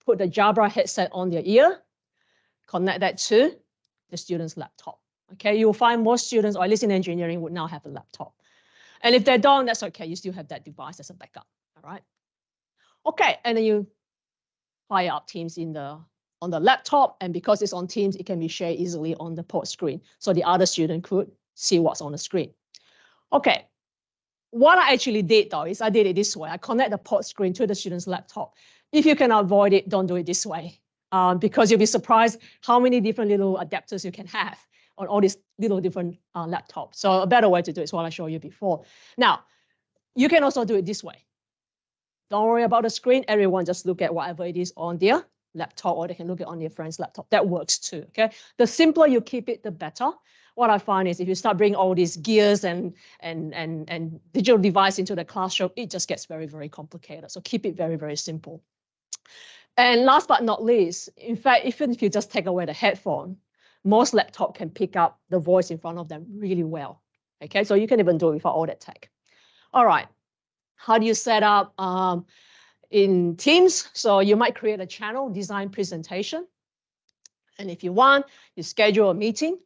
put the Jabra headset on their ear, connect that to the student's laptop. Okay, you'll find most students, or at least in engineering, would now have a laptop. And if they don't, that's okay. You still have that device as a backup. All right. Okay, and then you fire up Teams on the laptop, and because it's on Teams, it can be shared easily on the pod screen, so the other student could see what's on the screen. Okay, what I actually did though is I did it this way. I connect the pod screen to the student's laptop. If you can avoid it, don't do it this way, because you'll be surprised how many different little adapters you can have on all these little different laptops. So a better way to do it is what I showed you before. Now, you can also do it this way. Don't worry about the screen. Everyone just look at whatever it is on their laptop, or they can look at on their friend's laptop. That works too, okay? The simpler you keep it, the better. What I find is if you start bringing all these gears and digital device into the classroom, it just gets very, very complicated. So keep it very, very simple. And last but not least, in fact, even if you just take away the headphone, most laptop can pick up the voice in front of them really well, okay? So you can even do it without all that tech. All right, how do you set up in Teams? So you might create a channel, design presentation. And if you want, you schedule a meeting.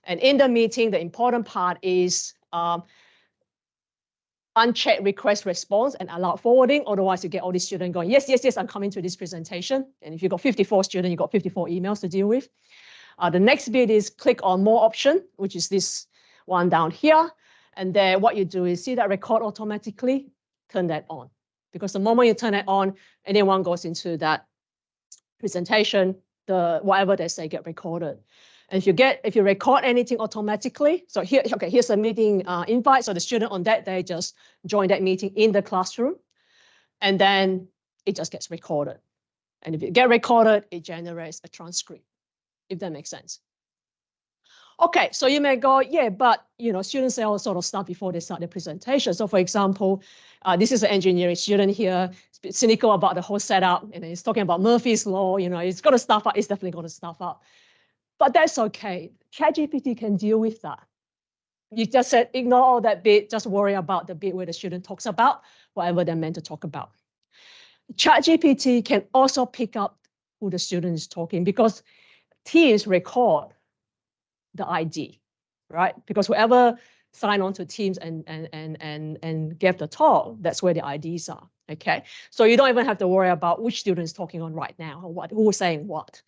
And in the meeting, the important part is unchecked request response and allow forwarding. Otherwise, you get all these students going, yes, yes, yes, I'm coming to this presentation. And if you've got 54 students, you've got 54 emails to deal with. The next bit is click on more option, which is this one down here. And then what you do is see that record automatically, turn that on. Because the moment you turn it on, anyone goes into that presentation, whatever they say get recorded. And if you record anything automatically, so here's a meeting invite. So the student on that day just joined that meeting in the classroom, and then it just gets recorded. And if it get recorded, it generates a transcript, if that makes sense. Okay, so you may go, yeah, but students say all sort of stuff before they start their presentation. So for example, this is an engineering student here, cynical about the whole setup, and he's talking about Murphy's Law, he's got to stuff up, it's definitely going to stuff up. But that's okay. ChatGPT can deal with that. You just said, ignore all that bit, just worry about the bit where the student talks about whatever they're meant to talk about. ChatGPT can also pick up who the student is talking because Teams record the ID, right? Because whoever signed on to Teams and gave the talk, that's where the IDs are, okay? So you don't even have to worry about which student is talking on right now or who is saying what.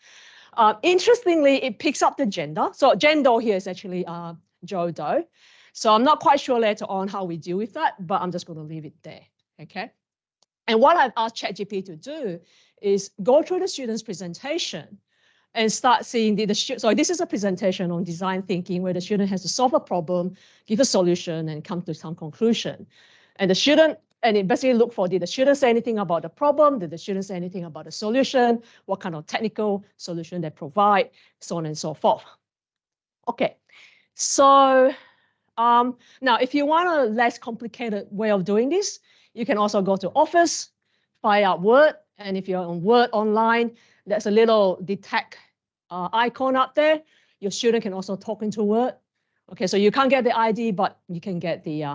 Interestingly, it picks up the gender. So gender here is actually Joe Doe. So I'm not quite sure later on how we deal with that, but I'm just going to leave it there, okay? And what I've asked ChatGPT to do is go through the student's presentation and start seeing so this is a presentation on design thinking where the student has to solve a problem, give a solution, and come to some conclusion. And it basically look for, did the student say anything about the problem? Did the student say anything about the solution? What kind of technical solution they provide? So on and so forth. Okay, so now if you want a less complicated way of doing this, you can also go to Office, fire out Word, and if you're on Word online, there's a little detect icon up there. Your student can also talk into Word. Okay, so you can't get the ID, but you can get the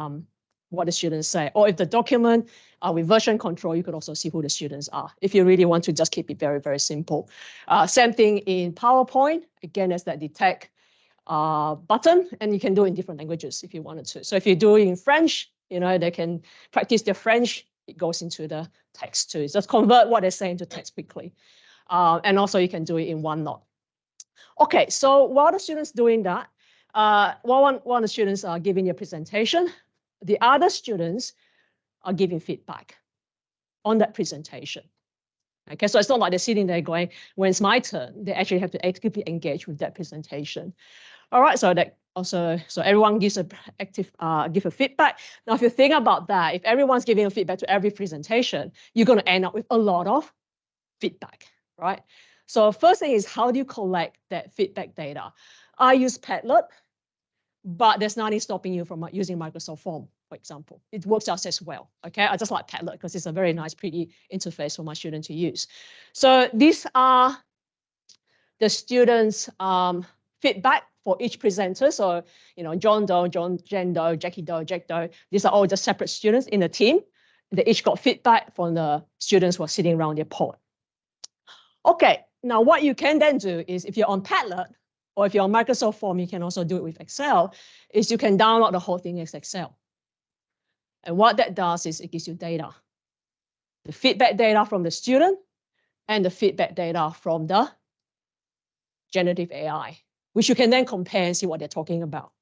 what the students say. Or if the document with version control, you could also see who the students are. If you really want to just keep it very, very simple. Same thing in PowerPoint. Again, there's that detect button, and you can do it in different languages if you wanted to. So if you do it in French, they can practice their French. It goes into the text too. Just convert what they say into text quickly. And also you can do it in OneNote. Okay, so while the students doing that, one of the students are giving a presentation, the other students are giving feedback on that presentation. Okay, so it's not like they're sitting there going, when it's my turn, they actually have to actively engage with that presentation. All right, so everyone gives give a feedback. Now, if you think about that, if everyone's giving a feedback to every presentation, you're going to end up with a lot of feedback, right? So first thing is, how do you collect that feedback data? I use Padlet, but there's nothing stopping you from using Microsoft Form, for example. It works just as well, okay? I just like Padlet because it's a very nice, pretty interface for my students to use. So these are the students' feedback for each presenter. So, John Doe, Jen Doe, Jackie Doe, Jack Doe, these are all just separate students in the team. They each got feedback from the students who are sitting around their pod. Okay, now what you can then do is if you're on Padlet or if you're on Microsoft Form, you can also do it with Excel, is you can download the whole thing as Excel. And what that does is it gives you data. The feedback data from the student and the feedback data from the generative AI, which you can then compare and see what they're talking about.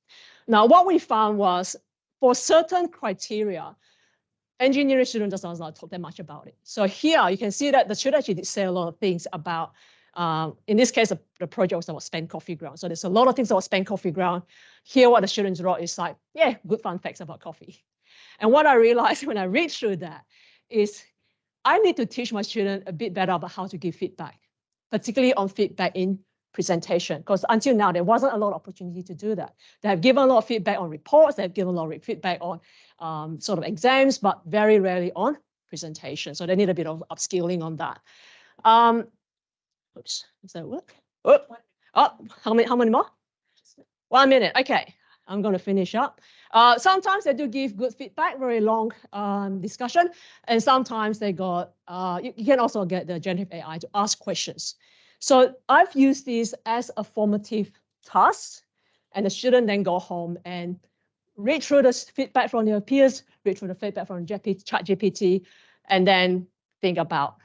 Now, what we found was for certain criteria, engineering student does not talk that much about it. So here you can see that the student actually did say a lot of things about, in this case, the project was about spent coffee ground. So there's a lot of things about spent coffee ground. Here, what the students wrote is like, yeah, good fun facts about coffee. And what I realized when I read through that is I need to teach my student a bit better about how to give feedback, particularly on feedback in presentation, because until now, there wasn't a lot of opportunity to do that. They have given a lot of feedback on reports, they've given a lot of feedback on sort of exams, but very rarely on presentation. So they need a bit of upskilling on that. Oops, does that work? Oh, how many more? 1 minute, okay. I'm going to finish up. Sometimes they do give good feedback, very long discussion, and sometimes they got, you can also get the generative AI to ask questions. So I've used this as a formative task, and the student then go home and read through the feedback from their peers, read through the feedback from ChatGPT, and then think about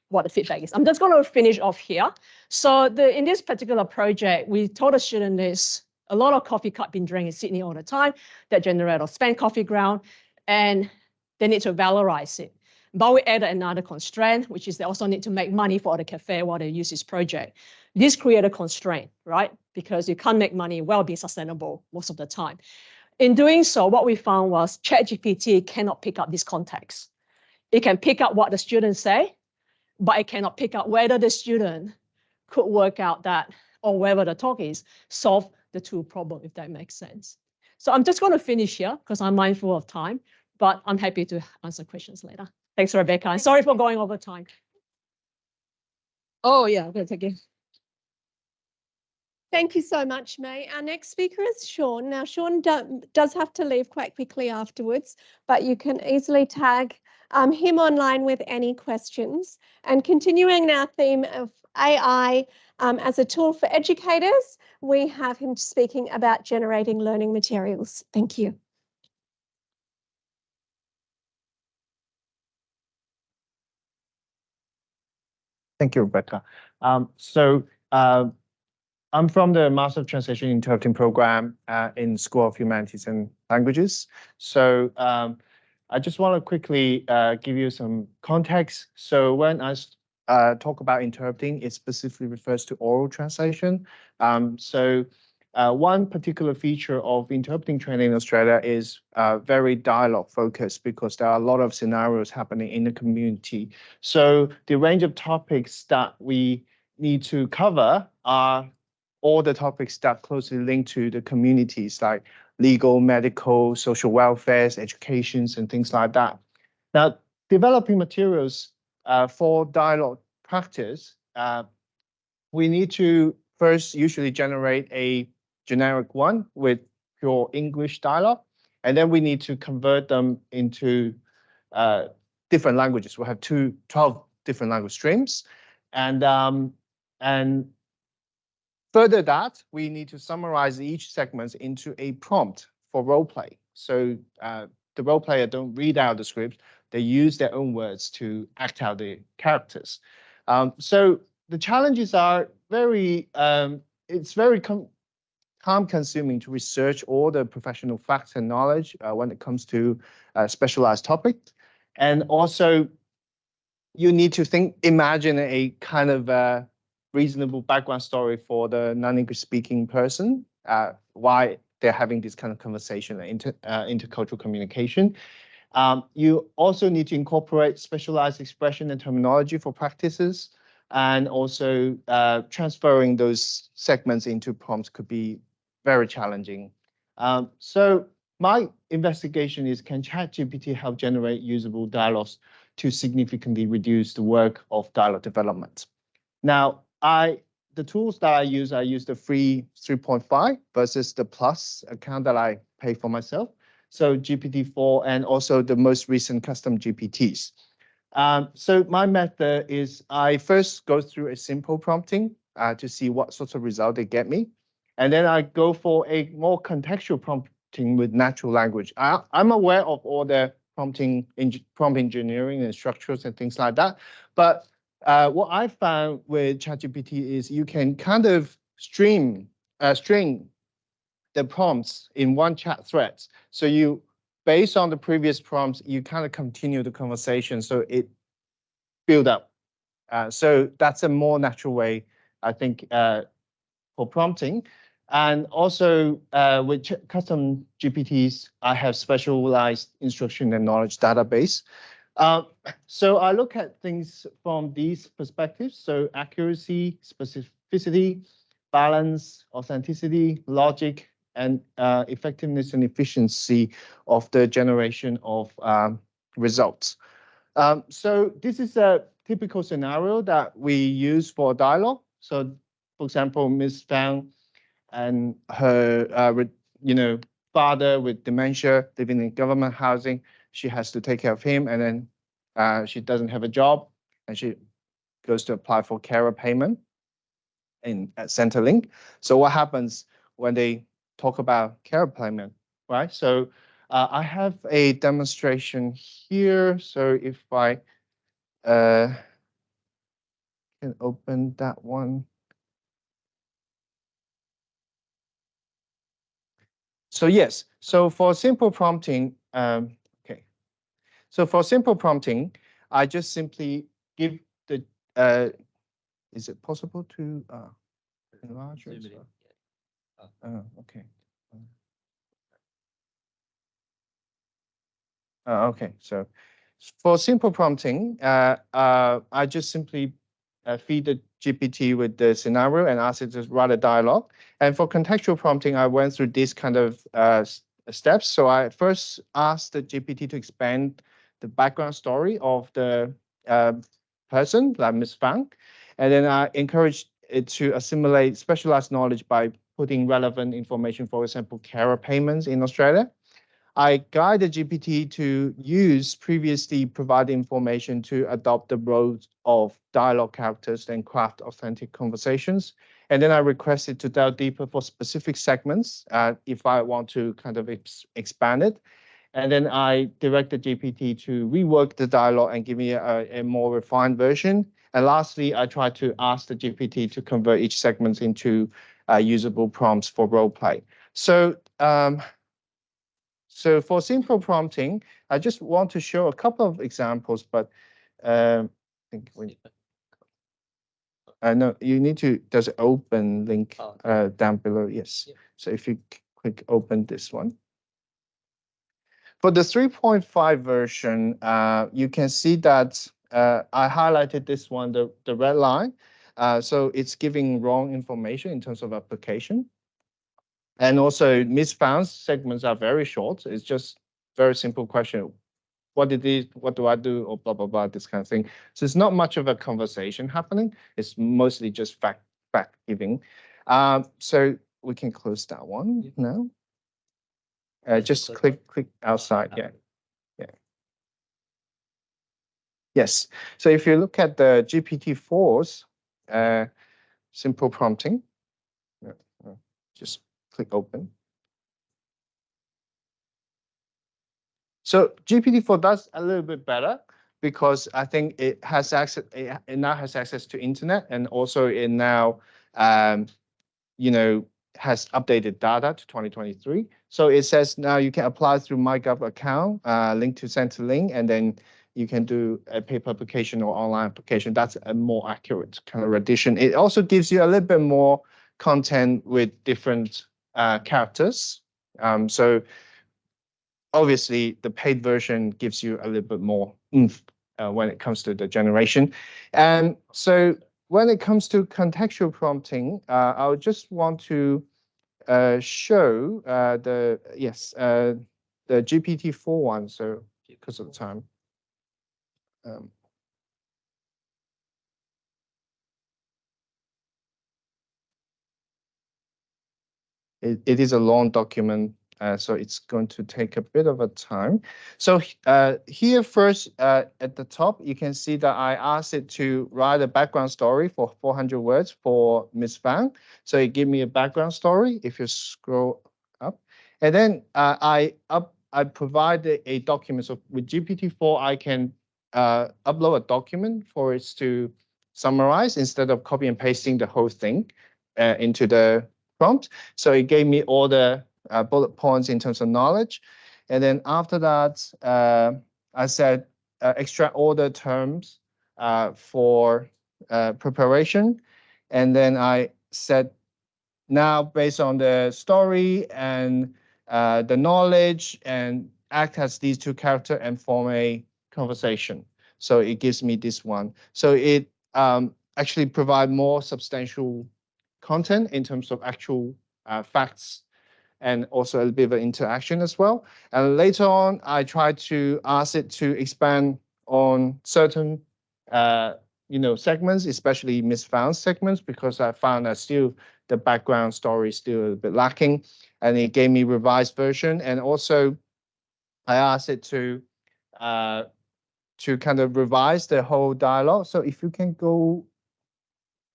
what the feedback is. I'm just going to finish off here. So in this particular project, we told the student there's a lot of coffee cup being drank in Sydney all the time that generate or spent coffee ground, and they need to valorize it. But we added another constraint, which is they also need to make money for the cafe while they use this project. This created a constraint, right? Because you can't make money while being sustainable most of the time. In doing so, what we found was ChatGPT cannot pick up this context. It can pick up what the students say, but it cannot pick up whether the student could work out that, or whether the talk is, solve the two problems, if that makes sense. So I'm just going to finish here because I'm mindful of time, but I'm happy to answer questions later. Thanks, Rebecca. And sorry for going over time. Oh, yeah, I'm going to take it. Thank you so much, May. Our next speaker is Sean. Now, Sean does have to leave quite quickly afterwards, but you can easily tag him online with any questions. And continuing our theme of AI as a tool for educators, we have him speaking about generating learning materials. Thank you. Thank you, Rebecca. I'm from the Master of Translation Interpreting program in School of Humanities and Languages. So I just want to quickly give you some context. So when I talk about interpreting, it specifically refers to oral translation. One particular feature of interpreting training in Australia is very dialogue focused because there are a lot of scenarios happening in the community. So the range of topics that we need to cover are all the topics that closely link to the communities like legal, medical, social welfare, educations, and things like that. Now, developing materials for dialogue practice, we need to first usually generate a generic one with pure English dialogue, and then we need to convert them into different languages. We'll have 12 different language streams, and further that, we need to summarize each segment into a prompt for role play. So the role player don't read out the script, they use their own words to act out the characters. So the challenges are it's very time-consuming to research all the professional facts and knowledge when it comes to specialized topics. And also, you need to imagine a kind of reasonable background story for the non-English speaking person, why they're having this kind of conversation, intercultural communication. You also need to incorporate specialized expression and terminology for practices, and also transferring those segments into prompts could be very challenging. So my investigation is, can ChatGPT help generate usable dialogues to significantly reduce the work of dialogue development? Now, the tools that I use the free 3.5 versus the plus account that I pay for myself. So GPT-4 and also the most recent custom GPTs. So my method is I first go through a simple prompting to see what sorts of result they get me. And then I go for a more contextual prompting with natural language. I'm aware of all the prompt engineering and structures and things like that. But what I found with ChatGPT is you can kind of string the prompts in one chat thread. So based on the previous prompts, you kind of continue the conversation, so it build up. So that's a more natural way, I think, for prompting. And also with custom GPTs, I have specialized instruction and knowledge database. So I look at things from these perspectives. So accuracy, specificity, balance, authenticity, logic, and effectiveness and efficiency of the generation of results. So this is a typical scenario that we use for dialogue. So for example, Ms. Fang and her father with dementia living in government housing. She has to take care of him, and then she doesn't have a job, and she goes to apply for carer payment at Centrelink. So what happens when they talk about carer payment, right? So I have a demonstration here. So if I can open that one. So yes, so for simple prompting, okay. So for simple prompting, I just simply give the, is it possible to enlarge it? Okay. Okay, so for simple prompting, I just simply feed the GPT with the scenario and ask it to write a dialogue. And for contextual prompting, I went through this kind of steps. So I first asked the GPT to expand the background story of the person, like Ms. Fang. And then I encouraged it to assimilate specialized knowledge by putting relevant information, for example, carer payments in Australia. I guide the GPT to use previously provided information to adopt the roles of dialogue characters and craft authentic conversations. And then I request it to delve deeper for specific segments if I want to kind of expand it. And then I direct the GPT to rework the dialogue and give me a more refined version. And lastly, I try to ask the GPT to convert each segment into usable prompts for role play. So, so for simple prompting, I just want to show a couple of examples, but I think we. No, you need to. There's an open link down below. Yes. Yeah. So if you click open this one. For the 3.5 version, you can see that I highlighted this one, the red line. So it's giving wrong information in terms of application. And also misfound segments are very short. It's just very simple question. What did it, what do I do? Or blah, blah, blah, this kind of thing. So it's not much of a conversation happening. It's mostly just fact giving. So we can close that one now. Just click outside. Yeah. Yeah. Yes. So if you look at the GPT-4's simple prompting, just click open. So GPT-4 does a little bit better because I think it has access. It now has access to internet, and also it now, you know, has updated data to 2023. So it says now you can apply through MyGov account, link to Centrelink, and then you can do a paper application or online application. That's a more accurate kind of edition. It also gives you a little bit more content with different characters. So obviously, the paid version gives you a little bit more oomph when it comes to the generation. And so when it comes to contextual prompting, I would just want to show the GPT-4 one. So because of the time. It is a long document, so it's going to take a bit of a time. So here first at the top, you can see that I asked it to write a background story for 400 words for Ms. Fang. So it gave me a background story if you scroll up. And then I provided a document. So with GPT-4, I can upload a document for it to summarize instead of copy and pasting the whole thing into the prompt. So it gave me all the bullet points in terms of knowledge. And then after that, I said extract all the terms for preparation. And then I said, now based on the story and the knowledge, and act as these two characters and form a conversation. So it gives me this one. So it actually provide more substantial content in terms of actual facts and also a bit of interaction as well. And later on, I tried to ask it to expand on certain segments, especially misfound segments, because I found that still the background story is still a bit lacking. And it gave me revised version. And also I asked it to kind of revise the whole dialogue. So if you can go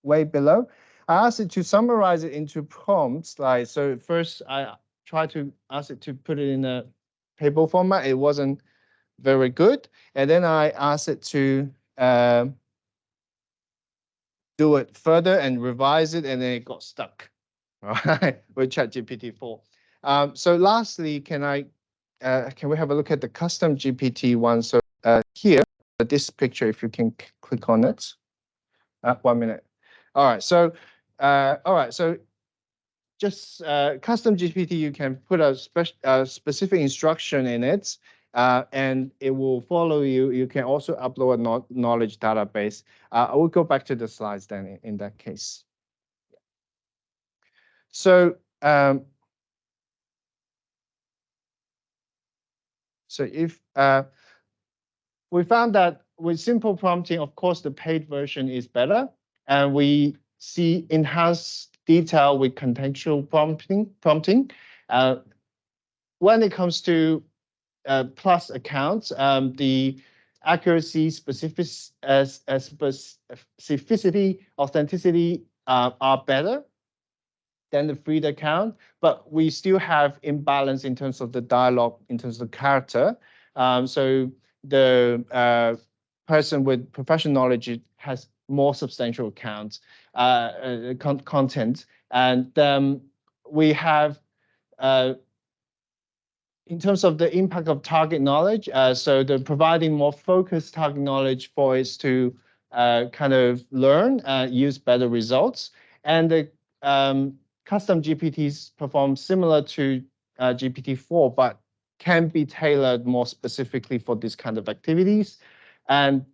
way below, I asked it to summarize it into prompts. Like, so first I tried to ask it to put it in a table format. It wasn't very good. And then I asked it to do it further and revise it, and then it got stuck, all right, with ChatGPT-4. So lastly, can we have a look at the custom GPT one? So here, this picture, if you can click on it. 1 minute. All right, so just custom GPT, you can put a specific instruction in it, and it will follow you. You can also upload a knowledge database. I will go back to the slides then in that case. So, if we found that with simple prompting, of course, the paid version is better, and we see enhanced detail with contextual prompting. When it comes to Plus accounts, the accuracy, specificity, authenticity are better than the free account, but we still have imbalance in terms of the dialogue, in terms of character. So the person with professional knowledge has more substantial accounts, content, and we have in terms of the impact of target knowledge, so the providing more focused target knowledge for us to kind of learn, use better results, and the custom GPTs perform similar to GPT-4, but can be tailored more specifically for this kind of activities. And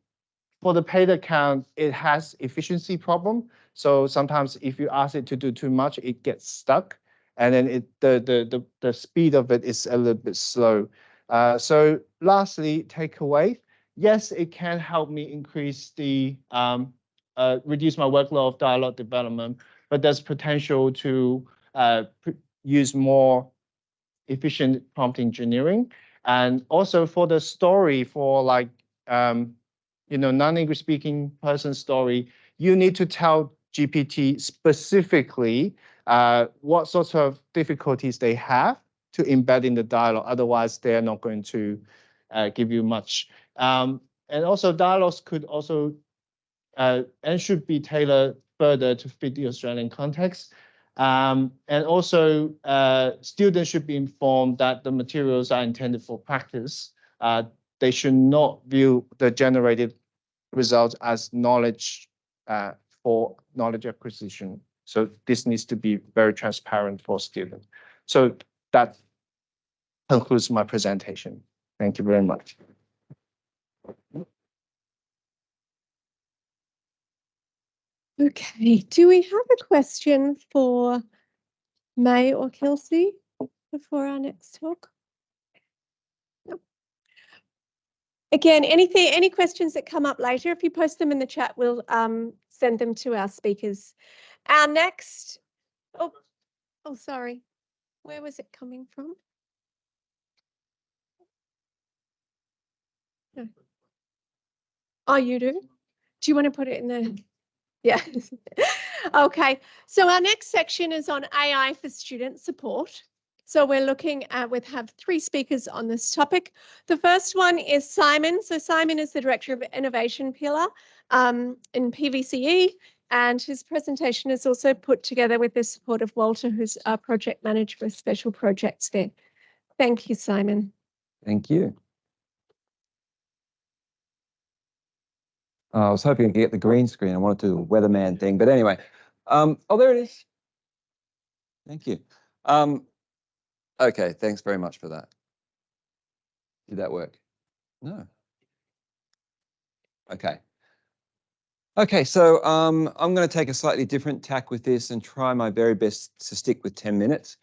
for the paid account, it has efficiency problem. So sometimes if you ask it to do too much, it gets stuck. And then the speed of it is a little bit slow. So lastly, takeaway. Yes, it can help me increase the, reduce my workload of dialogue development, but there's potential to use more efficient prompt engineering. And also for the story, for like, non-English speaking person story, you need to tell GPT specifically what sorts of difficulties they have to embed in the dialogue. Otherwise, they're not going to give you much. And also dialogues could also and should be tailored further to fit the Australian context. And also students should be informed that the materials are intended for practice. They should not view the generated results as knowledge for knowledge acquisition. So this needs to be very transparent for students. So that concludes my presentation. Thank you very much. Okay, do we have a question for May or Kelsey before our next talk? No. Again, any questions that come up later, if you post them in the chat, we'll send them to our speakers. Our next, oh, sorry, where was it coming from? No. Oh, you do? Do you want to put it in the, yeah. Okay, so our next section is on AI for student support. So we're looking at, we have 3 speakers on this topic. The first one is Simon. So Simon is the Director of Innovation Pillar in PVCE, and his presentation is also put together with the support of Walter, who's our project manager for special projects there. Thank you, Simon. Thank you. I was hoping to get the green screen. I wanted to do a weatherman thing, but anyway. Oh, there it is. Thank you. Okay, thanks very much for that. Did that work? No. Okay. Okay, so I'm going to take a slightly different tack with this and try my very best to stick with 10 minutes.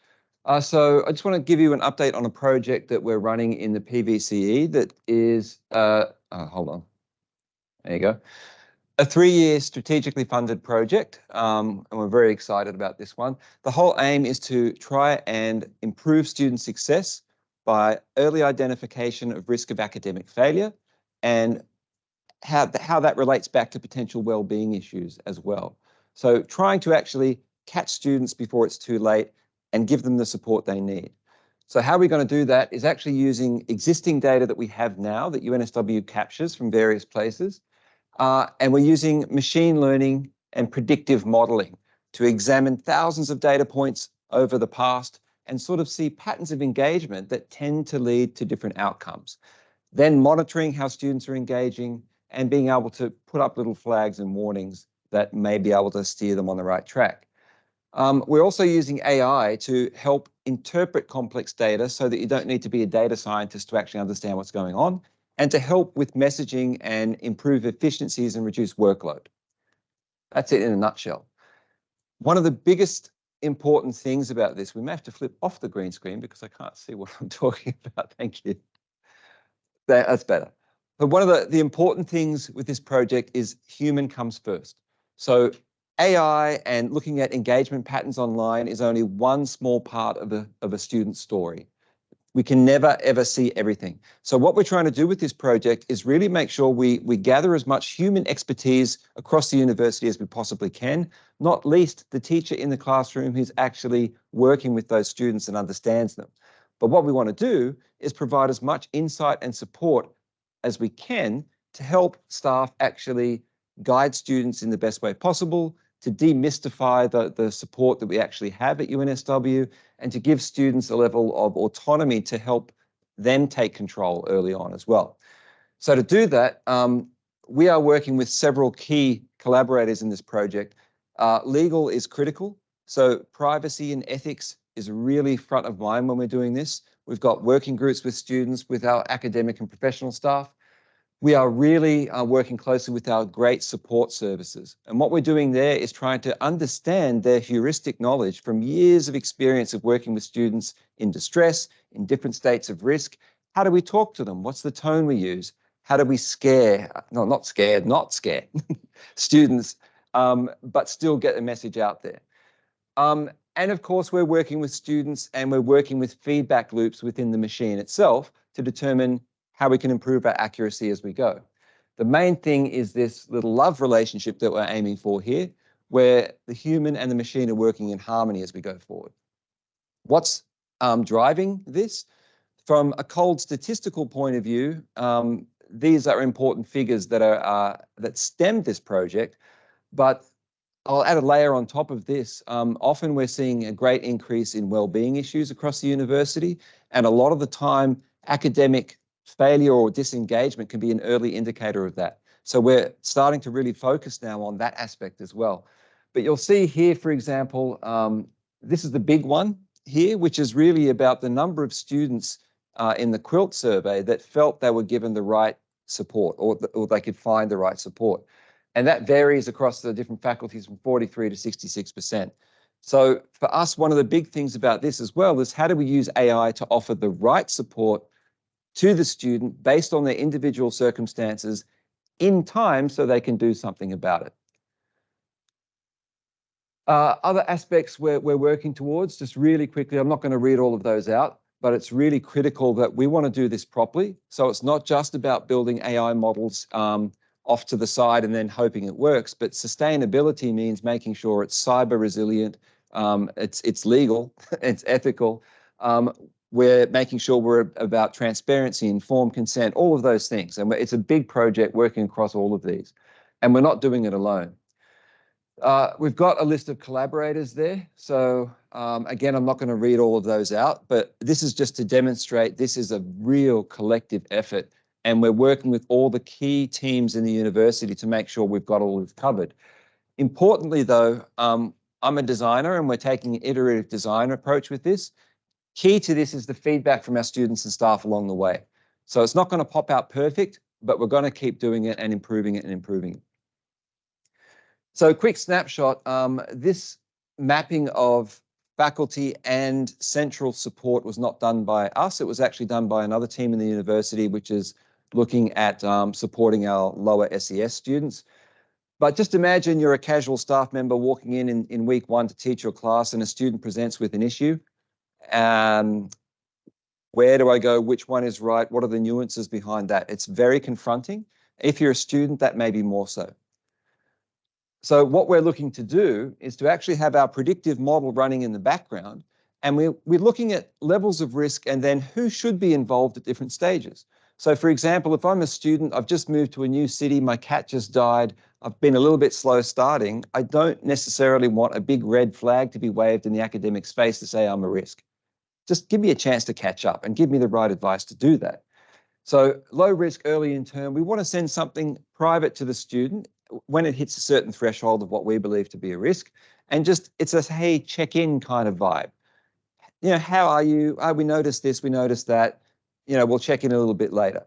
So I just want to give you an update on a project that we're running in the PVCE that is, hold on. There you go. A 3-year strategically funded project, and we're very excited about this one. The whole aim is to try and improve student success by early identification of risk of academic failure and how that relates back to potential well-being issues as well. So trying to actually catch students before it's too late and give them the support they need. So how we're going to do that is actually using existing data that we have now that UNSW captures from various places. And we're using machine learning and predictive modeling to examine thousands of data points over the past and sort of see patterns of engagement that tend to lead to different outcomes. Then monitoring how students are engaging and being able to put up little flags and warnings that may be able to steer them on the right track. We're also using AI to help interpret complex data so that you don't need to be a data scientist to actually understand what's going on, and to help with messaging and improve efficiencies and reduce workload. That's it in a nutshell. One of the biggest important things about this, we may have to flip off the green screen because I can't see what I'm talking about. Thank you. That's better. But one of the important things with this project is human comes first. So AI and looking at engagement patterns online is only one small part of a student's story. We can never, ever see everything. So what we're trying to do with this project is really make sure we gather as much human expertise across the university as we possibly can, not least the teacher in the classroom who's actually working with those students and understands them. But what we want to do is provide as much insight and support as we can to help staff actually guide students in the best way possible, to demystify the support that we actually have at UNSW, and to give students a level of autonomy to help them take control early on as well. So to do that, we are working with several key collaborators in this project. Legal is critical, so privacy and ethics is really front of mind when we're doing this. We've got working groups with students, with our academic and professional staff. We are really working closely with our great support services. And what we're doing there is trying to understand their heuristic knowledge from years of experience of working with students in distress, in different states of risk. How do we talk to them? What's the tone we use? How do we scare students, but still get the message out there? And of course, we're working with students and we're working with feedback loops within the machine itself to determine how we can improve our accuracy as we go. The main thing is this little love relationship that we're aiming for here, where the human and the machine are working in harmony as we go forward. What's driving this? From a cold statistical point of view, these are important figures that stem this project, but I'll add a layer on top of this. Often we're seeing a great increase in well-being issues across the university, and a lot of the time academic failure or disengagement can be an early indicator of that. So we're starting to really focus now on that aspect as well. But you'll see here, for example, this is the big one here, which is really about the number of students in the QUILT survey that felt they were given the right support or they could find the right support. And that varies across the different faculties from 43 to 66%. So for us, one of the big things about this as well is how do we use AI to offer the right support to the student based on their individual circumstances in time so they can do something about it. Other aspects we're working towards, just really quickly, I'm not going to read all of those out, but it's really critical that we want to do this properly. So it's not just about building AI models off to the side and then hoping it works, but sustainability means making sure it's cyber resilient, it's legal, it's ethical. We're making sure we're about transparency, informed consent, all of those things. And it's a big project working across all of these. And we're not doing it alone. We've got a list of collaborators there. So again, I'm not going to read all of those out, but this is just to demonstrate this is a real collective effort. And we're working with all the key teams in the university to make sure we've got all of it covered. Importantly, though, I'm a designer and we're taking an iterative design approach with this. Key to this is the feedback from our students and staff along the way. So it's not going to pop out perfect, but we're going to keep doing it and improving it and improving it. So quick snapshot, this mapping of faculty and central support was not done by us. It was actually done by another team in the university, which is looking at supporting our lower SES students. But just imagine you're a casual staff member walking in week one to teach your class and a student presents with an issue. Where do I go? Which one is right? What are the nuances behind that? It's very confronting. If you're a student, that may be more so. So what we're looking to do is to actually have our predictive model running in the background, and we're looking at levels of risk and then who should be involved at different stages. So for example, if I'm a student, I've just moved to a new city, my cat just died, I've been a little bit slow starting, I don't necessarily want a big red flag to be waved in the academic space to say I'm a risk. Just give me a chance to catch up and give me the right advice to do that. So low risk early in term, we want to send something private to the student when it hits a certain threshold of what we believe to be a risk. And just, it's a, hey, check in kind of vibe. You know, how are you? We noticed this, we noticed that. You know, we'll check in a little bit later.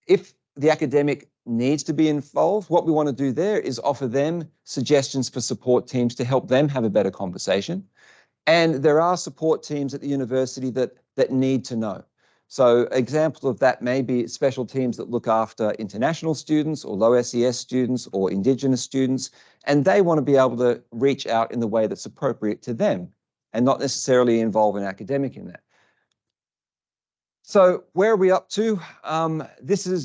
If the academic needs to be involved, what we want to do there is offer them suggestions for support teams to help them have a better conversation. And there are support teams at the university that need to know. So example of that may be special teams that look after international students or low SES students or Indigenous students, and they want to be able to reach out in the way that's appropriate to them and not necessarily involve an academic in that. So where are we up to?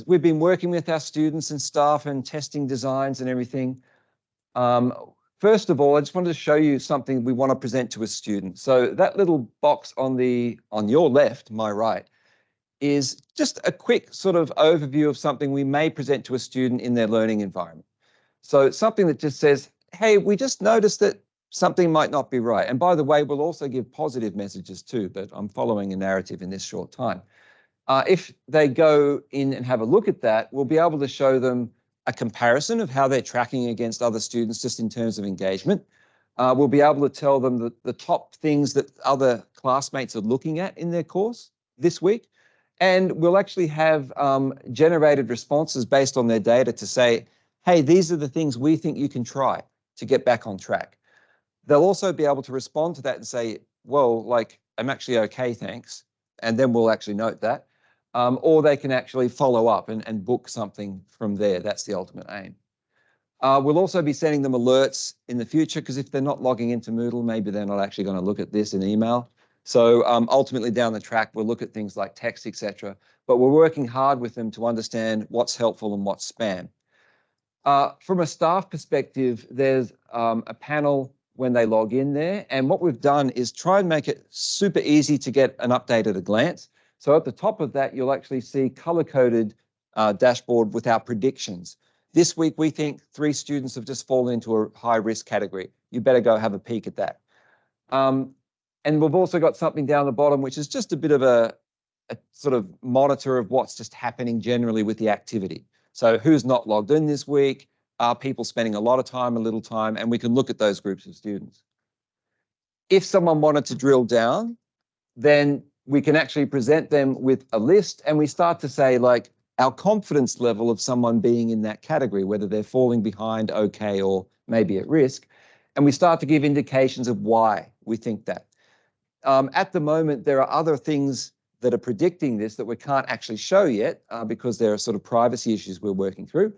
We've been working with our students and staff and testing designs and everything. First of all, I just wanted to show you something we want to present to a student. So that little box on your left, my right, is just a quick sort of overview of something we may present to a student in their learning environment. So it's something that just says, hey, we just noticed that something might not be right. And by the way, we'll also give positive messages too, but I'm following a narrative in this short time. If they go in and have a look at that, we'll be able to show them a comparison of how they're tracking against other students just in terms of engagement. We'll be able to tell them the top things that other classmates are looking at in their course this week. And we'll actually have generated responses based on their data to say, hey, these are the things we think you can try to get back on track. They'll also be able to respond to that and say, well, like, I'm actually okay, thanks. And then we'll actually note that. Or they can actually follow up and book something from there. That's the ultimate aim. We'll also be sending them alerts in the future, because if they're not logging into Moodle, maybe they're not actually going to look at this in email. So ultimately down the track, we'll look at things like text, etc. But we're working hard with them to understand what's helpful and what's spam. From a staff perspective, there's a panel when they log in there. And what we've done is try and make it super easy to get an update at a glance. So at the top of that, you'll actually see color-coded dashboard with our predictions. This week, we think 3 students have just fallen into a high-risk category. You better go have a peek at that. And we've also got something down the bottom, which is just a bit of a sort of monitor of what's just happening generally with the activity. So who's not logged in this week? Are people spending a lot of time, a little time? And we can look at those groups of students. If someone wanted to drill down, then we can actually present them with a list, and we start to say, like, our confidence level of someone being in that category, whether they're falling behind, okay, or maybe at risk. And we start to give indications of why we think that. At the moment, there are other things that are predicting this that we can't actually show yet because there are sort of privacy issues we're working through.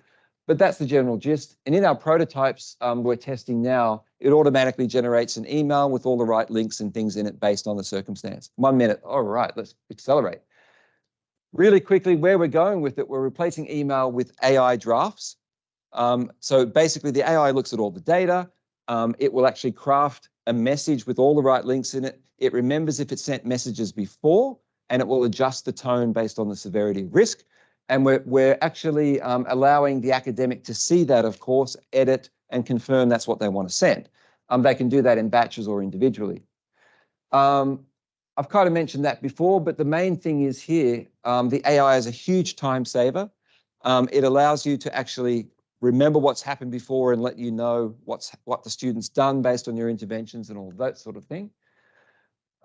But that's the general gist. And in our prototypes we're testing now, it automatically generates an email with all the right links and things in it based on the circumstance. 1 minute. All right, let's accelerate. Really quickly, where we're going with it, we're replacing email with AI drafts. So basically, the AI looks at all the data. It will actually craft a message with all the right links in it. It remembers if it sent messages before, and it will adjust the tone based on the severity of risk. And we're actually allowing the academic to see that, of course, edit and confirm that's what they want to send. They can do that in batches or individually. I've kind of mentioned that before, but the main thing is here, the AI is a huge time saver. It allows you to actually remember what's happened before and let you know what the student's done based on your interventions and all that sort of thing.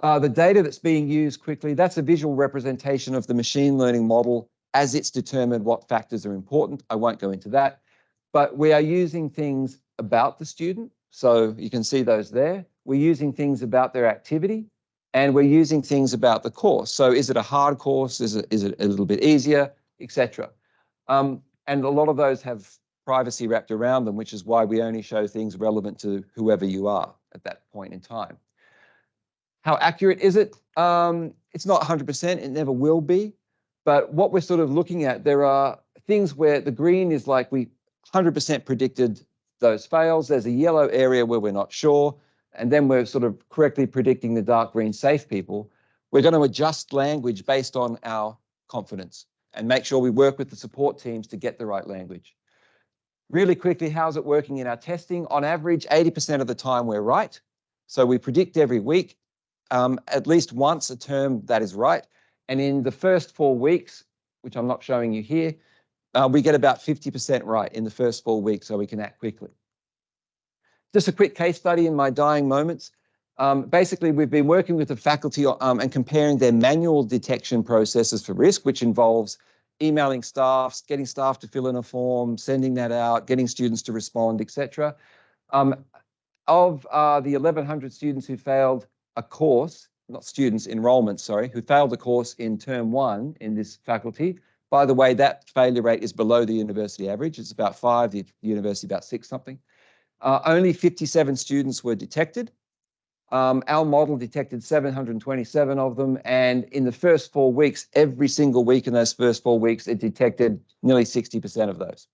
The data that's being used quickly, that's a visual representation of the machine learning model as it's determined what factors are important. I won't go into that, but we are using things about the student. So you can see those there. We're using things about their activity, and we're using things about the course. So is it a hard course? Is it a little bit easier, etc. And a lot of those have privacy wrapped around them, which is why we only show things relevant to whoever you are at that point in time. How accurate is it? It's not 100%, it never will be. But what we're sort of looking at, there are things where the green is like we 100% predicted those fails. There's a yellow area where we're not sure. And then we're sort of correctly predicting the dark green safe people. We're going to adjust language based on our confidence and make sure we work with the support teams to get the right language. Really quickly, how's it working in our testing? On average, 80% of the time we're right. So we predict every week, at least once a term that is right. And in the first 4 weeks, which I'm not showing you here, we get about 50% right in the first 4 weeks, so we can act quickly. Just a quick case study in my dying moments. Basically, we've been working with the faculty and comparing their manual detection processes for risk, which involves emailing staff, getting staff to fill in a form, sending that out, getting students to respond, etc. Of the 1,100 students who failed a course, not students, enrollment, sorry, who failed the course in term 1 in this faculty, by the way, that failure rate is below the university average. It's about 5, the university about 6 something. Only 57 students were detected. Our model detected 727 of them, and in the first 4 weeks, every single week in those first 4 weeks, it detected nearly 60% of those.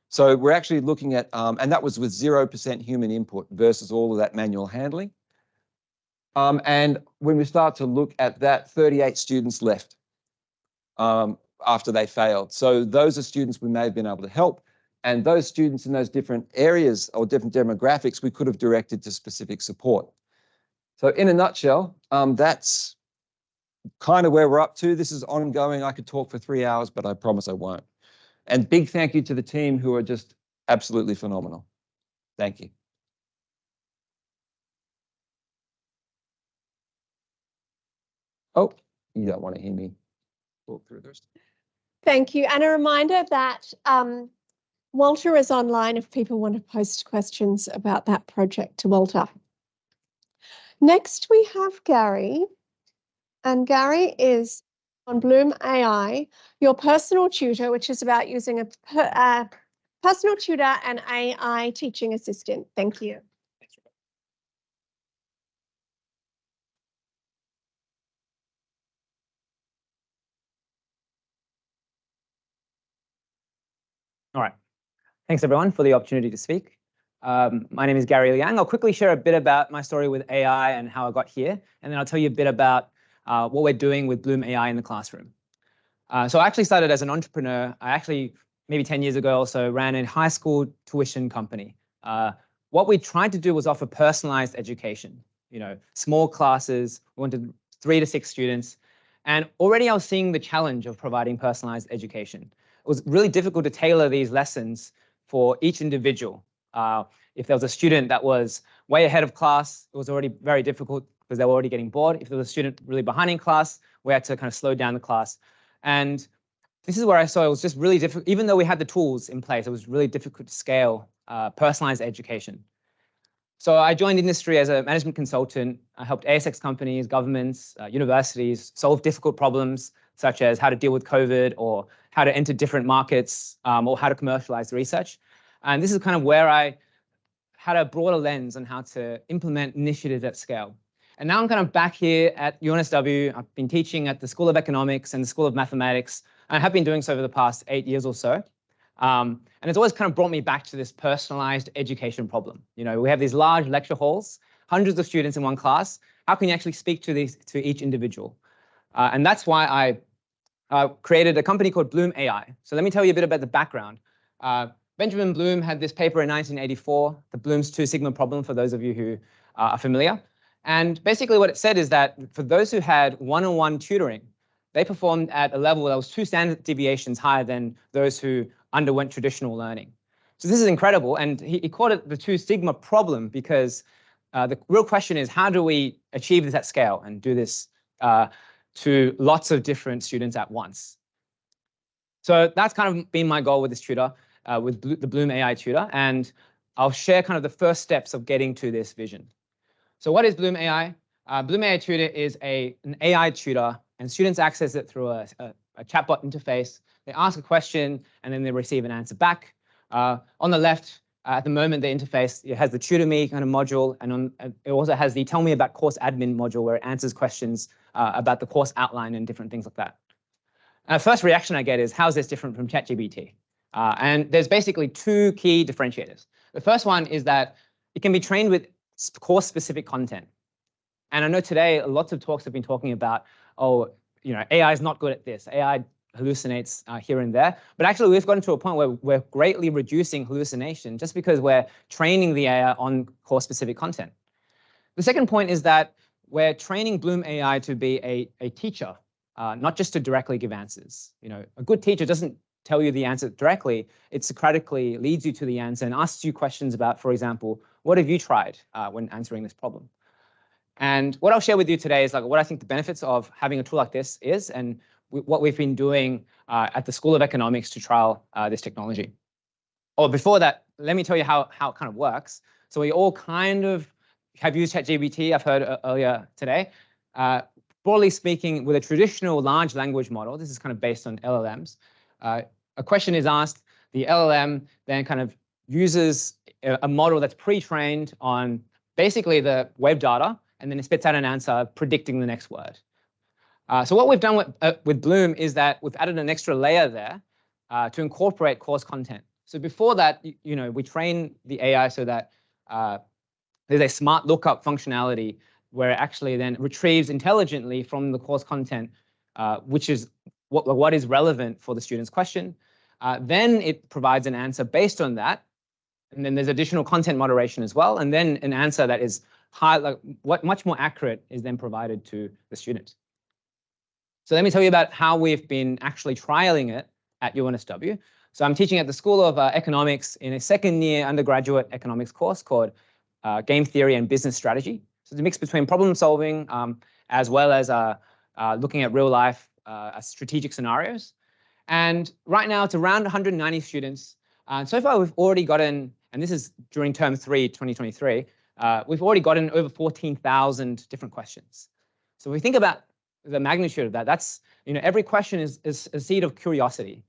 So we're actually looking at, and that was with 0% human input versus all of that manual handling. And when we start to look at that, 38 students left after they failed. So those are students we may have been able to help. And those students in those different areas or different demographics, we could have directed to specific support. So in a nutshell, that's kind of where we're up to. This is ongoing. I could talk for 3 hours, but I promise I won't. And big thank you to the team who are just absolutely phenomenal. Thank you. Oh, you don't want to hear me talk through this. Thank you. And a reminder that Walter is online if people want to post questions about that project to Walter. Next, we have Gary. And Gary is on Bloom AI, your personal tutor, which is about using a personal tutor and AI teaching assistant. Thank you. All right. Thanks, everyone, for the opportunity to speak. My name is Gary Liang. I'll quickly share a bit about my story with AI and how I got here, and then I'll tell you a bit about what we're doing with Bloom AI in the classroom. So I actually started as an entrepreneur. I actually, maybe 10 years ago or so, ran a high school tuition company. What we tried to do was offer personalized education, small classes. We wanted 3 to 6 students. And already I was seeing the challenge of providing personalized education. It was really difficult to tailor these lessons for each individual. If there was a student that was way ahead of class, it was already very difficult because they were already getting bored. If there was a student really behind in class, we had to kind of slow down the class. And this is where I saw it was just really difficult. Even though we had the tools in place, it was really difficult to scale personalized education. So I joined industry as a management consultant. I helped ASX companies, governments, universities solve difficult problems, such as how to deal with COVID or how to enter different markets or how to commercialize research. And this is kind of where I had a broader lens on how to implement initiatives at scale. And now I'm kind of back here at UNSW. I've been teaching at the School of Economics and the School of Mathematics. I have been doing so over the past 8 years or so. And it's always kind of brought me back to this personalized education problem. We have these large lecture halls, hundreds of students in one class. How can you actually speak to each individual? And that's why I created a company called Bloom AI. So let me tell you a bit about the background. Benjamin Bloom had this paper in 1984, the Bloom's 2 sigma problem, for those of you who are familiar. And basically what it said is that for those who had one-on-one tutoring, they performed at a level that was 2 standard deviations higher than those who underwent traditional learning. So this is incredible. And he called it the 2 sigma problem because the real question is, how do we achieve this at scale and do this to lots of different students at once? So that's kind of been my goal with this tutor, with the Bloom AI tutor. And I'll share kind of the first steps of getting to this vision. So what is Bloom AI? Bloom AI Tutor is an AI tutor, and students access it through a chatbot interface. They ask a question, and then they receive an answer back. On the left, at the moment, the interface, it has the Tutor Me kind of module, and it also has the Tell Me About Course Admin module, where it answers questions about the course outline and different things like that. And the first reaction I get is, how is this different from ChatGPT? And there's basically 2 key differentiators. The first one is that it can be trained with course-specific content. And I know today lots of talks have been talking about, AI is not good at this. AI hallucinates here and there. But actually, we've gotten to a point where we're greatly reducing hallucination just because we're training the AI on course-specific content. The second point is that we're training Bloom AI to be a teacher, not just to directly give answers. You know, a good teacher doesn't tell you the answer directly. It Socratically leads you to the answer and asks you questions about, for example, what have you tried when answering this problem? And what I'll share with you today is like what I think the benefits of having a tool like this is, and what we've been doing at the School of Economics to trial this technology. Oh, before that, let me tell you how it kind of works. So we all kind of have used ChatGPT, I've heard earlier today. Broadly speaking, with a traditional large language model, this is kind of based on LLMs, a question is asked, the LLM then kind of uses a model that's pre-trained on basically the web data, and then it spits out an answer predicting the next word. So what we've done with Bloom is that we've added an extra layer there to incorporate course content. So before that, you know, we train the AI so that there's a smart lookup functionality where it actually then retrieves intelligently from the course content, which is what is relevant for the student's question. Then it provides an answer based on that. And then there's additional content moderation as well. And then an answer that is much more accurate is then provided to the student. So let me tell you about how we've been actually trialing it at UNSW. So I'm teaching at the School of Economics in a second-year undergraduate economics course called Game Theory and Business Strategy. So it's a mix between problem solving as well as looking at real-life strategic scenarios. And right now, it's around 190 students. And so far, we've already gotten, and this is during term 3, 2023, we've already gotten over 14,000 different questions. So if we think about the magnitude of that, that's, you know, every question is a seed of curiosity.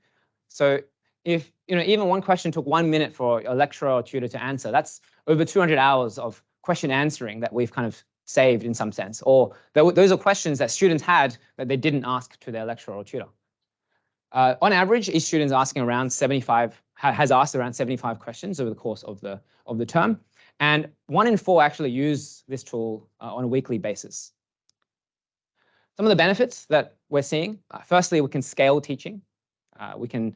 So if, you know, even one question took 1 minute for a lecturer or tutor to answer, that's over 200 hours of question answering that we've kind of saved in some sense. Or those are questions that students had that they didn't ask to their lecturer or tutor. On average, each student is asking around 75, has asked around 75 questions over the course of the term. And 1 in 4 actually use this tool on a weekly basis. Some of the benefits that we're seeing, firstly, we can scale teaching. We can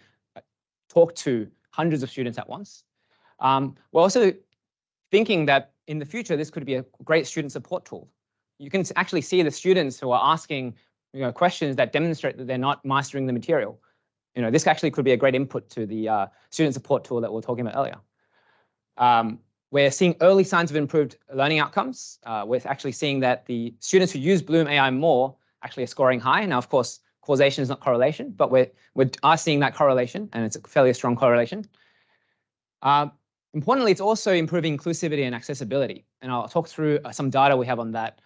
talk to hundreds of students at once. We're also thinking that in the future, this could be a great student support tool. You can actually see the students who are asking, you know, questions that demonstrate that they're not mastering the material. You know, this actually could be a great input to the student support tool that we were talking about earlier. We're seeing early signs of improved learning outcomes. We're actually seeing that the students who use Bloom AI more actually are scoring high. Now, of course, causation is not correlation, but we are seeing that correlation, and it's a fairly strong correlation. Importantly, it's also improving inclusivity and accessibility. And I'll talk through some data we have on that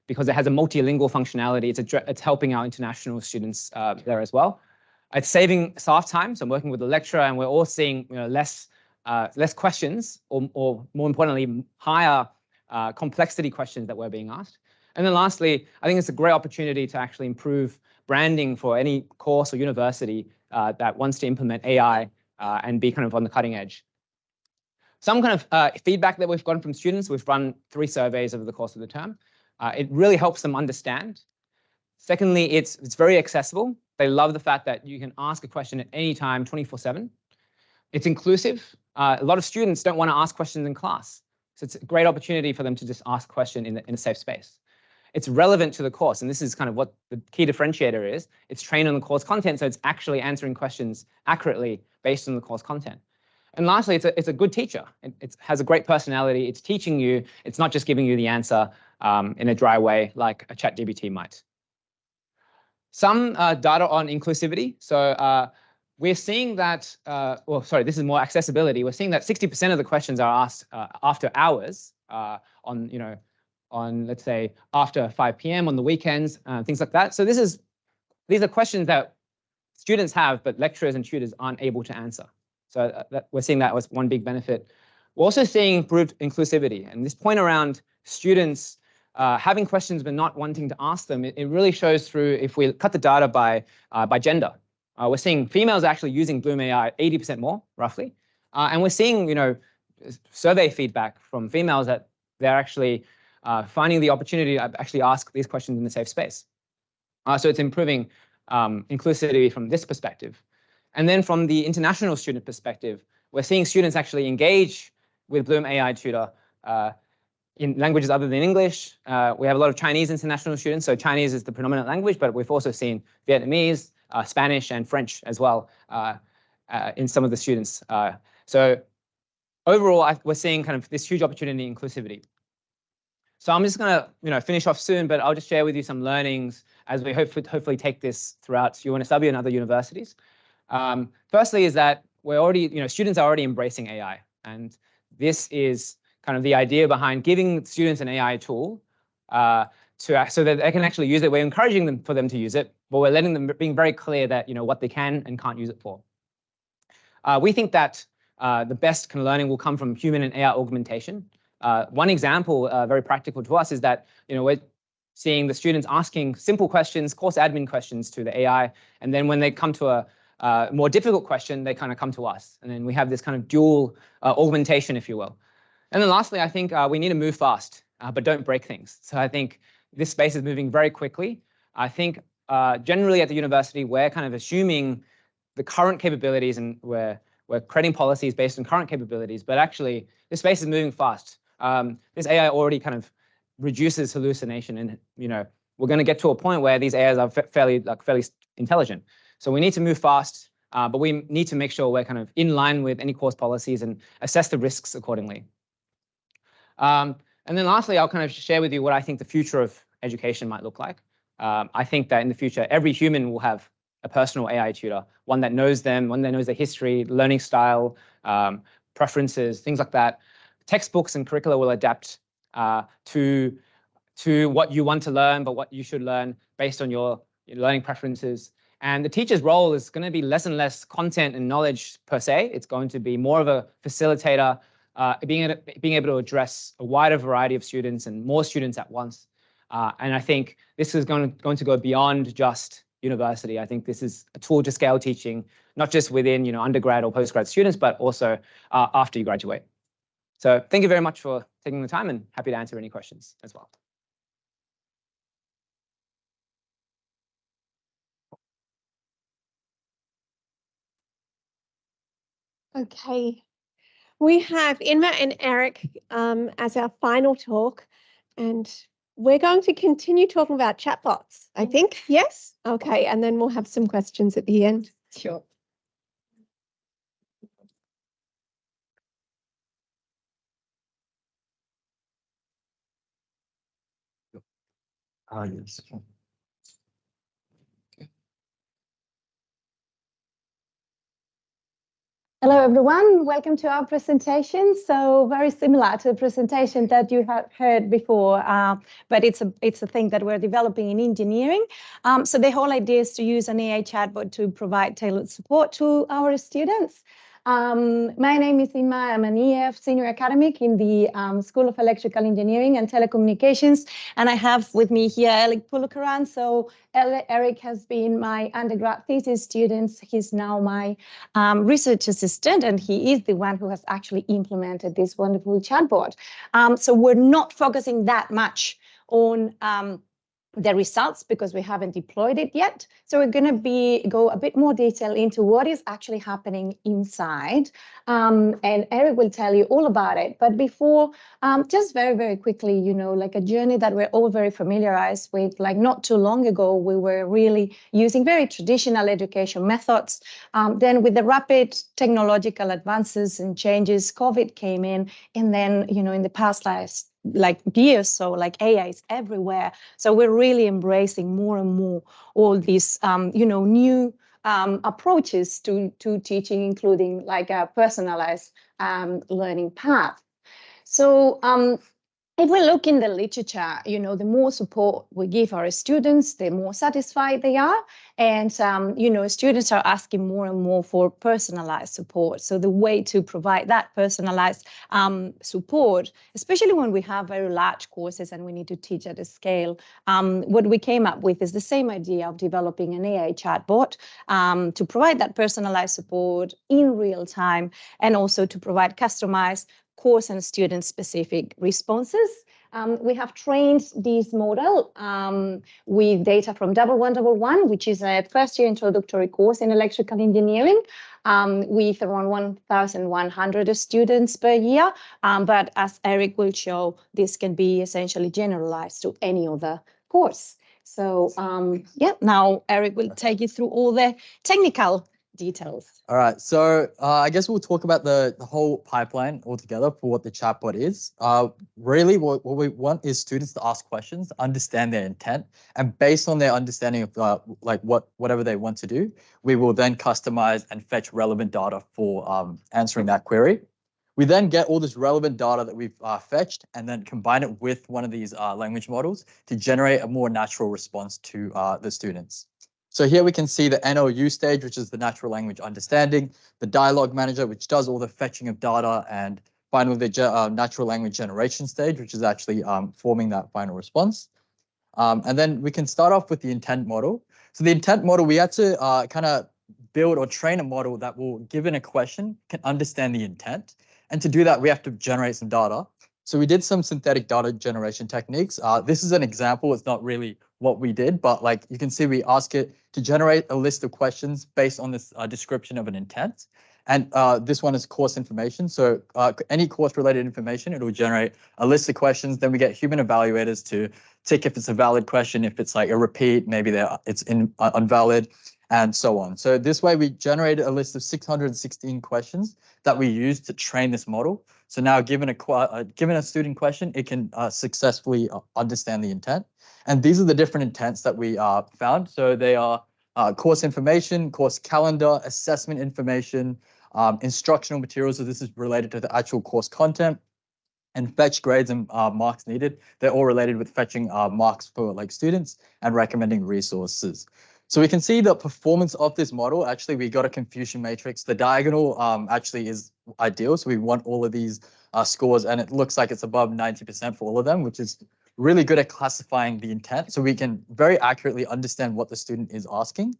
because it has a multilingual functionality. It's helping our international students there as well. It's saving staff time. So I'm working with the lecturer, and we're all seeing, you know, less questions, or more importantly, higher complexity questions that we're being asked. And then lastly, I think it's a great opportunity to actually improve branding for any course or university that wants to implement AI and be kind of on the cutting edge. Some kind of feedback that we've gotten from students, we've run 3 surveys over the course of the term. It really helps them understand. Secondly, it's very accessible. They love the fact that you can ask a question at any time, 24/7. It's inclusive. A lot of students don't want to ask questions in class. So it's a great opportunity for them to just ask a question in a safe space. It's relevant to the course, and this is kind of what the key differentiator is. It's trained on the course content, so it's actually answering questions accurately based on the course content. And lastly, it's a good teacher. It has a great personality. It's teaching you. It's not just giving you the answer in a dry way like a ChatGPT might. Some data on inclusivity. So we're seeing that, well, sorry, this is more accessibility. We're seeing that 60% of the questions are asked after hours on, you know, on, let's say, after 5 p.m. on the weekends, things like that. So these are questions that students have, but lecturers and tutors aren't able to answer. So we're seeing that as one big benefit. We're also seeing improved inclusivity. And this point around students having questions but not wanting to ask them, it really shows through if we cut the data by gender. We're seeing females actually using Bloom AI 80% more, roughly. And we're seeing, you know, survey feedback from females that they're actually finding the opportunity to actually ask these questions in a safe space. So it's improving inclusivity from this perspective. And then from the international student perspective, we're seeing students actually engage with Bloom AI Tutor in languages other than English. We have a lot of Chinese international students, so Chinese is the predominant language, but we've also seen Vietnamese, Spanish, and French as well in some of the students. So overall, we're seeing kind of this huge opportunity in inclusivity. So I'm just going to finish off soon, but I'll just share with you some learnings as we hopefully take this throughout UNSW and other universities. Firstly is that we're already, students are already embracing AI, and this is kind of the idea behind giving students an AI tool so that they can actually use it. We're encouraging them for them to use it, but we're letting them being very clear that what they can and can't use it for. We think that the best kind of learning will come from human and AI augmentation. One example, very practical to us, is that we're seeing the students asking simple questions, course admin questions to the AI, and then when they come to a more difficult question, they kind of come to us, and then we have this kind of dual augmentation, if you will. And then lastly, I think we need to move fast, but don't break things. So I think this space is moving very quickly. I think generally at the university, we're kind of assuming the current capabilities, and we're creating policies based on current capabilities, but actually this space is moving fast. This AI already kind of reduces hallucination, and we're going to get to a point where these AIs are fairly intelligent. So we need to move fast, but we need to make sure we're kind of in line with any course policies and assess the risks accordingly. And then lastly, I'll kind of share with you what I think the future of education might look like. I think that in the future, every human will have a personal AI tutor, one that knows them, one that knows their history, learning style, preferences, things like that. Textbooks and curricula will adapt to what you want to learn, but what you should learn based on your learning preferences. And the teacher's role is going to be less and less content and knowledge per se. It's going to be more of a facilitator, being able to address a wider variety of students and more students at once. And I think this is going to go beyond just university. I think this is a tool to scale teaching, not just within undergrad or postgrad students, but also after you graduate. So thank you very much for taking the time, and happy to answer any questions as well. Okay, we have Inma and Eric as our final talk, and we're going to continue talking about chatbots, I think. Yes? Okay, and then we'll have some questions at the end. Sure. Yes. Hello, everyone. Welcome to our presentation. So very similar to the presentation that you have heard before, but it's a thing that we're developing in engineering. So the whole idea is to use an AI chatbot to provide tailored support to our students. My name is Inma. I'm an EF senior academic in the School of Electrical Engineering and Telecommunications. And I have with me here Eric Pulukaran. So Eric has been my undergrad thesis student. He's now my research assistant, and he is the one who has actually implemented this wonderful chatbot. So we're not focusing that much on the results because we haven't deployed it yet. So we're going to go a bit more detail into what is actually happening inside. And Eric will tell you all about it. But before, just very, very quickly, like a journey that we're all very familiarized with, like not too long ago, we were really using very traditional education methods. Then with the rapid technological advances and changes, COVID came in. And then, in the past years, so like AI is everywhere. So we're really embracing more and more all these, new approaches to teaching, including like a personalized learning path. So if we look in the literature, the more support we give our students, the more satisfied they are. And, students are asking more and more for personalized support. So the way to provide that personalized support, especially when we have very large courses and we need to teach at a scale, what we came up with is the same idea of developing an AI chatbot to provide that personalized support in real time, and also to provide customized course and student-specific responses. We have trained this model with data from 1111, which is a first-year introductory course in electrical engineering, with around 1,100 students per year. But as Eric will show, this can be essentially generalized to any other course. So yeah, now Eric will take you through all the technical details. All right, so I guess we'll talk about the whole pipeline altogether for what the chatbot is. Really, what we want is students to ask questions, understand their intent, and based on their understanding of like whatever they want to do, we will then customize and fetch relevant data for answering that query. We then get all this relevant data that we've fetched and then combine it with one of these language models to generate a more natural response to the students. So here we can see the NLU stage, which is the natural language understanding, the dialogue manager, which does all the fetching of data, and finally the natural language generation stage, which is actually forming that final response. And then we can start off with the intent model. So the intent model, we had to kind of build or train a model that will, given a question, can understand the intent. And to do that, we have to generate some data. So we did some synthetic data generation techniques. This is an example. It's not really what we did, but like you can see, we ask it to generate a list of questions based on this description of an intent. And this one is course information. So any course related information, it will generate a list of questions. Then we get human evaluators to tick if it's a valid question, if it's like a repeat, maybe it's invalid, and so on. So this way we generated a list of 616 questions that we used to train this model. So now given a student question, it can successfully understand the intent. And these are the different intents that we found. So they are course information, course calendar, assessment information, instructional materials. So this is related to the actual course content, and fetch grades and marks needed. They're all related with fetching marks for like students and recommending resources. So we can see the performance of this model. Actually, we got a confusion matrix. The diagonal actually is ideal. So we want all of these scores, and it looks like it's above 90% for all of them, which is really good at classifying the intent. So we can very accurately understand what the student is asking.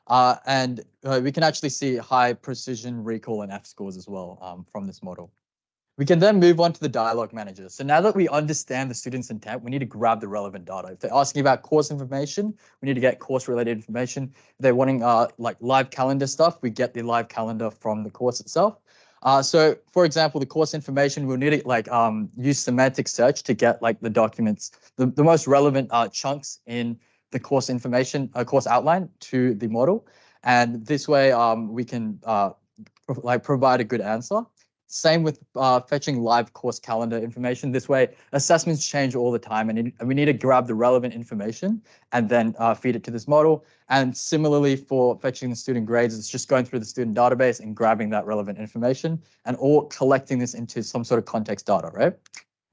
And we can actually see high precision recall and F scores as well from this model. We can then move on to the dialogue manager. So now that we understand the student's intent, we need to grab the relevant data. If they're asking about course information, we need to get course related information. If they're wanting like live calendar stuff, we get the live calendar from the course itself. So for example, the course information, we'll need to like use semantic search to get like the documents, the most relevant chunks in the course information, course outline to the model. And this way we can like provide a good answer. Same with fetching live course calendar information. This way, assessments change all the time, and we need to grab the relevant information and then feed it to this model. And similarly for fetching the student grades, it's just going through the student database and grabbing that relevant information and all collecting this into some sort of context data, right?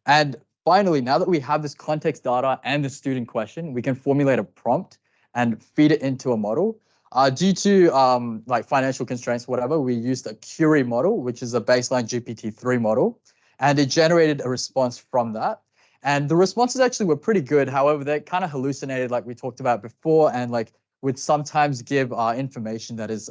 And finally, now that we have this context data and the student question, we can formulate a prompt and feed it into a model. Due to like financial constraints, whatever, we used a query model, which is a baseline GPT-3 model, and it generated a response from that. And the responses actually were pretty good. However, they kind of hallucinated, like we talked about before, and like would sometimes give information that is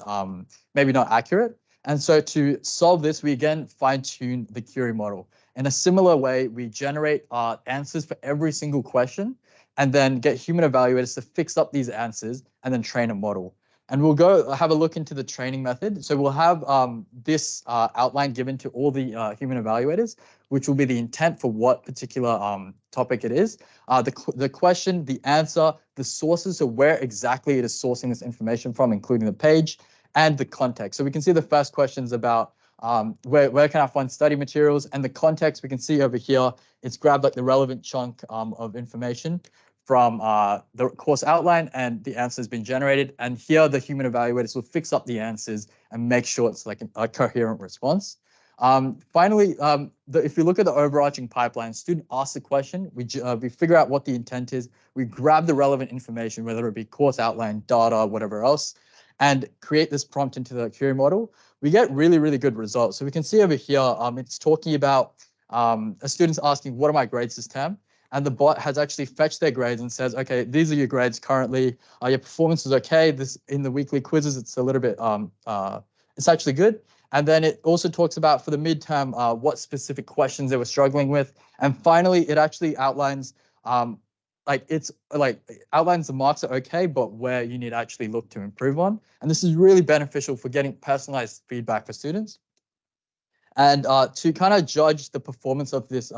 maybe not accurate. And so to solve this, we again fine-tune the query model. In a similar way, we generate answers for every single question and then get human evaluators to fix up these answers and then train a model. And we'll go have a look into the training method. So we'll have this outline given to all the human evaluators, which will be the intent for what particular topic it is, the question, the answer, the sources, so where exactly it is sourcing this information from, including the page, and the context. So we can see the first questions about where can I find study materials, and the context we can see over here, it's grabbed like the relevant chunk of information from the course outline, and the answer has been generated. And here the human evaluators will fix up the answers and make sure it's like a coherent response. Finally, if you look at the overarching pipeline, student asks a question, we figure out what the intent is, we grab the relevant information, whether it be course outline, data, whatever else, and create this prompt into the query model. We get really, really good results. So we can see over here, it's talking about a student's asking, what are my grades this term? And the bot has actually fetched their grades and says, okay, these are your grades currently. Your performance is okay. This in the weekly quizzes, it's a little bit, it's actually good. And then it also talks about for the midterm, what specific questions they were struggling with. And finally, it actually outlines outlines the marks are okay, but where you need to actually look to improve on. And this is really beneficial for getting personalized feedback for students. And to kind of judge the performance of this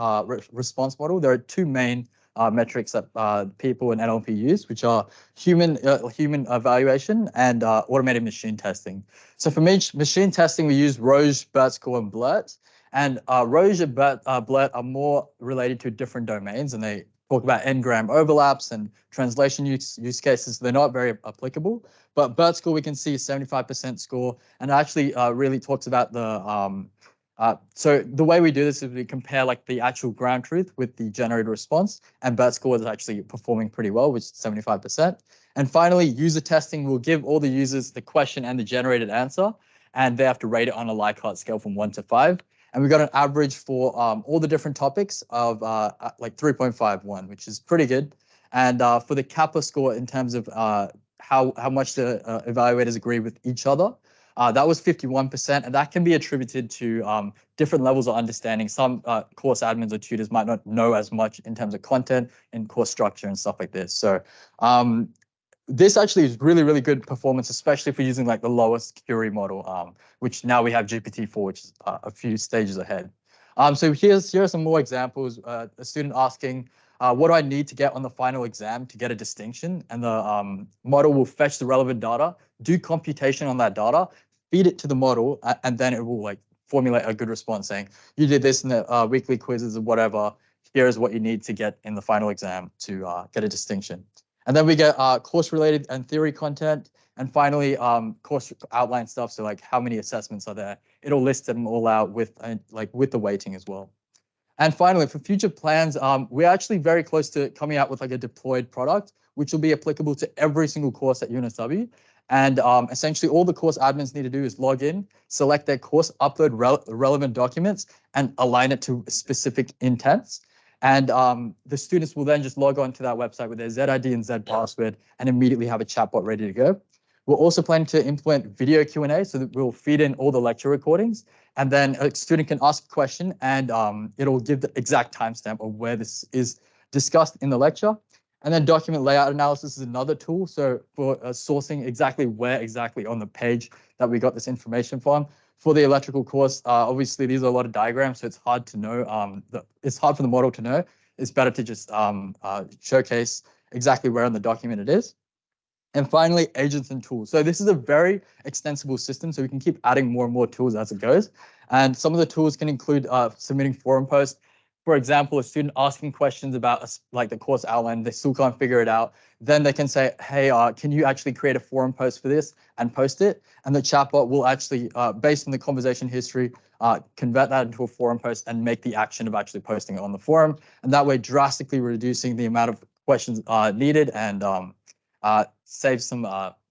response model, there are two main metrics that people in NLP use, which are human evaluation and automated machine testing. So for machine testing, we use Roche, BERT score, and BLERT. And Roche and BLERT are more related to different domains, and they talk about n-gram overlaps and translation use cases. They're not very applicable. But BERT score, we can see 75% score, and it actually really talks about the so the way we do this is we compare like the actual ground truth with the generated response, and BERT score is actually performing pretty well, which is 75%. And finally, user testing will give all the users the question and the generated answer, and they have to rate it on a Likert scale from 1 to 5. And we got an average for all the different topics of like 3.51, which is pretty good. And for the Kappa score in terms of how much the evaluators agree with each other, that was 51%, and that can be attributed to different levels of understanding. Some course admins or tutors might not know as much in terms of content and course structure and stuff like this. So this actually is really, really good performance, especially for using like the lowest Curie model, which now we have GPT-4, which is a few stages ahead. So here are some more examples. A student asking, what do I need to get on the final exam to get a distinction? And the model will fetch the relevant data, do computation on that data, feed it to the model, and then it will like formulate a good response saying, you did this in the weekly quizzes or whatever, here is what you need to get in the final exam to get a distinction. And then we get course-related and theory content, and finally course outline stuff. So like how many assessments are there? It'll list them all out with with the weighting as well. And finally, for future plans, we're actually very close to coming out with like a deployed product, which will be applicable to every single course at UNSW. And essentially all the course admins need to do is log in, select their course, upload relevant documents, and align it to specific intents. And the students will then just log on to that website with their ZID and Z password and immediately have a chatbot ready to go. We're also planning to implement video Q&A so that we'll feed in all the lecture recordings, and then a student can ask a question and it'll give the exact timestamp of where this is discussed in the lecture. And then document layout analysis is another tool. So for sourcing exactly where exactly on the page that we got this information from. For the electrical course, obviously these are a lot of diagrams, so it's hard to know. It's hard for the model to know. It's better to just showcase exactly where in the document it is. And finally, agents and tools. So this is a very extensible system, so we can keep adding more and more tools as it goes. And some of the tools can include submitting forum posts. For example, a student asking questions about like the course outline, they still can't figure it out. Then they can say, hey, can you actually create a forum post for this and post it? And the chatbot will actually, based on the conversation history, convert that into a forum post and make the action of actually posting it on the forum. And that way drastically reducing the amount of questions needed and save some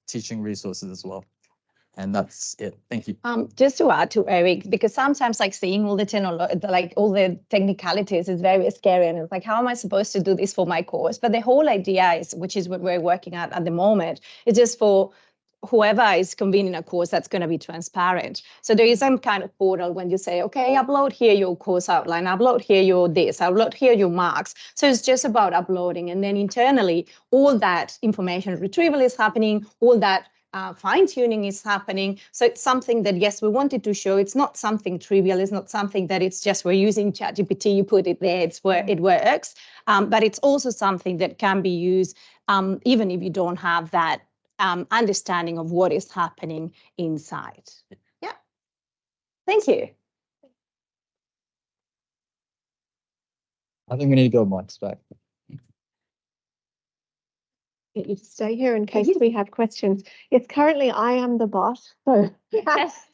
teaching resources as well. And that's it. Thank you. Just to add to Eric, because sometimes like seeing all the all the technicalities is very scary, and it's like, how am I supposed to do this for my course? But the whole idea is, which is what we're working at the moment, is just for whoever is convening a course that's going to be transparent. So there is some kind of portal when you say, okay, upload here your course outline, upload here your this, upload here your marks. So it's just about uploading, and then internally all that information retrieval is happening, all that fine-tuning is happening. So it's something that, yes, we wanted to show. It's not something trivial. It's not something that it's just we're using ChatGPT, you put it there, it's where it works. But it's also something that can be used even if you don't have that understanding of what is happening inside. Yeah. Thank you. I think we need to go Mike's back. Get you to stay here in case we have questions. Yes, currently I am the boss, so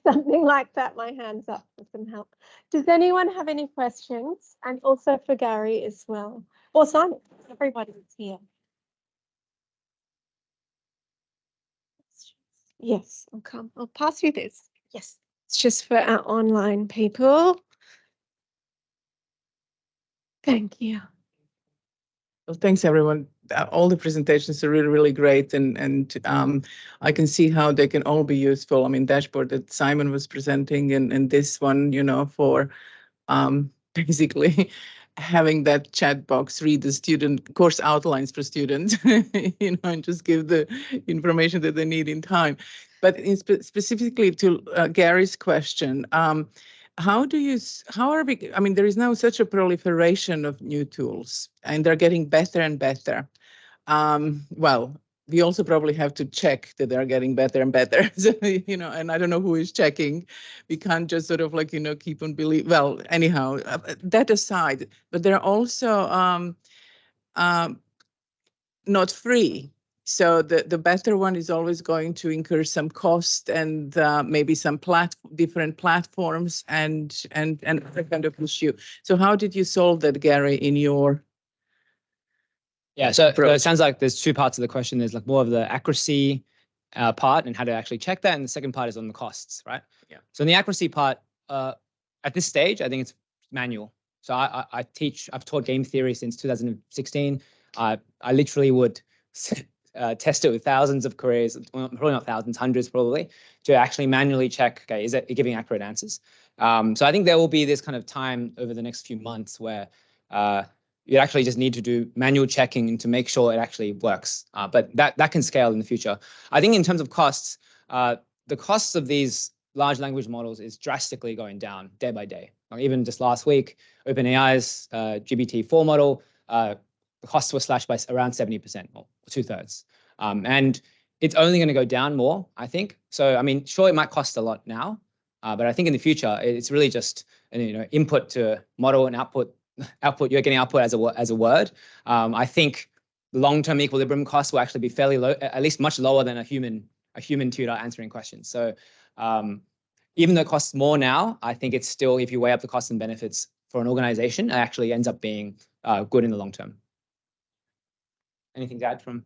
something like that, my hand's up for some help. Does anyone have any questions? And also for Gary as well. Or Simon, everybody's here. Yes, I'll come. I'll pass you this. Yes, it's just for our online people. Thank you. Well, thanks everyone. all the presentations are really, really great, and I can see how they can all be useful. I mean, dashboard that Simon was presenting, and this one, you know, for basically having that chat box read the student course outlines for students, you know, and just give the information that they need in time. But specifically to Gary's question, how are we, I mean, there is now such a proliferation of new tools, and they're getting better and better. Well, we also probably have to check that they're getting better and better. So, you know, and I don't know who is checking. We can't just sort of like, you know, keep on believing. Well, anyhow, that aside, but they're also not free. So the better one is always going to incur some cost and maybe some different platforms and other kind of issue. So how did you solve that, Gary, in your? Yeah, so it sounds like there's two parts of the question. There's like more of the accuracy part and how to actually check that, and the second part is on the costs, right? Yeah. So in the accuracy part, at this stage, I think it's manual. So I've taught game theory since 2016. I literally would test it with thousands of queries, well, probably not thousands, hundreds probably, to actually manually check, okay, is it giving accurate answers? So I think there will be this kind of time over the next few months where you actually just need to do manual checking to make sure it actually works. But that can scale in the future. I think in terms of costs, the costs of these large language models is drastically going down day by day. Like even just last week, OpenAI's GPT-4 model, the costs were slashed by around 70%, or 2/3. And it's only going to go down more, I think. So, I mean, sure, it might cost a lot now, but I think in the future, it's really just input to model and output. You're getting output as a word. I think the long-term equilibrium costs will actually be fairly low, at least much lower than a human tutor answering questions. So even though it costs more now, I think it's still, if you weigh up the costs and benefits for an organization, it actually ends up being good in the long term. Anything to add from?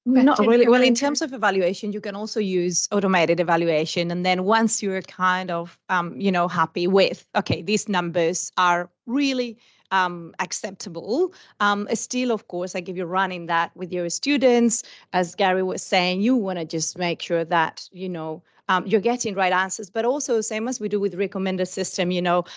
Not really. Well, in terms of evaluation, you can also use automated evaluation. And then once you're kind of, happy with, okay, these numbers are really acceptable. Still, of course, like if you're running that with your students, as Gary was saying, you want to just make sure that, you're getting right answers, but also same as we do with recommender system,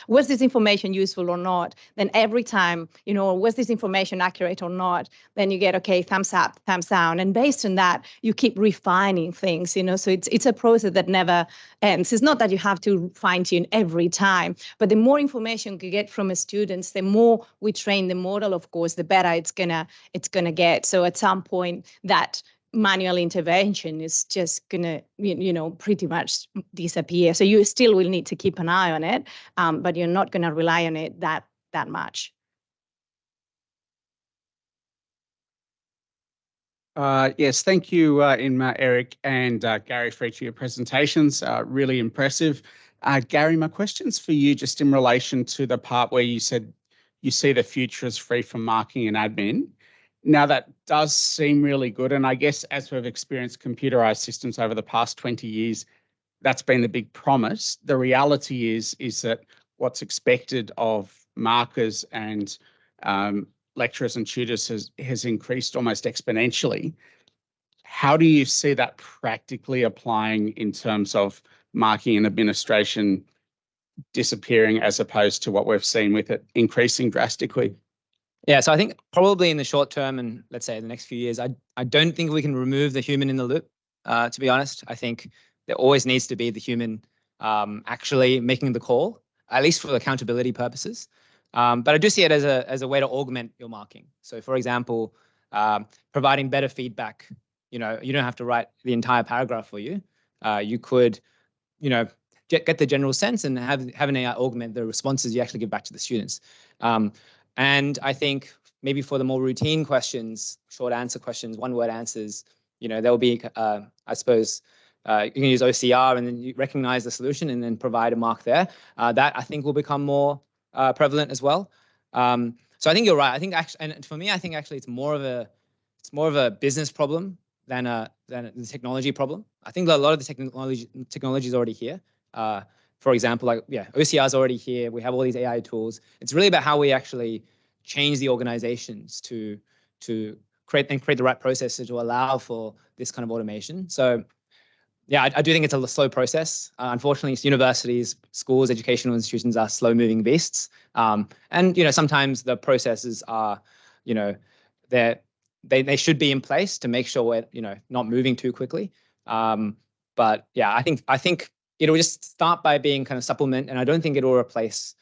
was this information useful or not? Then every time, was this information accurate or not? Then you get, okay, thumbs up, thumbs down. And based on that, you keep refining things, so it's a process that never ends. It's not that you have to fine tune every time, but the more information you get from students, the more we train the model, of course, the better it's gonna get. So at some point that manual intervention is just gonna, pretty much disappear. So you still will need to keep an eye on it, but you're not gonna rely on it that much. Yes, thank you, Inma, Eric, and Gary for each of your presentations. Really impressive. Gary, my question's for you just in relation to the part where you said you see the future as free from marking and admin. Now, that does seem really good. And I guess as we've experienced computerized systems over the past 20 years, that's been the big promise. The reality is that what's expected of markers and lecturers and tutors has increased almost exponentially. How do you see that practically applying in terms of marking and administration disappearing as opposed to what we've seen with it increasing drastically? Yeah, so I think probably in the short term and let's say the next few years, I don't think we can remove the human in the loop, to be honest. I think there always needs to be the human actually making the call, at least for accountability purposes. But I do see it as a way to augment your marking. So for example, providing better feedback. You don't have to write the entire paragraph for you. You could, get the general sense and have an AI augment the responses you actually give back to the students. And I think maybe for the more routine questions, short answer questions, one-word answers, there'll be, I suppose, you can use OCR and then you recognize the solution and then provide a mark there. That I think will become more prevalent as well. So I think you're right. I think actually, and for me, I think actually it's more of a business problem than a technology problem. I think a lot of the technology is already here. For example, OCR is already here. We have all these AI tools. It's really about how we actually change the organizations to create the right processes to allow for this kind of automation. So yeah, I do think it's a slow process. Unfortunately, universities, schools, educational institutions are slow-moving beasts. And sometimes the processes are, they should be in place to make sure we're not moving too quickly. But yeah, I think it'll just start by being kind of supplement, and I don't think it'll replace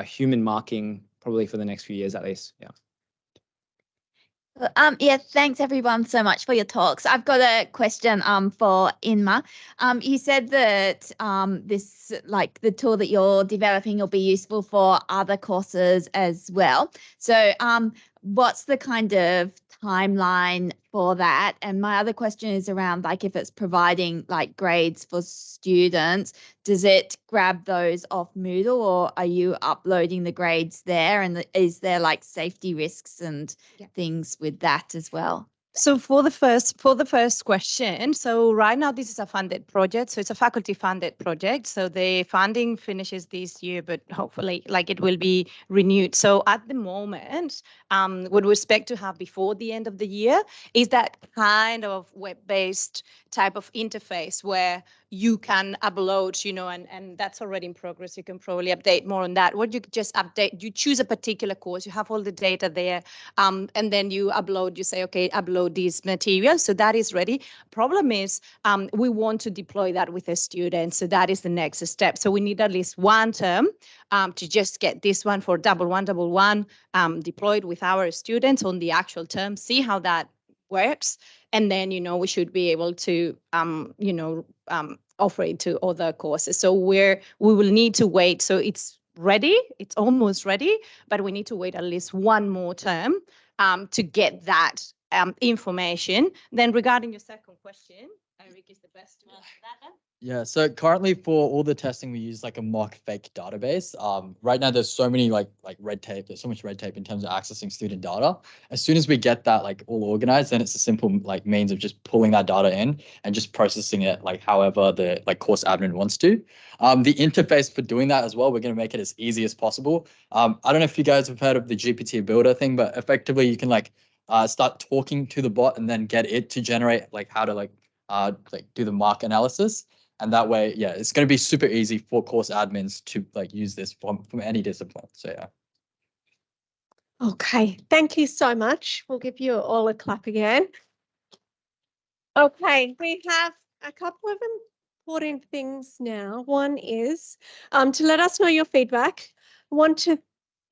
human marking probably for the next few years at least. Yeah. Yeah, thanks everyone so much for your talks. I've got a question for Inma. You said that this, like the tool that you're developing, will be useful for other courses as well. So what's the kind of timeline for that? And my other question is around, like, if it's providing like grades for students, does it grab those off Moodle, or are you uploading the grades there? And is there like safety risks and things with that as well? So for the first question, so right now this is a funded project, so it's a faculty funded project. So the funding finishes this year, but hopefully like it will be renewed. So at the moment, what we expect to have before the end of the year is that kind of web-based type of interface where you can upload, and that's already in progress. You can probably update more on that. What you just update, you choose a particular course, you have all the data there, and then you upload, you say, okay, upload these materials. So that is ready. Problem is, we want to deploy that with a student. So that is the next step. So we need at least one term to just get this one for 1111 deployed with our students on the actual term, see how that works. And then, we should be able to, offer it to other courses. So we will need to wait. So it's ready, it's almost ready, but we need to wait at least one more term to get that information. Then regarding your second question, Eric is the best to answer that. Yeah, so currently for all the testing, we use like a mock fake database. Right now, there's so many like red tape. There's so much red tape in terms of accessing student data. As soon as we get that like all organized, then it's a simple like means of just pulling that data in and just processing it like however the like course admin wants to. The interface for doing that as well, we're going to make it as easy as possible. I don't know if you guys have heard of the GPT builder thing, but effectively you can like start talking to the bot and then get it to generate like how to like do the mark analysis. And that way, yeah, it's going to be super easy for course admins to like use this from any discipline. So yeah. Okay, thank you so much. We'll give you all a clap again. Okay, we have a couple of important things now. One is to let us know your feedback. I want to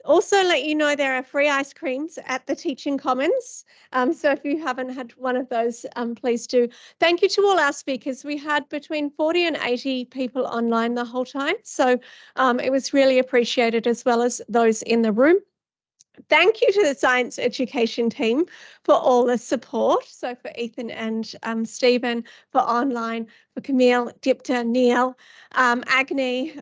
also let you know there are free ice creams at the Teaching Commons. So if you haven't had one of those, please do. Thank you to all our speakers. We had between 40 and 80 people online the whole time. So it was really appreciated, as well as those in the room. Thank you to the science education team for all the support. So for Ethan and Stephen, for online, for Camille, Dipta, Neil, Agni,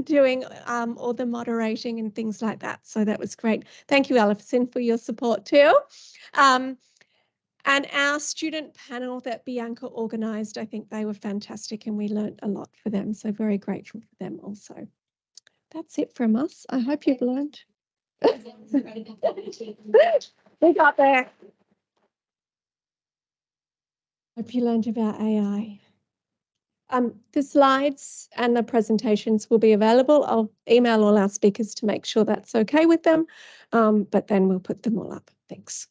doing all the moderating and things like that. So that was great. Thank you, Alison, for your support too. And our student panel that Bianca organised, I think they were fantastic and we learned a lot for them. So very grateful for them also. That's it from us. I hope you've learned. We got there. Hope you learned about AI. The slides and the presentations will be available. I'll email all our speakers to make sure that's okay with them, but then we'll put them all up. Thanks.